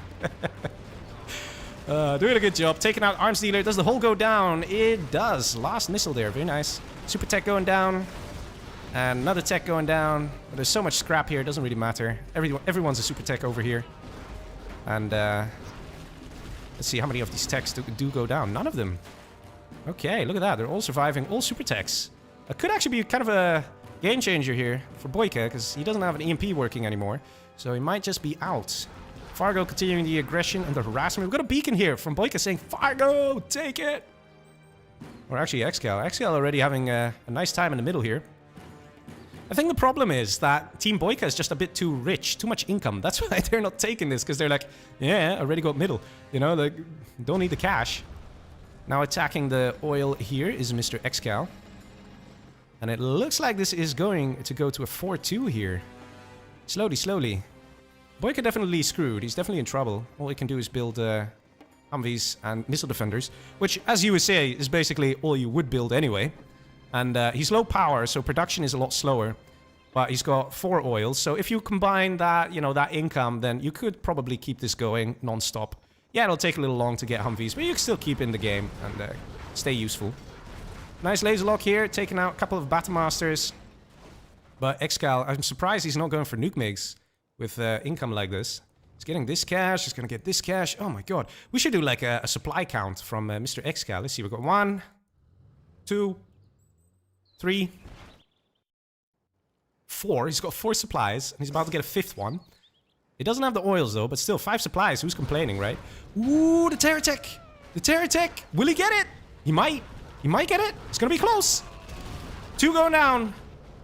Doing a good job. Taking out arms dealer. Does the hole go down? It does. Last missile there. Very nice. Super tech going down. And another tech going down. But there's so much scrap here. It doesn't really matter. Everyone's a super tech over here. And let's see how many of these techs do go down. None of them. Okay, look at that. They're all surviving. All super techs. That could actually be kind of a game changer here for Boyka, because he doesn't have an EMP working anymore. So he might just be out. Fargo continuing the aggression and the harassment. We've got a beacon here from Boyka saying, Fargo, take it! Or actually Excal. Excal already having a nice time in the middle here. I think the problem is that Team Boyka is just a bit too rich, too much income. That's why they're not taking this, because they're like, yeah, already got middle. You know, like, don't need the cash. Now attacking the oil here is Mr. Excal. And it looks like this is going to go to a 4-2 here. Slowly, slowly. Boyka definitely screwed. He's definitely in trouble. All he can do is build Humvees and missile defenders. Which, as you would say, is basically all you would build anyway. And he's low power, so production is a lot slower. But he's got 4 oils. So if you combine that, you know, that income, then you could probably keep this going non-stop. Yeah, it'll take a little long to get Humvees, but you can still keep in the game and stay useful. Nice laser lock here, taking out a couple of Battlemasters. But Excal, I'm surprised he's not going for nuke migs with income like this. He's getting this cash, he's going to get this cash. Oh my god. We should do like a supply count from Mr. Excal. Let's see, we've got 1, 2, 3, 4. He's got 4 supplies, and he's about to get a 5th one. He doesn't have the oils though, but still 5 supplies. Who's complaining, right? Ooh, the Terror Tech! The Terror Tech! Will he get it? He might. He might get it. It's gonna be close. 2 going down.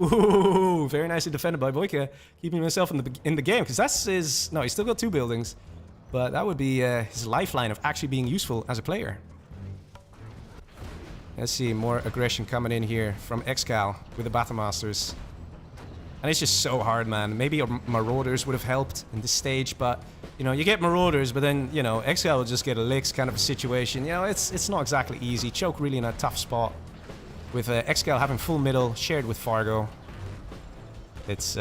Ooh, very nicely defended by Boyka, keeping himself in the game, because that's his. No, he's still got 2 buildings, but that would be his lifeline of actually being useful as a player. Let's see, more aggression coming in here from Excal with the Battlemasters. And it's just so hard, man. Maybe Marauders would have helped in this stage, but, you know, you get Marauders, but then, you know, Excal will just get a licks kind of a situation. You know, it's not exactly easy. Choke really in a tough spot. With Excal having full middle, shared with Fargo. It's,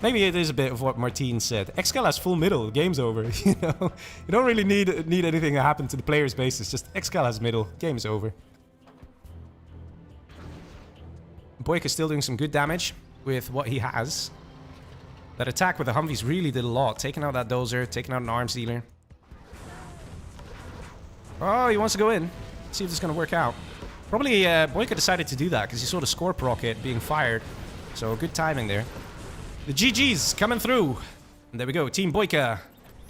maybe it is a bit of what Martine said. Excal has full middle, game's over, you know? You don't really need anything to happen to the player's bases, just Excal has middle, game's over. Boyka still doing some good damage with what he has. That attack with the Humvees really did a lot. Taking out that dozer, taking out an arms dealer. Oh, he wants to go in. See if this is going to work out. Probably Boyka decided to do that because he saw the Scorp rocket being fired. So good timing there. The GG's coming through. And there we go. Team Boyka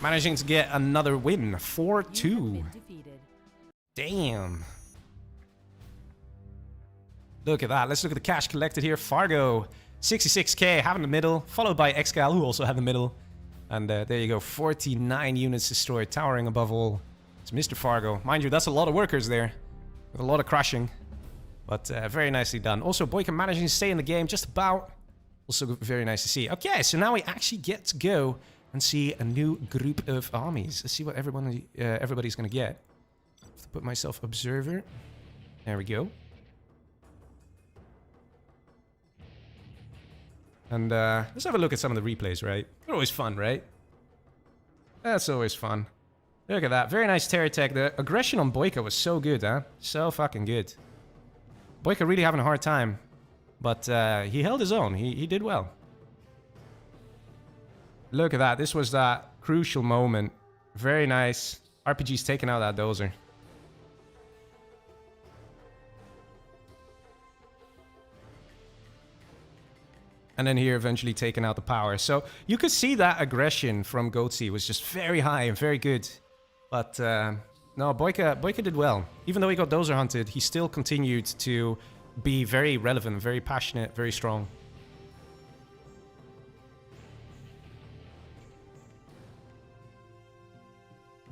managing to get another win. 4-2. Damn. Look at that. Let's look at the cash collected here. Fargo, 66k, having the middle, followed by Excal, who also had the middle. And there you go, 49 units destroyed, towering above all. It's Mr. Fargo. Mind you, that's a lot of workers there, with a lot of crushing. But very nicely done. Also, Boyka managing to stay in the game just about. Also very nice to see. Okay, so now we actually get to go and see a new group of armies. Let's see what everybody's going to get. Have to put myself observer. There we go. And let's have a look at some of the replays, right? They're always fun, right? That's always fun. Look at that. Very nice terror tech. The aggression on Boyka was so good, huh? So fucking good. Boyka really having a hard time. But he held his own. He did well. Look at that. This was that crucial moment. Very nice. RPG's taking out that dozer. And then here eventually taking out the power. So you could see that aggression from Goatsy was just very high and very good. But no, Boyka did well. Even though he got dozer hunted, he still continued to be very relevant, very passionate, very strong.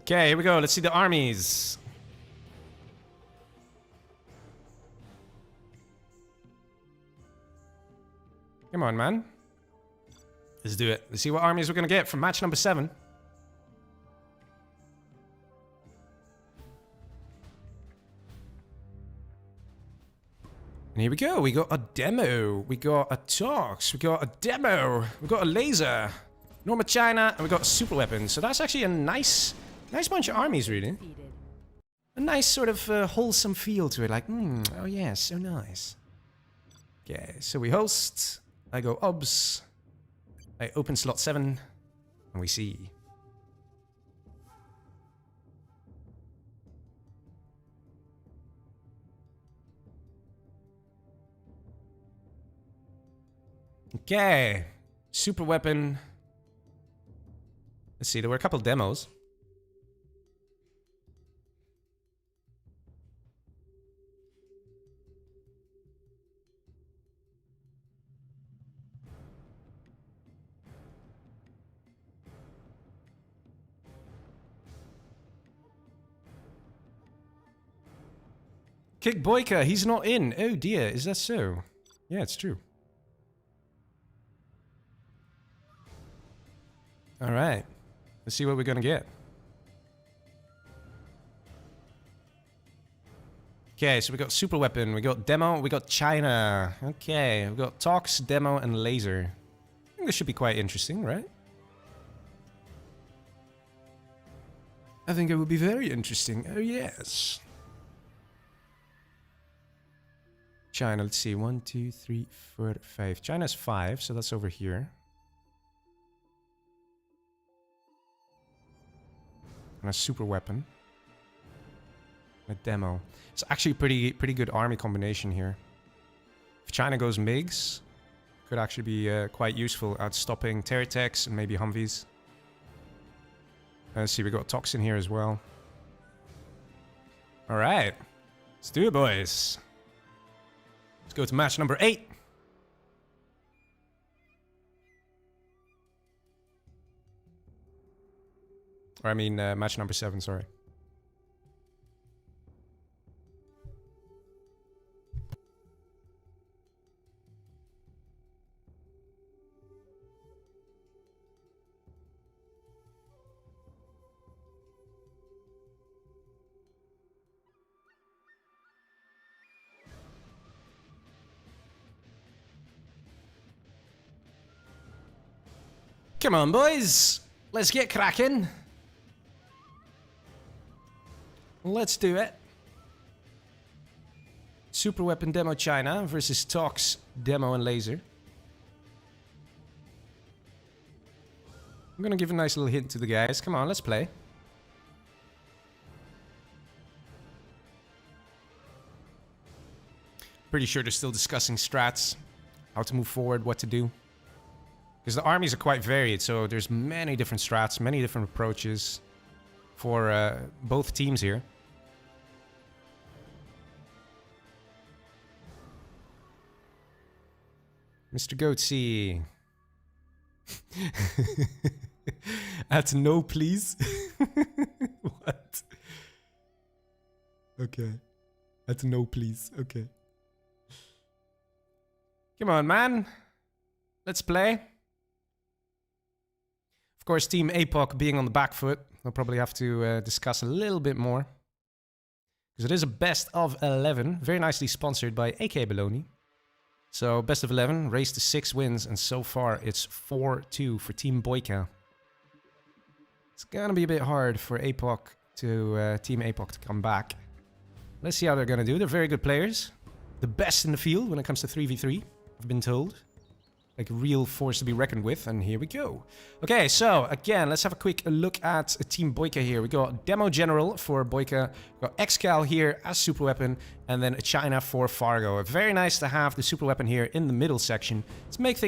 Okay, here we go. Let's see the armies. Come on, man. Let's do it. Let's see what armies we're going to get from match number 7. And here we go. We got a demo. We got a Tox. We got a demo. We got a laser. Norma China. And we got a super weapon. So that's actually a nice bunch of armies, really. A nice sort of wholesome feel to it. Like, oh yeah, so nice. Okay, so we host. I go obs. I open slot 7. And we see. Okay. Super weapon. Let's see, there were a couple demos. Kick Boyka, he's not in. Oh dear, is that so? Yeah, it's true. Alright. Let's see what we're gonna get. Okay, so we got super weapon, we got demo, we got China. Okay, we got Tox, demo, and laser. I think this should be quite interesting, right? I think it would be very interesting. Oh yes. China, let's see. 1, 2, 3, 4, 5. China's 5, so that's over here. And a super weapon. A demo. It's actually pretty good army combination here. If China goes MiGs, could actually be quite useful at stopping terror techs and maybe Humvees. Let's see, we got Toxin here as well. Alright. Let's do it, boys. Let's go to match number 8. Or I mean, match number 7, sorry. Come on, boys. Let's get cracking. Let's do it. Super Weapon Demo China versus Tox Demo and Laser. I'm gonna give a nice little hint to the guys. Come on, let's play. Pretty sure they're still discussing strats, how to move forward, what to do. Because the armies are quite varied, so there's many different strats, many different approaches for both teams here. Mr. Goatsy. At no, please. What? Okay. At no, please. Okay. Come on, man. Let's play. Of course, Team APOC being on the back foot, we'll probably have to discuss a little bit more. Because it is a best of 11. Very nicely sponsored by AK Baloney. So, best of 11, race to 6 wins, and so far it's 4-2 for Team Boyka. It's gonna be a bit hard for APOC to, Team APOC to come back. Let's see how they're gonna do. They're very good players. The best in the field when it comes to 3v3, I've been told. Like a real force to be reckoned with, and here we go. Okay, so again, let's have a quick look at Team Boyka here. We got Demo General for Boyka, we got Excal here as super weapon, and then China for Fargo. Very nice to have the super weapon here in the middle section. It makes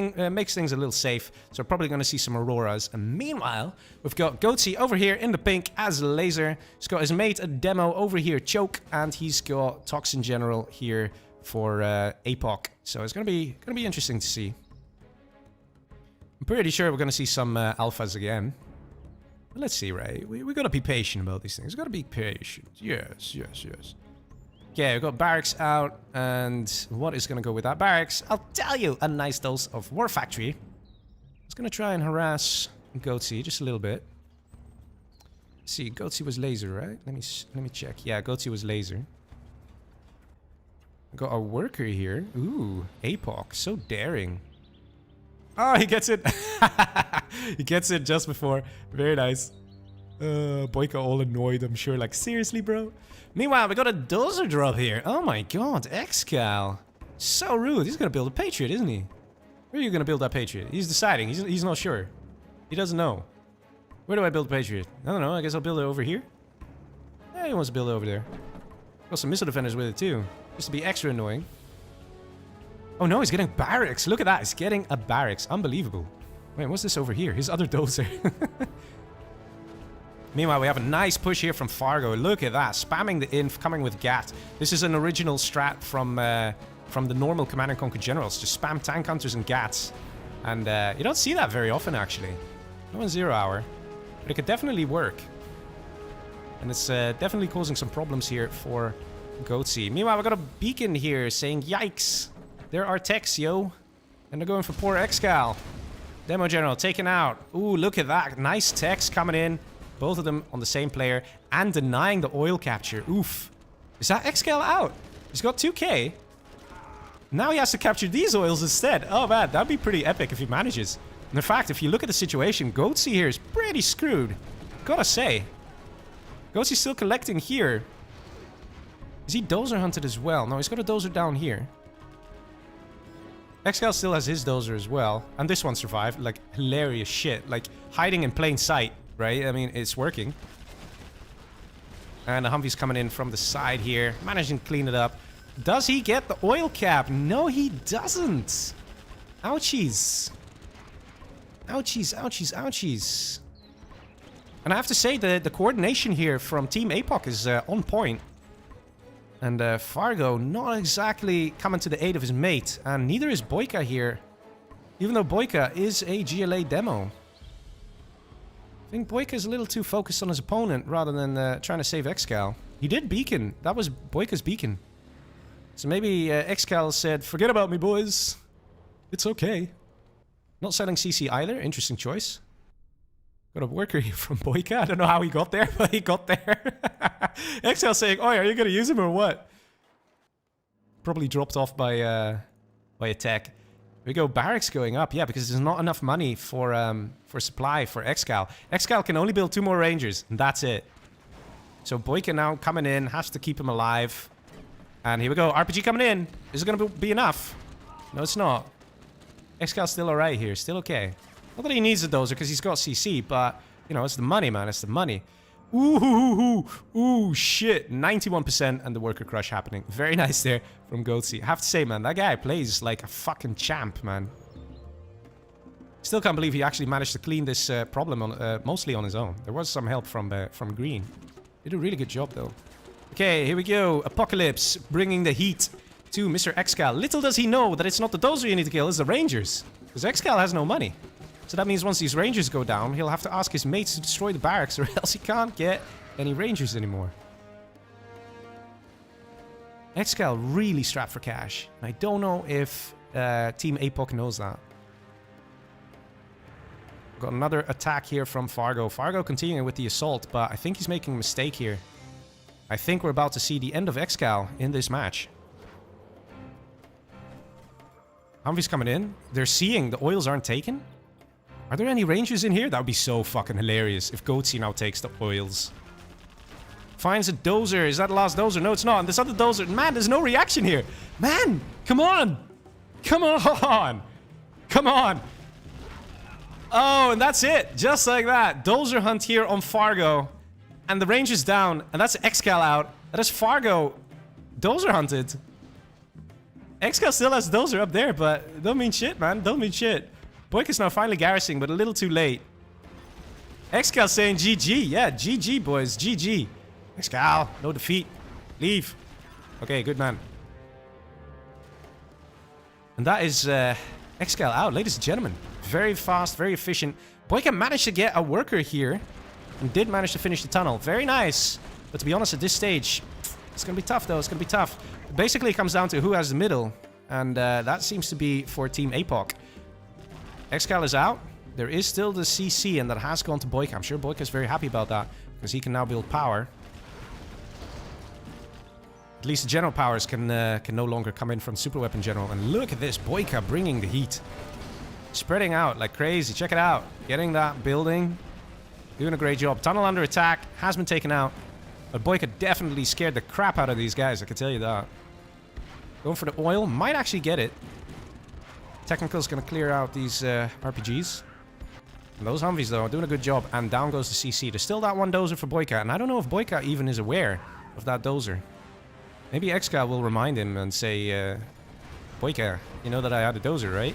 things a little safe, so we're probably going to see some Auroras. And meanwhile, we've got Goatsy over here in the pink as Laser. He's got his mate, a Demo, over here, Choke, and he's got Toxin General here for APOC. So it's gonna be interesting to see. I'm pretty sure we're going to see some alphas again. But let's see, right? We got to be patient about these things. We got to be patient. Yes. Okay, we've got Barracks out. And what is going to go with that? Barracks, I'll tell you, a nice dose of War Factory. I was going to try and harass Goatsy just a little bit. Let's see, Goatsy was Laser, right? Let me check. Yeah, Goatsy was Laser. We've got a worker here. Ooh, APOC, so daring. Oh, he gets it. He gets it just before. Very nice. Boyka all annoyed, I'm sure. Like, seriously, bro? Meanwhile, we got a dozer drop here. Oh my god, Excal. So rude. He's gonna build a Patriot, isn't he? Where are you gonna build that Patriot? He's deciding. He's not sure. He doesn't know. Where do I build a Patriot? I don't know. I guess I'll build it over here. Yeah, he wants to build it over there. Got some missile defenders with it, too. Just to be extra annoying. Oh no, he's getting barracks. Look at that. He's getting a barracks. Unbelievable. Wait, what's this over here? His other dozer. Meanwhile, we have a nice push here from Fargo. Look at that. Spamming the inf, coming with GAT. This is an original strat from the normal Command and Conquer Generals. Just spam tank hunters and GATs. And you don't see that very often, actually. No in 0 hour. But it could definitely work. And it's definitely causing some problems here for Goatsy. Meanwhile, we got a beacon here saying, yikes. There are techs, yo. And they're going for poor Excal. Demo General taken out. Ooh, look at that. Nice techs coming in. Both of them on the same player. And denying the oil capture. Oof. Is that Excal out? He's got 2k. Now he has to capture these oils instead. Oh man, that'd be pretty epic if he manages. And in fact, if you look at the situation, Goatsy here is pretty screwed. Gotta say. Goatsy's still collecting here. Is he dozer hunted as well? No, he's got a dozer down here. Excal still has his dozer as well. And this one survived. Like, hilarious shit. Like, hiding in plain sight, right? I mean, it's working. And the Humvee's coming in from the side here. Managing to clean it up. Does he get the oil cap? No, he doesn't. Ouchies. Ouchies, ouchies, ouchies. And I have to say, the coordination here from Team APOC is on point. And Fargo not exactly coming to the aid of his mate. And neither is Boyka here. Even though Boyka is a GLA demo. I think Boyka is a little too focused on his opponent rather than trying to save Excal. He did beacon. That was Boyka's beacon. So maybe Excal said, forget about me, boys. It's okay. Not selling CC either. Interesting choice. Got a worker here from Boyka. I don't know how he got there, but he got there. Excal saying, oh, are you going to use him or what? Probably dropped off by a tech. we go, barracks going up. Yeah, because there's not enough money for supply for Excal. Excal can only build 2 more Rangers, and that's it. So Boyka now coming in, has to keep him alive. And here we go, RPG coming in. Is it going to be enough? No, it's not. Excal's still alright here, still okay. Not that he needs a dozer because he's got CC, but, you know, it's the money, man, it's the money. Ooh, shit. 91% and the worker crush happening. Very nice there from Goatsy. I have to say, man, that guy plays like a fucking champ, man. Still can't believe he actually managed to clean this problem on, mostly on his own. There was some help from Green. Did a really good job, though. Okay, here we go. Apocalypse bringing the heat to Mr. Excal. Little does he know that it's not the dozer you need to kill, it's the Rangers. Because Excal has no money. So that means once these Rangers go down, he'll have to ask his mates to destroy the barracks or else he can't get any Rangers anymore. Excal really strapped for cash. And I don't know if Team APOC knows that. Got another attack here from Fargo. Fargo continuing with the assault, but I think he's making a mistake here. I think we're about to see the end of Excal in this match. Humvee's coming in. They're seeing the oils aren't taken. Are there any Rangers in here? That would be so fucking hilarious if Goatsy now takes the oils. Finds a dozer. Is that the last dozer? No, it's not. And this other dozer. Man, there's no reaction here. Man, come on. Come on. Come on. Oh, and that's it. Just like that. Dozer hunt here on Fargo. And the Rangers down. And that's Excal out. That is Fargo. Dozer hunted. Excal still has dozer up there, but don't mean shit, man. Don't mean shit. Boyka's now finally garrisoning, but a little too late. Excal saying GG. Yeah, GG, boys. GG. Excal, no defeat. Leave. Okay, good man. And that is Excal out, ladies and gentlemen. Very fast, very efficient. Boyka managed to get a worker here. And did manage to finish the tunnel. Very nice. But to be honest, at this stage, it's going to be tough, though. It's going to be tough. Basically, it comes down to who has the middle. And that seems to be for Team APOC. Excal is out. There is still the CC, and that has gone to Boyka. I'm sure Boyka is very happy about that, because he can now build power. At least the general powers can no longer come in from Super Weapon General. And look at this, Boyka bringing the heat. Spreading out like crazy. Check it out. Getting that building. Doing a great job. Tunnel under attack. Has been taken out. But Boyka definitely scared the crap out of these guys, I can tell you that. Going for the oil. Might actually get it. Technical's gonna clear out these RPGs. And those Humvees, though, are doing a good job. And down goes the CC. There's still that one dozer for Boyka. And I don't know if Boyka even is aware of that dozer. Maybe Excal will remind him and say, Boyka, you know that I had a dozer, right?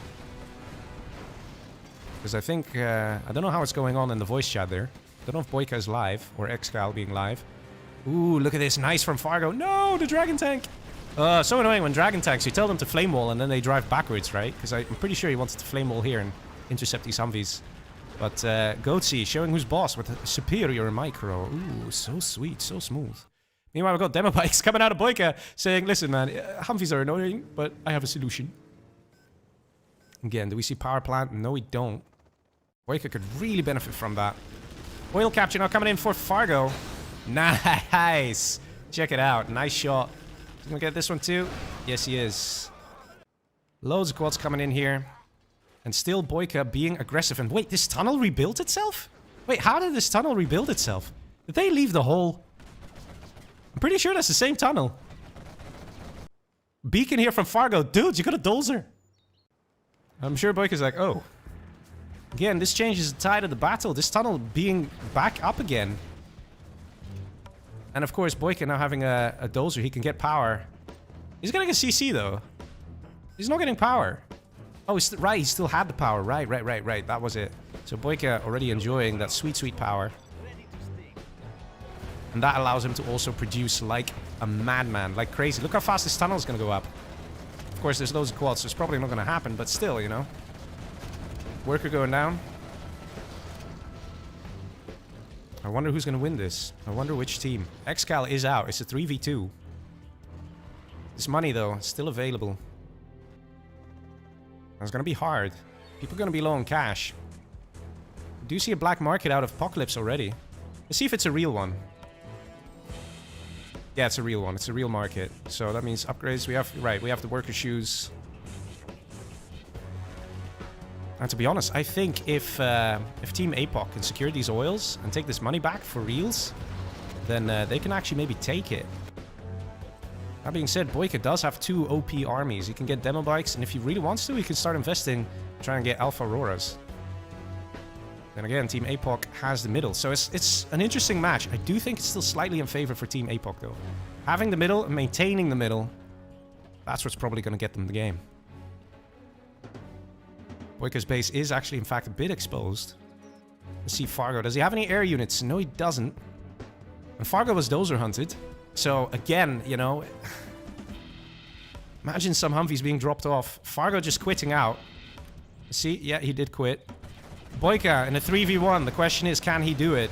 Because I think, I don't know how it's going on in the voice chat there. I don't know if Boyka is live, or Excal being live. Ooh, look at this. Nice from Fargo. No, the Dragon Tank. So annoying when Dragon Tanks, you tell them to flame wall and then they drive backwards, right? Because I'm pretty sure he wanted to flame wall here and intercept these Humvees. But Goatsy showing who's boss with a superior micro. Ooh, so sweet, so smooth. Meanwhile, we've got demo bikes coming out of Boyka saying, listen, man, Humvees are annoying, but I have a solution. Again, do we see power plant? No, we don't. Boyka could really benefit from that. Oil capture now coming in for Fargo. Nice. Check it out. Nice shot. He's gonna get this one too. Yes, he is. Loads of quads coming in here. And still Boyka being aggressive. And wait, this tunnel rebuilt itself? Wait, how did this tunnel rebuild itself? Did they leave the hole? I'm pretty sure that's the same tunnel. Beacon here from Fargo. Dude, you got a dozer. I'm sure Boyka's like, oh. Again, this changes the tide of the battle. This tunnel being back up again. And of course, Boyka now having a dozer, he can get power. He's getting a CC though. He's not getting power. Oh, right, he still had the power. Right. That was it. So Boyka already enjoying that sweet, sweet power. And that allows him to also produce like a madman, like crazy. Look how fast this tunnel is going to go up. Of course, there's loads of quads, so it's probably not going to happen, but still, you know. Worker going down. I wonder who's going to win this. I wonder which team. Excal is out. It's a 3v2. This money, though, is still available. It's going to be hard. People are going to be low on cash. I do see a black market out of Apocalypse already. Let's see if it's a real one. Yeah, it's a real one. It's a real market. So that means upgrades. We have, right, we have the worker shoes. And to be honest, I think if Team APOC can secure these oils and take this money back for reals, then they can actually maybe take it. That being said, Boyka does have 2 OP armies. He can get demo bikes, and if he really wants to, he can start investing, try and get Alpha Auroras. Then again, Team APOC has the middle. So it's an interesting match. I do think it's still slightly in favor for Team APOC, though. Having the middle and maintaining the middle, that's what's probably going to get them the game. Boyka's base is actually, in fact, a bit exposed. Let's see Fargo. Does he have any air units? No, he doesn't. And Fargo was dozer hunted. So, again, you know... Imagine some Humvees being dropped off. Fargo just quitting out. See? Yeah, he did quit. Boyka in a 3v1. The question is, can he do it?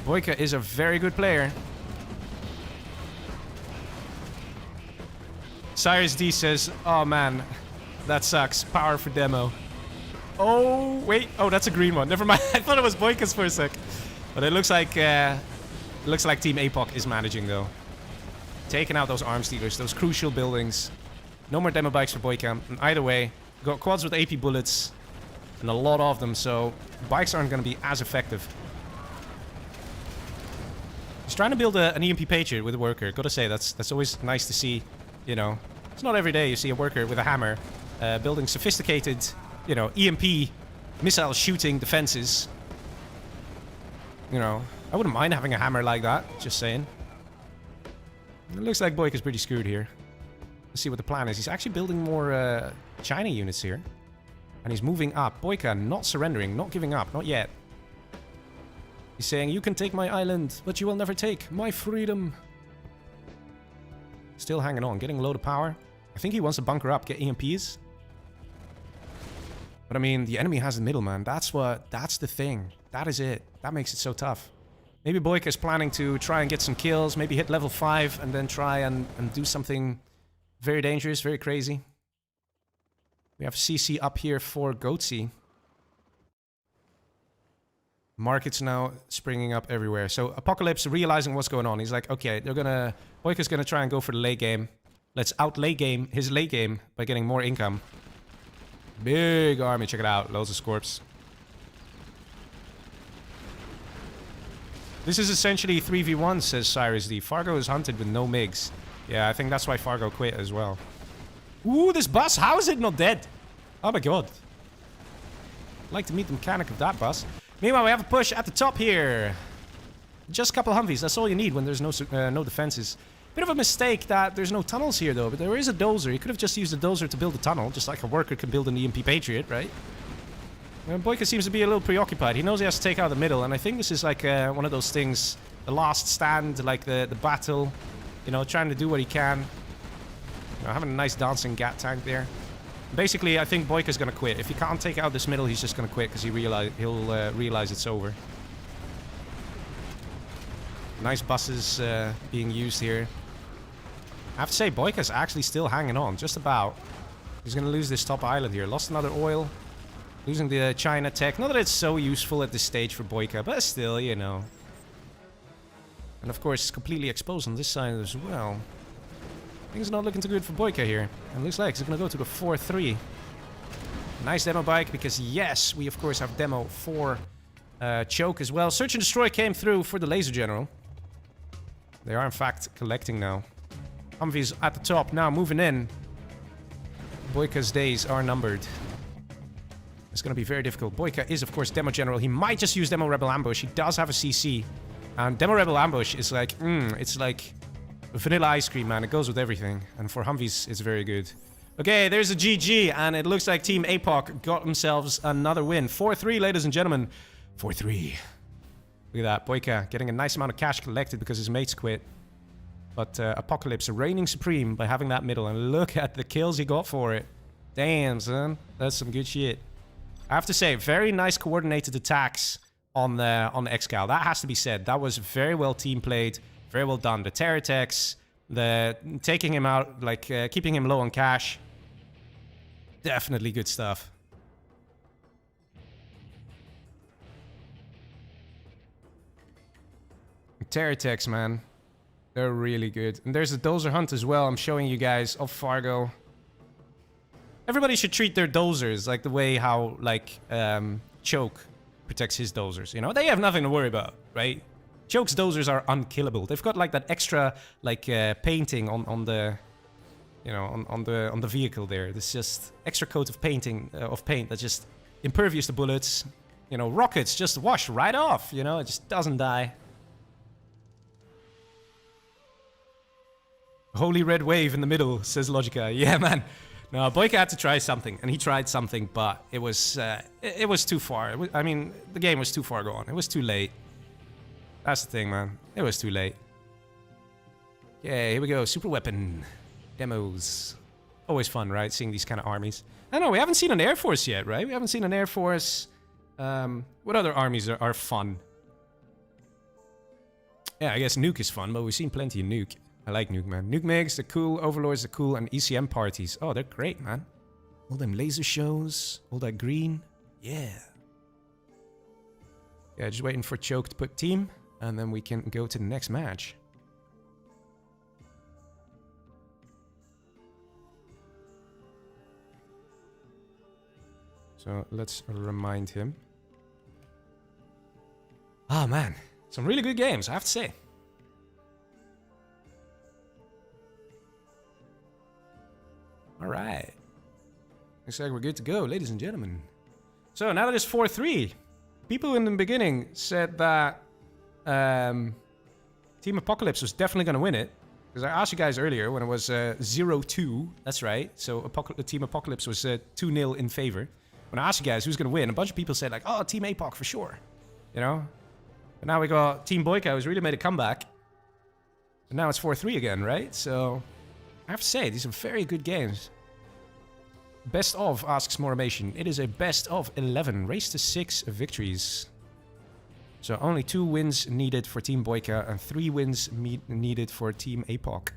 Boyka is a very good player. Cyrus D says, oh man, that sucks. Power for demo. Oh, wait. Oh, that's a green one. Never mind. I thought it was Boyka's for a sec. But it looks like Team APOC is managing, though. Taking out those arms dealers, those crucial buildings. No more demo bikes for Boyka. And either way, got quads with AP bullets. And a lot of them, so bikes aren't going to be as effective. He's trying to build an EMP Patriot with a worker. Gotta say, that's always nice to see, you know. It's not every day you see a worker with a hammer building sophisticated, you know, EMP missile shooting defenses. You know, I wouldn't mind having a hammer like that, just saying. It looks like Boyka's pretty screwed here. Let's see what the plan is. He's actually building more China units here. And he's moving up. Boyka not surrendering, not giving up, not yet. He's saying, you can take my island, but you will never take my freedom. Still hanging on, getting a load of power. I think he wants to bunker up, get EMPs. But I mean, the enemy has the middle, man. That's the thing. That is it. That makes it so tough. Maybe Boyka is planning to try and get some kills, maybe hit level 5, and then try and do something very dangerous, very crazy. We have CC up here for Goatsy. Markets now springing up everywhere. So Apocalypse realizing what's going on. He's like, okay, Boyka's gonna try and go for the late game. Let's outlay game his late game by getting more income. Big army, check it out. Loads of Scorps. This is essentially 3v1, says Cyrus D. Fargo is hunted with no MiGs. Yeah, I think that's why Fargo quit as well. Ooh, this bus! How is it not dead? Oh my god. I'd like to meet the mechanic of that bus. Meanwhile, we have a push at the top here. Just a couple Humvees, that's all you need when there's no defenses. Bit of a mistake that there's no tunnels here though, but there is a dozer. He could have just used a dozer to build a tunnel, just like a worker can build an EMP Patriot, right? And Boyka seems to be a little preoccupied. He knows he has to take out the middle, and I think this is like one of those things, the last stand, like the battle, you know, trying to do what he can. You know, having a nice dancing Gat tank there. Basically, I think Boyka's gonna quit. If he can't take out this middle, he's just gonna quit because he'll realize it's over. Nice buses being used here. I have to say, Boyka's actually still hanging on, just about. He's gonna lose this top island here. Lost another oil. Losing the China tech. Not that it's so useful at this stage for Boyka, but still, you know. And of course, it's completely exposed on this side as well. Things are not looking too good for Boyka here. And looks like it's going to go to the 4-3. Nice demo bike, because yes, we of course have demo for Choke as well. Search and Destroy came through for the Laser General. They are in fact collecting now. Humvees at the top now, moving in. Boyka's days are numbered. It's going to be very difficult. Boyka is of course Demo General. He might just use Demo Rebel Ambush. He does have a CC. And Demo Rebel Ambush is like, it's like vanilla ice cream, man. It goes with everything. And for Humvees, it's very good. Okay, there's a GG. And it looks like Team APOC got themselves another win. 4-3, ladies and gentlemen. 4-3. Look at that. Boyka getting a nice amount of cash collected because his mates quit. But Apocalypse reigning supreme by having that middle. And look at the kills he got for it. Damn, son. That's some good shit. I have to say, very nice coordinated attacks on the Excal. That has to be said. That was very well team played. Very well done. The terror attacks, the taking him out, like keeping him low on cash. Definitely good stuff. Terror attacks, man. They're really good. And there's a dozer hunt as well. I'm showing you guys of Fargo. Everybody should treat their dozers like the way how, like, Choke protects his dozers, you know? They have nothing to worry about, right? Choke's dozers are unkillable. They've got, like, that extra, like, painting on the... You know, on the vehicle there. There's just extra coat of paint that's just impervious to bullets. You know, rockets just wash right off, you know? It just doesn't die. Holy red wave in the middle, says Logica. Yeah, man. No, Boyka had to try something, and he tried something, but it was too far. I mean, the game was too far gone. It was too late. That's the thing, man. It was too late. Yeah, here we go. Super weapon. Demos. Always fun, right? Seeing these kind of armies. I know, we haven't seen an Air Force yet, right? We haven't seen an Air Force. What other armies are fun? Yeah, I guess Nuke is fun, but we've seen plenty of Nuke. I like Nuke, man. Nuke Megs, they're cool. Overlords are cool. And ECM parties. Oh, they're great, man. All them laser shows. All that green. Yeah. Yeah, just waiting for Choke to put team. And then we can go to the next match. So let's remind him. Ah, man. Some really good games, I have to say. Alright. Looks like we're good to go, ladies and gentlemen. So now that it's 4-3, people in the beginning said that Team Apocalypse was definitely going to win it. Because I asked you guys earlier when it was 0-2. That's right. So Team Apocalypse was 2-0 in favor. When I asked you guys who's going to win, a bunch of people said like, oh, Team APOC for sure. You know? But now we got Team Boyka who's really made a comeback. And now it's 4-3 again, right? So I have to say, these are very good games. Best of, asks Moramation. It is a best of 11. Race to 6 victories. So only 2 wins needed for Team Boyka and 3 wins needed for Team APOC.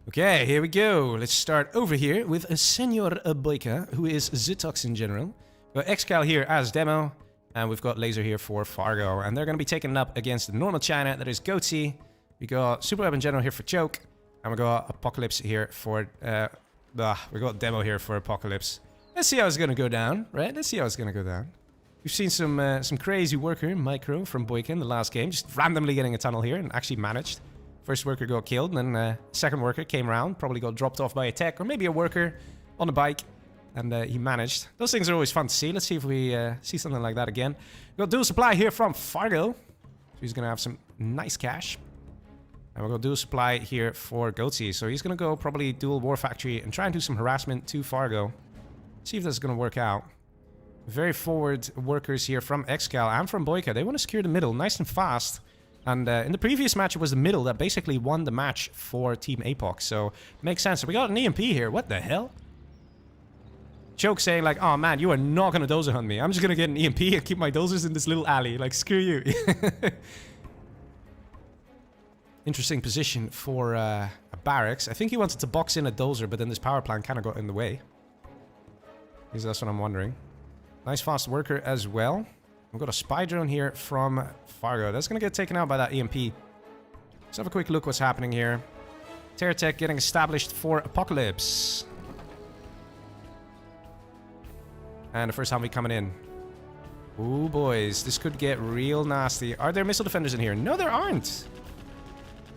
Okay, here we go. Let's start over here with a Senor Boyka, who is Zitox in general. We've got Excal here as demo, and we've got Laser here for Fargo. And they're going to be taking it up against the normal China, that is Goatsy. We got Super Weapon General here for Choke, and we got Apocalypse here for... we got Demo here for Apocalypse. Let's see how it's going to go down, right? Let's see how it's going to go down. We've seen some crazy worker, Micro, from Boyka in the last game, just randomly getting a tunnel here, and actually managed. First worker got killed, and then second worker came around, probably got dropped off by a tech, or maybe a worker on a bike, and he managed. Those things are always fun to see. Let's see if we see something like that again. We got dual supply here from Fargo, so he's going to have some nice cash. And we'll go dual supply here for Goatsy, so he's going to go probably dual war factory and try and do some harassment to Fargo. See if this is going to work out. Very forward workers here from Excal and from Boyka. They want to secure the middle nice and fast. And in the previous match, it was the middle that basically won the match for Team APOC. So, makes sense. So we got an EMP here. What the hell? Choke saying like, oh man, you are not going to dozer hunt me. I'm just going to get an EMP and keep my dozers in this little alley. Like, screw you. Interesting position for a barracks. I think he wanted to box in a dozer, but then this power plant kind of got in the way. At least that's what I'm wondering. Nice fast worker as well. We've got a spy drone here from Fargo. That's going to get taken out by that EMP. Let's have a quick look what's happening here. Terratech getting established for Apocalypse. And the first Humvee coming in. Ooh, boys. This could get real nasty. Are there missile defenders in here? No, there aren't.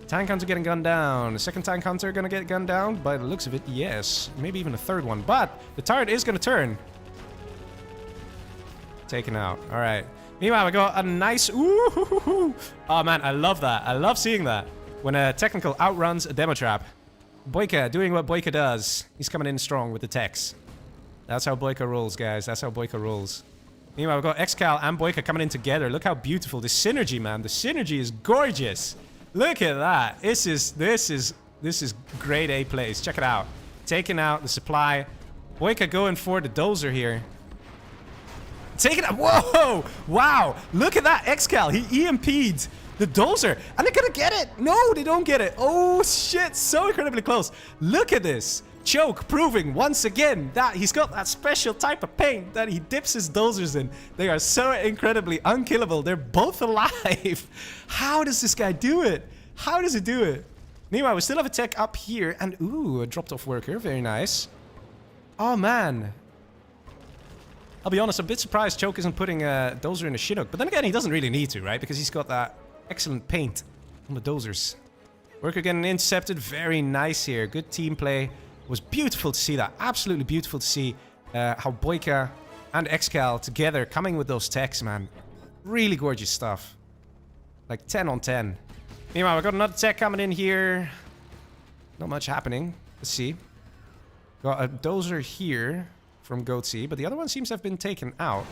Tank hunter getting gunned down. The second tank hunter going to get gunned down? By the looks of it, yes. Maybe even a third one. But the turret is going to turn. Taken out. All right. Meanwhile, we got a nice... Ooh, oh, man, I love that. I love seeing that. When a technical outruns a demo trap. Boyka doing what Boyka does. He's coming in strong with the techs. That's how Boyka rolls, guys. That's how Boyka rolls. Meanwhile, we've got Excal and Boyka coming in together. Look how beautiful. The synergy, man. The synergy is gorgeous. Look at that. This is grade A plays. Check it out. Taking out the supply. Boyka going for the dozer here. Take it out. Whoa! Wow! Look at that Excal. He EMP'd the dozer. And they're gonna get it. No, they don't get it. Oh, shit. So incredibly close. Look at this. Choke proving once again that he's got that special type of paint that he dips his dozers in. They are so incredibly unkillable. They're both alive. How does this guy do it? How does he do it? Meanwhile, we still have a tech up here. And ooh, a dropped off worker. Very nice. Oh, man. I'll be honest, I'm a bit surprised Choke isn't putting a dozer in a Chinook. But then again, he doesn't really need to, right? Because he's got that excellent paint on the dozers. Worker getting intercepted. Very nice here. Good team play. It was beautiful to see that. Absolutely beautiful to see how Boyka and Excal together coming with those techs, man. Really gorgeous stuff. Like 10 on 10. Meanwhile, we've got another tech coming in here. Not much happening. Let's see. Got a dozer here from Goatsy, but the other one seems to have been taken out.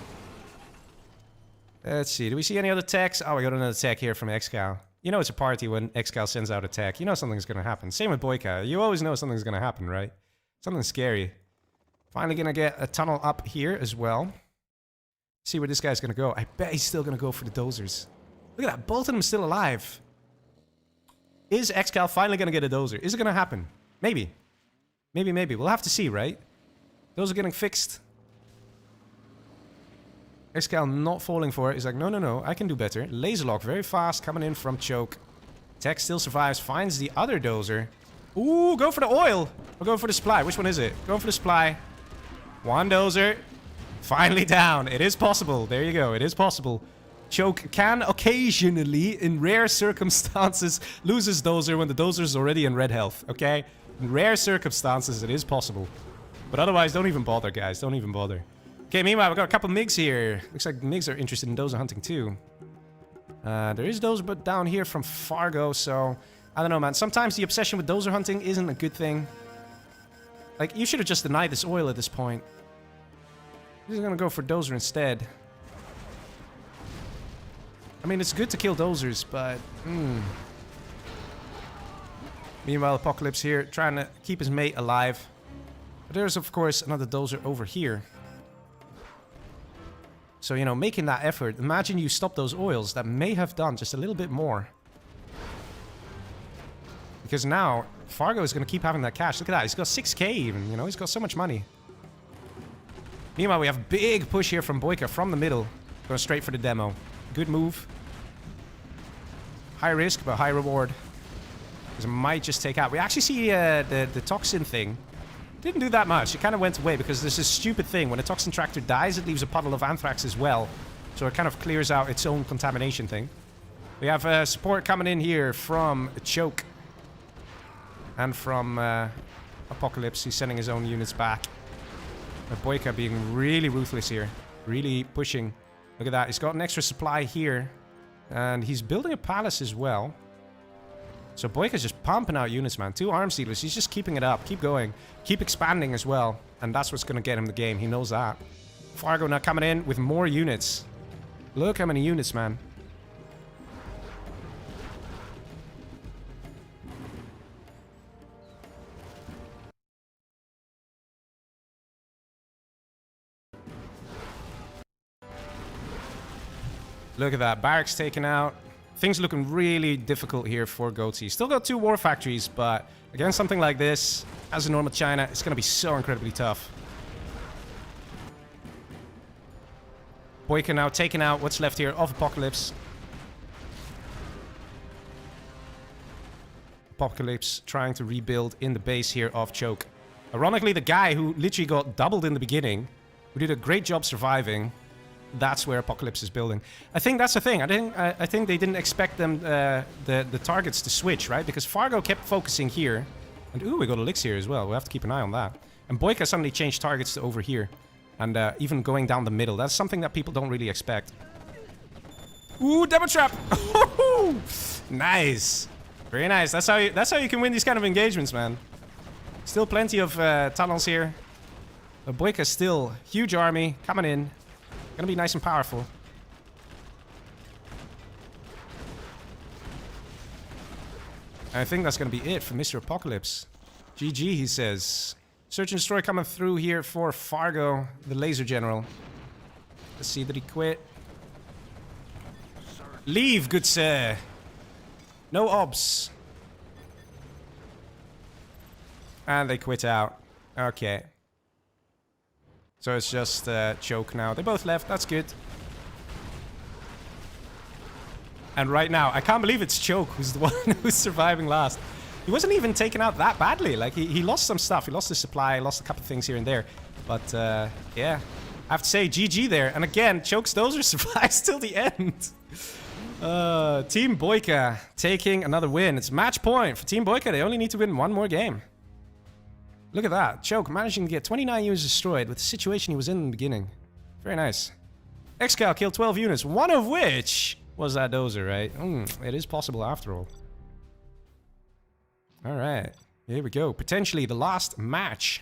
Let's see. Do we see any other techs? Oh, we got another tech here from Excal. You know it's a party when Excal sends out a tech. You know something's going to happen. Same with Boyka. You always know something's going to happen, right? Something scary. Finally going to get a tunnel up here as well. See where this guy's going to go. I bet he's still going to go for the dozers. Look at that. Both of them still alive. Is Excal finally going to get a dozer? Is it going to happen? Maybe. Maybe. We'll have to see, right? Those are getting fixed. Excal not falling for it. He's like, no, I can do better. Laser lock, very fast, coming in from Choke. Tech still survives, finds the other dozer. Ooh, go for the oil. Or go for the supply. Which one is it? Going for the supply. One dozer. Finally down. It is possible. There you go. It is possible. Choke can occasionally, in rare circumstances, lose his dozer when the dozer is already in red health. Okay? In rare circumstances, it is possible. But otherwise, don't even bother, guys. Don't even bother. Okay, meanwhile, we've got a couple MiGs here. Looks like MiGs are interested in dozer hunting, too. There is dozer but down here from Fargo, so... I don't know, man. Sometimes the obsession with dozer hunting isn't a good thing. Like, you should have just denied this oil at this point. He's gonna go for dozer instead. I mean, it's good to kill dozers, but... Meanwhile, Apocalypse here, trying to keep his mate alive. But there's, of course, another dozer over here. So, you know, making that effort. Imagine you stop those oils. That may have done just a little bit more. Because now, Fargo is going to keep having that cash. Look at that. He's got 6k even, you know. He's got so much money. Meanwhile, we have a big push here from Boyka from the middle. Going straight for the demo. Good move. High risk, but high reward. Because it might just take out. We actually see the toxin thing. Didn't do that much. It kind of went away because there's this stupid thing. When a toxin tractor dies, it leaves a puddle of anthrax as well. So it kind of clears out its own contamination thing. We have support coming in here from Choke. And from Apocalypse. He's sending his own units back. Boyka being really ruthless here. Really pushing. Look at that. He's got an extra supply here. And he's building a palace as well. So Boyka's just pumping out units, man. 2 arms dealers. He's just keeping it up. Keep going. Keep expanding as well. And that's what's going to get him the game. He knows that. Fargo now coming in with more units. Look how many units, man. Look at that. Barracks taken out. Things looking really difficult here for Goatsy. Still got 2 war factories, but against something like this, as a normal China, it's going to be so incredibly tough. Boyka now taking out what's left here of Apocalypse. Apocalypse trying to rebuild in the base here of Choke. Ironically, the guy who literally got doubled in the beginning, who did a great job surviving, that's where Apocalypse is building. I think that's the thing. I think they didn't expect them the targets to switch, right? Because Fargo kept focusing here. And ooh, we got Elixir as well. We'll have to keep an eye on that. And Boyka suddenly changed targets to over here. And even going down the middle. That's something that people don't really expect. Ooh, Demo Trap! Nice. Very nice. That's how you can win these kind of engagements, man. Still plenty of tunnels here. But Boyka still huge army coming in. Gonna be nice and powerful. And I think that's gonna be it for Mr. Apocalypse. GG, he says. Search and destroy coming through here for Fargo, the laser general. Let's see, did he quit? Leave, good sir. No obs. And they quit out. Okay. So it's just Choke now. They both left. That's good. And right now, I can't believe it's Choke who's the one who's surviving last. He wasn't even taken out that badly. Like, he lost some stuff. He lost his supply, lost a couple things here and there. But, yeah. I have to say, GG there. And again, chokes those are survives till the end. Team Boyka taking another win. It's match point for Team Boyka. They only need to win one more game. Look at that. Choke managing to get 29 units destroyed with the situation he was in the beginning. Very nice. Excal killed 12 units, one of which was that dozer, right? It is possible after all. Alright, here we go. Potentially the last match.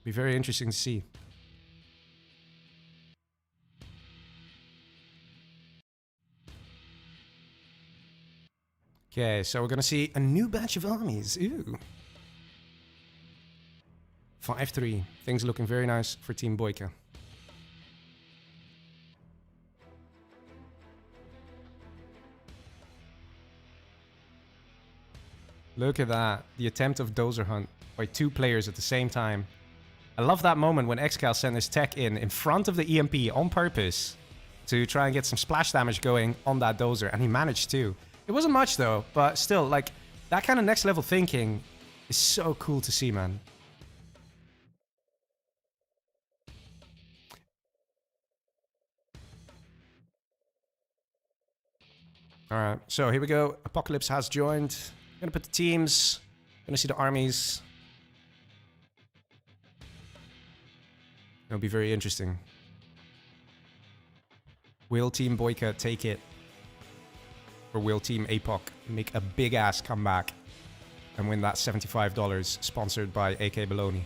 Be very interesting to see. Okay, so we're gonna see a new batch of armies. Ooh. 5-3. Things looking very nice for Team Boyka. Look at that. The attempt of dozer hunt by 2 players at the same time. I love that moment when Excal sent his tech in front of the EMP on purpose to try and get some splash damage going on that dozer, and he managed to. It wasn't much though, but still, like, that kind of next level thinking is so cool to see, man. Alright, so here we go. Apocalypse has joined. Gonna put the teams. Gonna see the armies. It'll be very interesting. Will Team Boyka take it? Or will Team APOC make a big ass comeback and win that $75 sponsored by AK Baloney?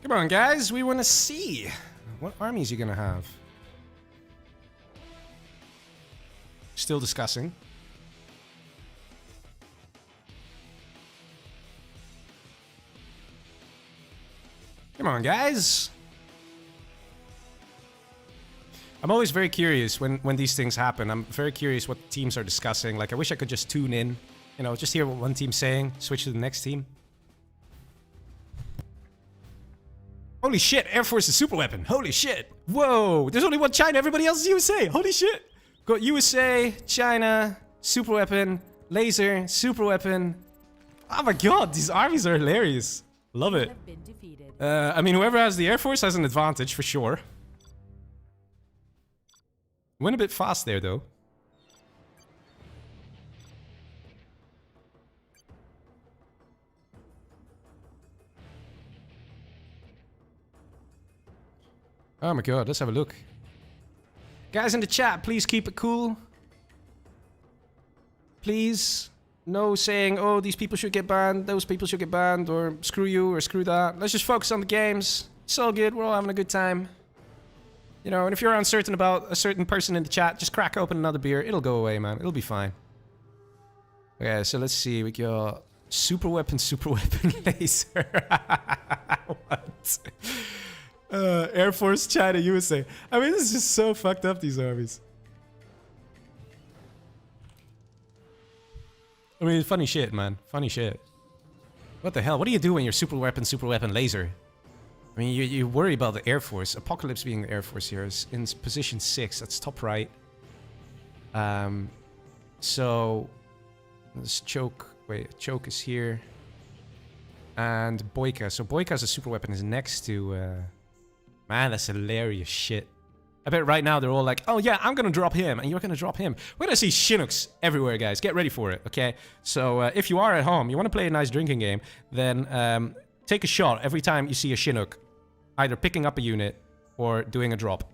Come on, guys, we want to see what armies you're gonna have. Still discussing. Come on, guys. I'm always very curious when these things happen. I'm very curious what teams are discussing. Like, I wish I could just tune in, you know, just hear what one team's saying, switch to the next team. Holy shit, Air Force is super weapon. Holy shit. Whoa, there's only one China, everybody else is USA. Holy shit. Got USA, China, super weapon, laser, super weapon. Oh my god, these armies are hilarious. Love it. I mean, whoever has the Air Force has an advantage for sure. Went a bit fast there though. Oh my god, let's have a look. Guys in the chat, please keep it cool. Please. No saying, oh, these people should get banned, those people should get banned, or screw you, or screw that. Let's just focus on the games. It's all good, we're all having a good time. You know, and if you're uncertain about a certain person in the chat, just crack open another beer. It'll go away, man. It'll be fine. Okay, so let's see. We got super weapon, laser. What? Air Force, China, USA. I mean, this is just so fucked up, these armies. I mean, funny shit, man. Funny shit. What the hell? What do you do when you're super weapon, laser? I mean, you worry about the Air Force. Apocalypse being the Air Force here is in position 6. That's top right. So... Let's choke. Wait, choke is here. And Boyka. So Boyka as a super weapon is next to... Man, that's hilarious shit. I bet right now they're all like, oh yeah, I'm gonna drop him, and you're gonna drop him. We're gonna see Chinooks everywhere, guys. Get ready for it, okay? So if you are at home, you want to play a nice drinking game, then take a shot every time you see a Chinook. Either picking up a unit or doing a drop.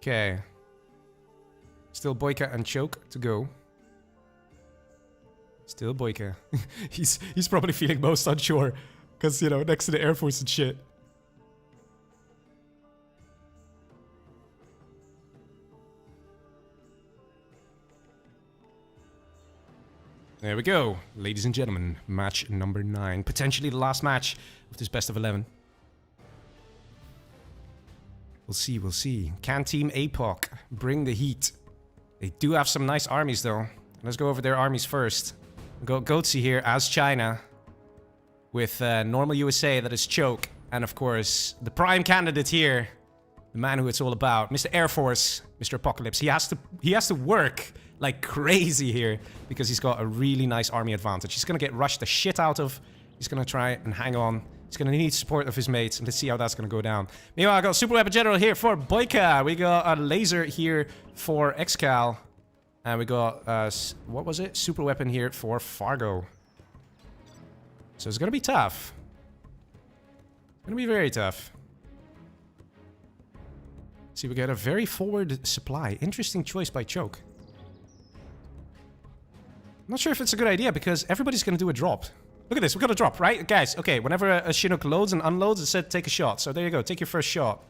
Okay. Still Boyka and Choke to go. Still Boyka. he's probably feeling most unsure. Because, you know, next to the Air Force and shit. There we go, ladies and gentlemen. Match number 9. Potentially the last match of this best of 11. We'll see, we'll see. Can Team APOC bring the heat? They do have some nice armies, though. Let's go over their armies first. We've got Goatsy here as China. With normal USA, that is Choke. And of course, the prime candidate here. The man who it's all about. Mr. Air Force, Mr. Apocalypse. He has to work like crazy here. Because he's got a really nice army advantage. He's going to get rushed the shit out of. He's going to try and hang on. He's going to need support of his mates. And let's see how that's going to go down. Meanwhile, I got Super Weapon General here for Boyka. We got a laser here for Excal. And we got, what was it? Super Weapon here for Fargo. So it's going to be tough. Going to be very tough. See, we got a very forward supply. Interesting choice by Choke. I'm not sure if it's a good idea because everybody's going to do a drop. Look at this, we got a drop, right? Guys, okay, whenever a Chinook loads and unloads, it said take a shot. So there you go, take your first shot.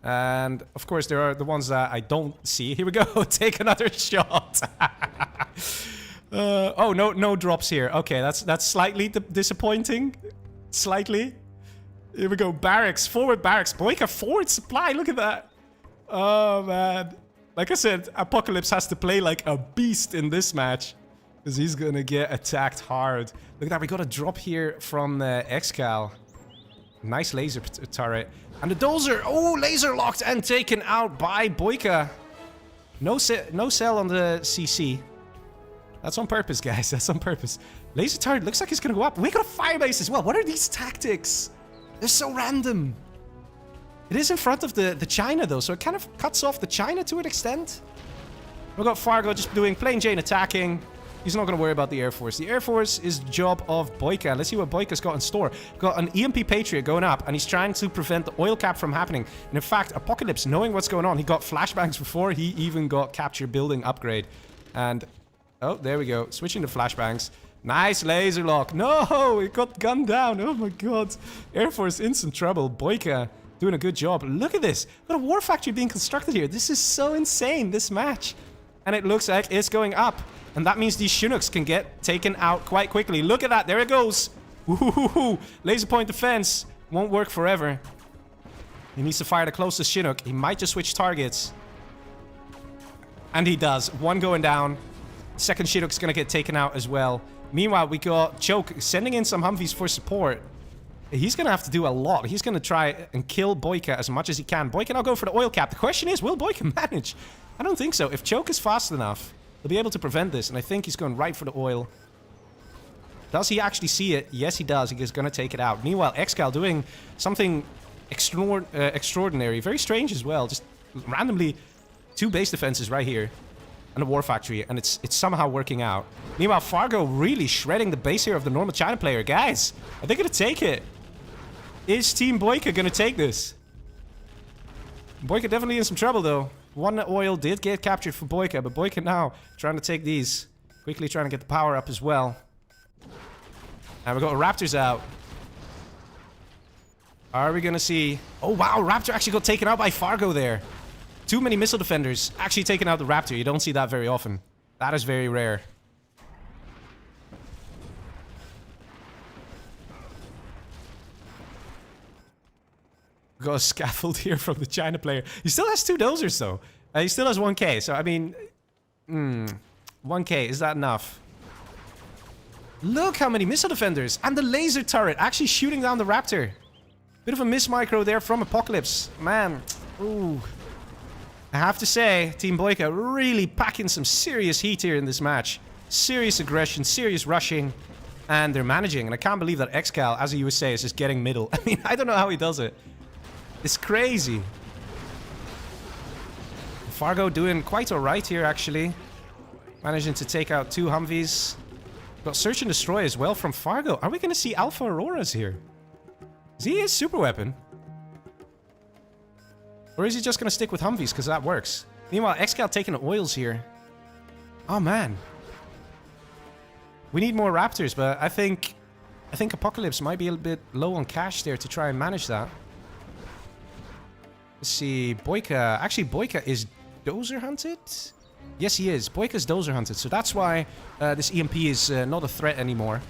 And, of course, there are the ones that I don't see. Here we go, take another shot. Oh, no drops here. Okay, that's slightly disappointing. Slightly. Here we go, barracks, forward barracks. Boyka, forward supply, look at that. Oh, man. Like I said, Apocalypse has to play like a beast in this match. Because he's gonna get attacked hard. Look at that, we got a drop here from Excal. Nice laser turret. And the dozer, oh, laser locked and taken out by Boyka. No cell on the CC. That's on purpose, guys, that's on purpose. Laser turret, looks like he's gonna go up. We got a firebase as well. What are these tactics? They're so random. It is in front of the China, though, so it kind of cuts off the China to an extent. We got Fargo just doing plain Jane attacking. He's not going to worry about the Air Force. The Air Force is the job of Boyka. Let's see what Boyka's got in store. Got an EMP Patriot going up, and he's trying to prevent the oil cap from happening. And in fact, Apocalypse, knowing what's going on, he got flashbangs before he even got capture building upgrade. And, oh, there we go. Switching to flashbangs. Nice laser lock. No, it got gunned down. Oh my god. Air Force in some trouble. Boyka doing a good job. Look at this. Got a war factory being constructed here. This is so insane, this match. And it looks like it's going up. And that means these Chinooks can get taken out quite quickly. Look at that. There it goes. Woohoo! Laser point defense. Won't work forever. He needs to fire the closest Chinook. He might just switch targets. And he does. One going down. Second Chinook's going to get taken out as well. Meanwhile, we got Choke sending in some Humvees for support. He's going to have to do a lot. He's going to try and kill Boyka as much as he can. Boyka now go for the oil cap. The question is, will Boyka manage? I don't think so. If Choke is fast enough, he'll be able to prevent this, and I think he's going right for the oil. Does he actually see it? Yes, he does. He is going to take it out. Meanwhile, Excal doing something extraordinary. Very strange as well. Just randomly 2 base defenses right here. And a war factory, and it's somehow working out. Meanwhile, Fargo really shredding the base here of the normal China player. Guys, are they going to take it? Is Team Boyka going to take this? Boyka definitely in some trouble, though. One oil did get captured for Boyka, but Boyka now trying to take these. Quickly trying to get the power up as well. And we got Raptors out. Are we going to see... Oh, wow, Raptor actually got taken out by Fargo there. Too many missile defenders actually taking out the Raptor. You don't see that very often. That is very rare. Got a scaffold here from the China player. He still has 2 dozers, though. He still has 1k. So, I mean... 1k, is that enough? Look how many missile defenders. And the laser turret actually shooting down the Raptor. Bit of a miss-micro there from Apocalypse. Man. Ooh. I have to say, Team Boyka really packing some serious heat here in this match. Serious aggression, serious rushing. And they're managing. And I can't believe that Excal, as you would say, is just getting middle. I mean, I don't know how he does it. It's crazy. Fargo doing quite alright here, actually. Managing to take out 2 Humvees. Got Search and Destroy as well from Fargo. Are we going to see Alpha Auroras here? Is he his super weapon? Or is he just going to stick with Humvees, because that works? Meanwhile, Excal taking the oils here. Oh, man. We need more Raptors, but I think Apocalypse might be a little bit low on cash there to try and manage that. Let's see. Boyka. Actually, Boyka is dozer hunted? Yes, he is. Boyka's dozer hunted, so that's why this EMP is not a threat anymore.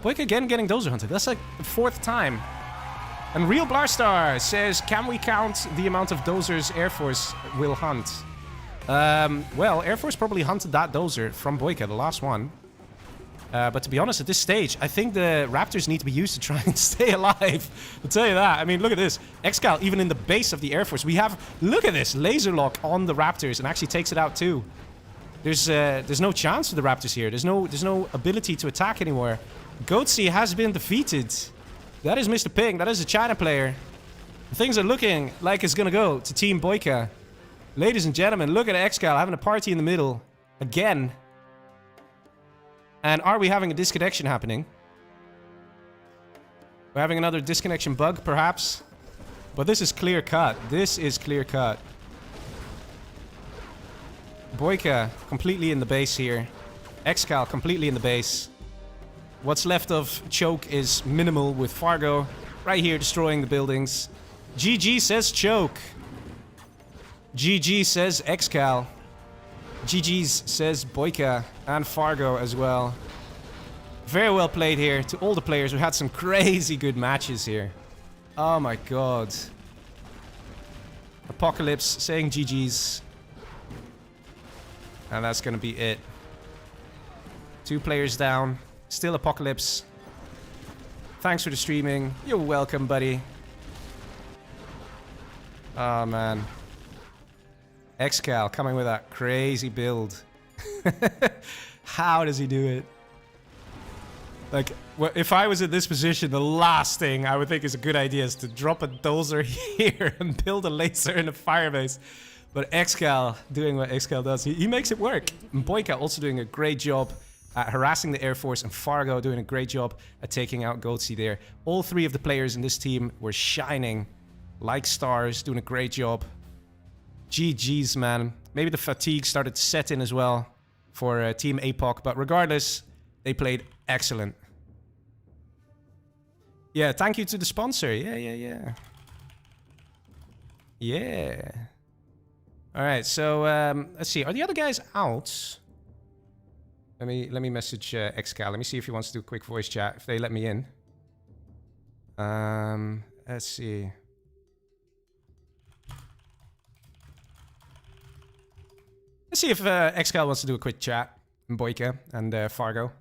Boyka again getting dozer hunted. That's like the 4th time. And Real Blarstar says, can we count the amount of dozers Air Force will hunt? Well, Air Force probably hunted that dozer from Boyka, the last one. But to be honest, at this stage, I think the Raptors need to be used to try and stay alive. I'll tell you that. I mean, look at this. Excal, even in the base of the Air Force, we have, look at this, laser lock on the Raptors and actually takes it out too. There's no chance for the Raptors here. There's no ability to attack anymore. Goatsy has been defeated. That is Mr. Ping. That is a China player. Things are looking like it's gonna go to Team Boyka. Ladies and gentlemen, look at Excal having a party in the middle. Again. And are we having a disconnection happening? We're having another disconnection bug, perhaps. But this is clear cut. This is clear cut. Boyka completely in the base here. Excal completely in the base. What's left of Choke is minimal with Fargo right here destroying the buildings. GG says Choke. GG says Excal. GG's says Boyka and Fargo as well. Very well played here to all the players. We had some crazy good matches here. Oh my god. Apocalypse saying GG's. And that's gonna be it. 2 players down. Still Apocalypse. Thanks for the streaming. You're welcome, buddy. Oh, man. Excal coming with that crazy build. How does he do it? Like, well, if I was in this position, the last thing I would think is a good idea is to drop a dozer here and build a laser in a firebase. But Excal doing what Excal does, he makes it work. And Boyka also doing a great job at harassing the Air Force, and Fargo doing a great job at taking out Goatsy there. All 3 of the players in this team were shining like stars, doing a great job. GG's, man. Maybe the fatigue started to set in as well for Team APOC, but regardless, they played excellent. Yeah, thank you to the sponsor. Yeah. Alright, so let's see. Are the other guys out? Let me message Excal. Let me see if he wants to do a quick voice chat, if they let me in. Let's see. Let's see if Excal wants to do a quick chat. Boyka and Fargo.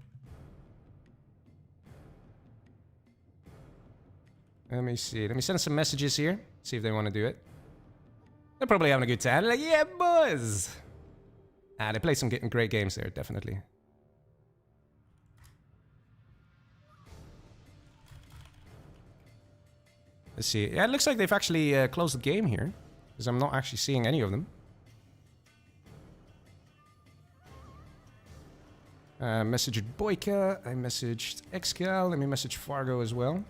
Let me see. Let me send some messages here. See if they want to do it. They're probably having a good time. They're like, yeah, boys. Ah, they played some great games there, definitely. Let's see. Yeah, it looks like they've actually closed the game here. Because I'm not actually seeing any of them. Messaged Boyka. I messaged Excal. Let me message Fargo as well.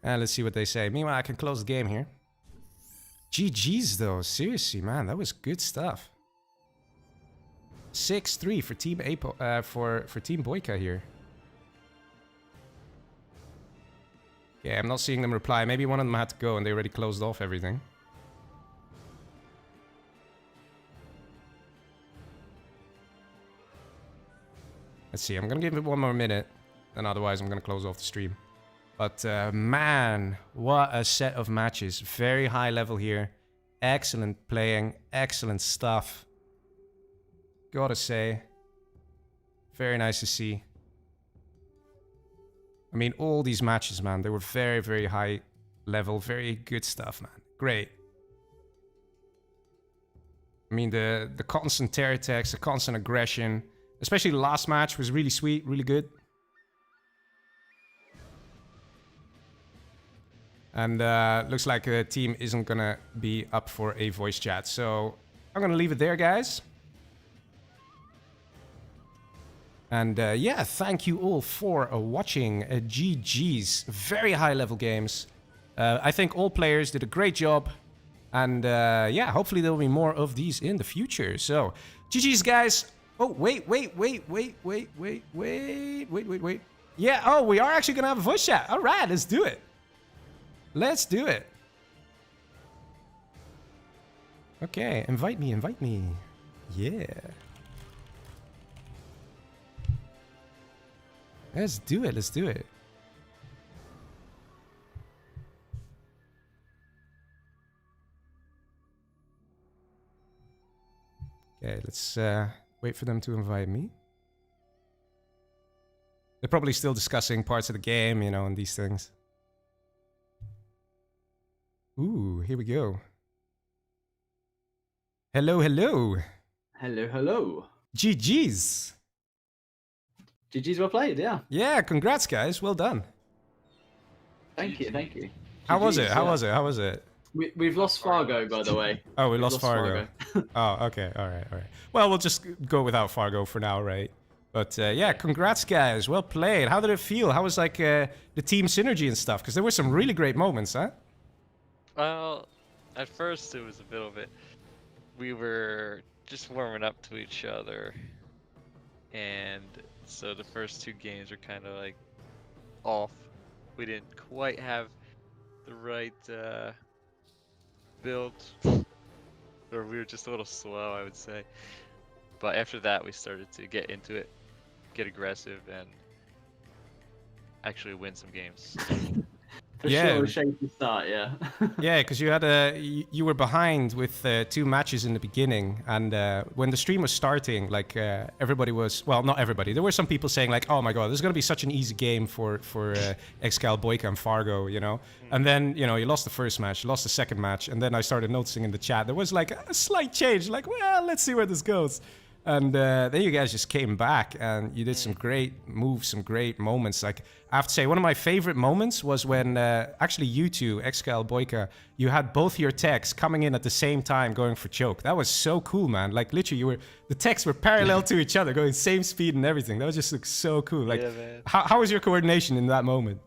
Let's see what they say. Meanwhile, I can close the game here. GG's though. Seriously, man. That was good stuff. 6-3 for Team for Team Boyka here. Yeah, I'm not seeing them reply. Maybe one of them had to go and they already closed off everything. Let's see. I'm gonna give it one more minute, and otherwise I'm gonna close off the stream. But man, what a set of matches. Very high level here. Excellent playing. Excellent stuff. Gotta say. Very nice to see. I mean, all these matches, man, they were very, very high level. Very good stuff, man. Great. I mean, the constant terror attacks, the constant aggression. Especially the last match was really sweet, really good. And looks like the team isn't gonna be up for a voice chat. So I'm gonna leave it there, guys. And yeah, thank you all for watching GG's. Very high level games. I think all players did a great job. And yeah, hopefully there will be more of these in the future. So GG's, guys. Oh, wait. Yeah, oh, we are actually gonna have a voice chat. All right, let's do it. Let's do it. Okay, invite me, invite me. Yeah. Let's do it, let's do it. Okay, let's wait for them to invite me. They're probably still discussing parts of the game, you know, and these things. Ooh, here we go. Hello, hello. Hello, hello. GG's. GG's well played, yeah. Yeah, congrats, guys. Well done. Thank you, thank you. How was it? GG's, How yeah. was it? How was it? We've lost Fargo, by the way. Oh, we We've lost Fargo. Oh, okay. All right, all right. Well, we'll just go without Fargo for now, right? But yeah, congrats, guys. Well played. How did it feel? How was like the team synergy and stuff? Because there were some really great moments, huh? Well, at first it was a bit of it. We were just warming up to each other, and so the first two games were kind of like off. We didn't quite have the right build, or we were just a little slow, I would say. But after that, we started to get into it, get aggressive, and actually win some games. For Yeah. sure, a shaky start, yeah. Yeah, because you had you were behind with 2 matches in the beginning, and when the stream was starting, like everybody was, well, not everybody. There were some people saying like, "Oh my God, this is gonna be such an easy game for Excal, Boyka, and Fargo," you know. And then you know you lost the first match, you lost the second match, and then I started noticing in the chat there was like a slight change, like, well, let's see where this goes. And then you guys just came back and you did some great moves, some great moments. Like, I have to say, one of my favorite moments was when actually you two, Excal, Boyka, you had both your techs coming in at the same time going for choke. That was so cool, man. Like, literally, the techs were parallel to each other, going same speed and everything. That was just so cool. Like, Yeah, man. how was your coordination in that moment?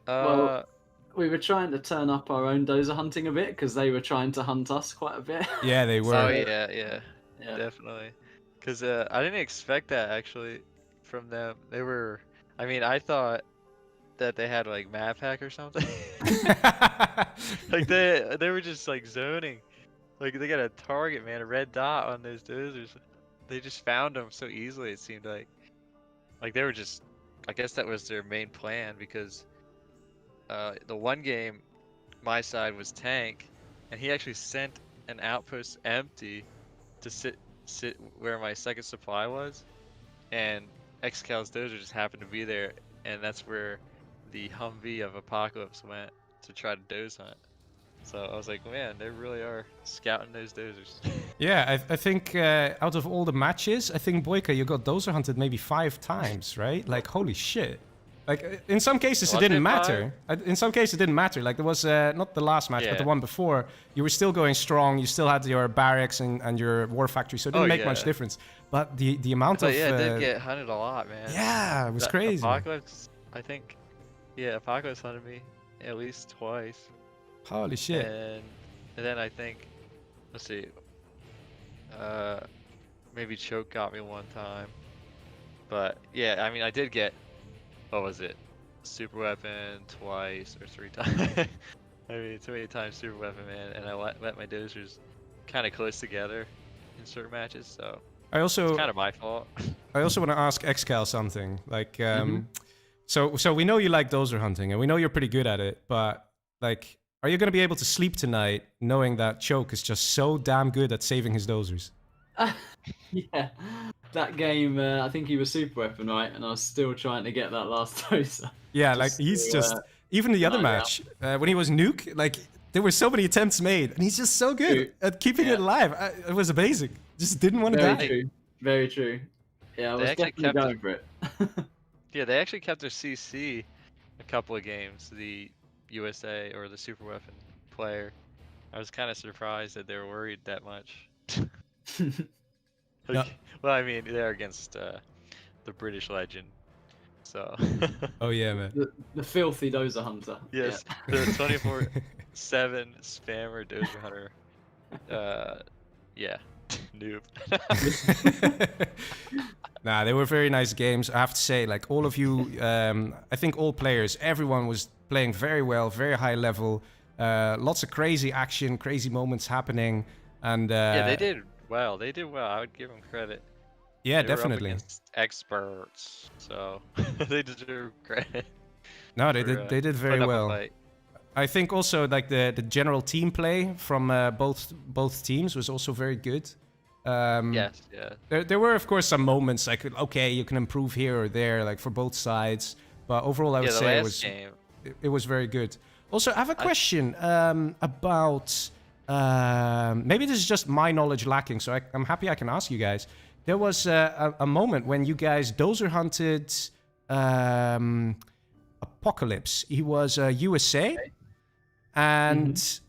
Well, we were trying to turn up our own dozer hunting a bit because they were trying to hunt us quite a bit. Yeah, they were. Oh yeah, Yeah. definitely. Because I didn't expect that actually from them. They were, I mean, I thought that they had like map hack or something. Like they were just like zoning. Like they got a target, man, a red dot on those dozers. They just found them so easily. It seemed like they were just. I guess that was their main plan because the one game, my side was tank, and he actually sent an outpost empty to sit where my second supply was, and Excal's dozer just happened to be there, and that's where the Humvee of Apocalypse went to try to doze hunt. So I was like, man, they really are scouting those dozers. Yeah, I think out of all the matches, I think Boyka, you got dozer hunted maybe 5 times, right? Like, holy shit. Like, in some cases it Was didn't it matter. In some cases it didn't matter. Like, there was, not the last match, but the Yeah. one before, you were still going strong. You still had your barracks and your war factory, so it didn't Oh, make much yeah. difference. But the amount But of... yeah, it did get hunted a lot, man. yeah, it was That crazy. Apocalypse, I think, yeah, Apocalypse hunted me at least twice. Holy shit. And then I think, let's see, maybe Choke got me one time. But yeah, I mean, I did get, what was it, super weapon twice or 3 times. I mean, too many times super weapon, man. And I let my dozers kind of close together in certain matches, so I also... it's kind of my fault. I also want to ask Excal something. Like, so we know you like dozer hunting, and we know you're pretty good at it. But like, are you gonna be able to sleep tonight, knowing that Choke is just so damn good at saving his dozers? Yeah. That game, I think he was super weapon, right? And I was still trying to get that last dozer. Yeah, like Just he's to, just even the other yeah. match when he was Nuke, like there were so many attempts made, and he's just so good True. at keeping Yeah. it alive. It was amazing. Just didn't want to Very die. true. Very true. Yeah, I They was actually definitely kept going for it. Yeah, they actually kept their CC a couple of games, the USA or the super weapon player. I was kind of surprised that they were worried that much. Yeah. Well, I mean, they're against the British legend, so. Oh yeah, man. The filthy dozer hunter. Yes, the 24/7 spammer dozer hunter. Yeah, Noob. Nah, they were very nice games. I have to say, like all of you, I think all players, everyone was playing very well, very high level. Lots of crazy action, crazy moments happening, and Yeah, they did well. They did well. I would give them credit. yeah, They were up definitely. against experts, so they deserve credit. No, they for, did. They did very putting up a well. fight. I think also like the general team play from both teams was also very good. Yes, yeah. There were of course some moments like okay, you can improve here or there, like for both sides. But overall, I would the say last game. it was very good. Also, I have a question about maybe this is just my knowledge lacking, so I'm happy I can ask you guys. There was a moment when you guys dozer hunted Apocalypse. He was USA, and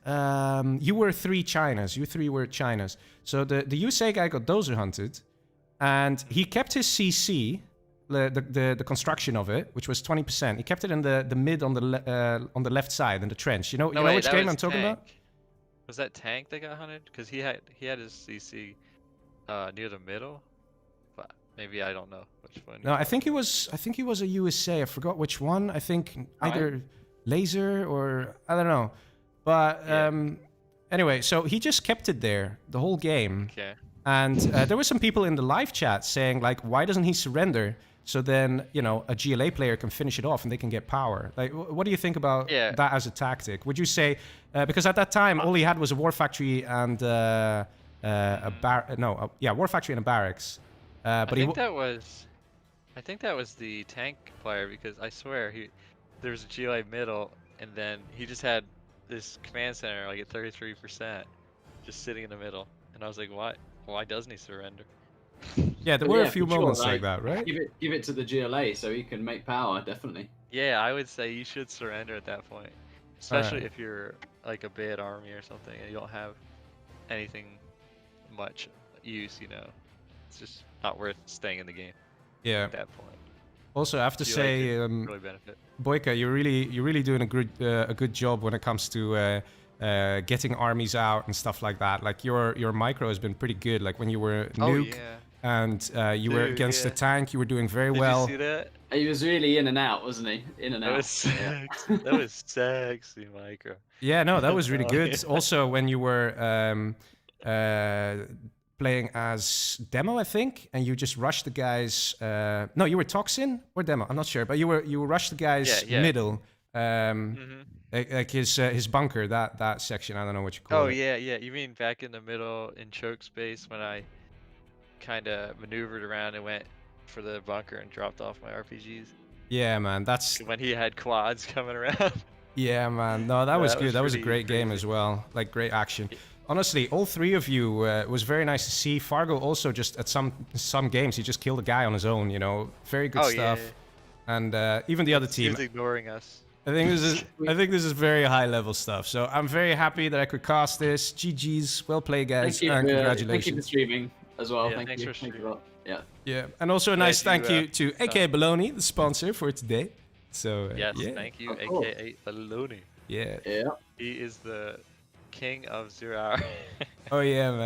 you were 3 Chinas. You 3 were Chinas. So the USA guy got dozer hunted, and he kept his CC. The construction of it, which was 20%, he kept it in the mid on the left side in the trench. You know No, wait, which that game was I'm talking about? Tank. Was that Tank that got hunted? Because he had his CC near the middle, but maybe I don't know which one. No, I think he was a USA. I forgot which one. I think either Laser or I don't know. But anyway, so he just kept it there the whole game. Okay. And there were some people in the live chat saying like, why doesn't he surrender? So then, you know, a GLA player can finish it off and they can get power. Like, what do you think about that as a tactic? Would you say, because at that time, all he had was a War Factory and War Factory and a barracks. But I think that was the tank player, because I swear there was a GLA middle, and then he just had this command center like at 33%, just sitting in the middle, and I was like, why doesn't he surrender? Yeah, there were a few moments like that, right? Give it to the GLA so he can make power, definitely. Yeah, I would say you should surrender at that point, especially if you're like a bad army or something and you don't have anything much use. You know, it's just not worth staying in the game. Yeah. At that point. Also, I have to say, really benefit. Boyka, you're really doing a good job when it comes to getting armies out and stuff like that. Like your micro has been pretty good. Like when you were Nuke and you were against the tank, you were doing very well. Did you see that? He was really in and out, wasn't he? In and out. That was sexy micro. Yeah, no, that was really good. Also, when you were playing as Demo, I think, and you just rushed the guys. No, you were Toxin or Demo. I'm not sure, but you rushed the guys middle. Like his bunker, that section. I don't know what you call it. Oh yeah. You mean back in the middle in choke space when I kind of maneuvered around and went for the bunker and dropped off my RPGs? Yeah, man. That's when he had quads coming around. Yeah, man. No, that was good. That was a great game as well. Like great action. Honestly, all 3 of you, it was very nice to see. Fargo also just at some games he just killed a guy on his own. You know, very good stuff. Yeah. And even the other team. He's ignoring us. I think this is very high level stuff. So I'm very happy that I could cast this. GG's, well played, guys, and congratulations. Thank you for streaming as well. Yeah, thank thanks you. for streaming. Thank you a lot. Yeah. Yeah, and also a nice thank you to AKA Baloney, the sponsor for today. So yes, thank you, AKA Baloney. Yeah. Yeah. He is the king of 0 hour. Oh yeah, man.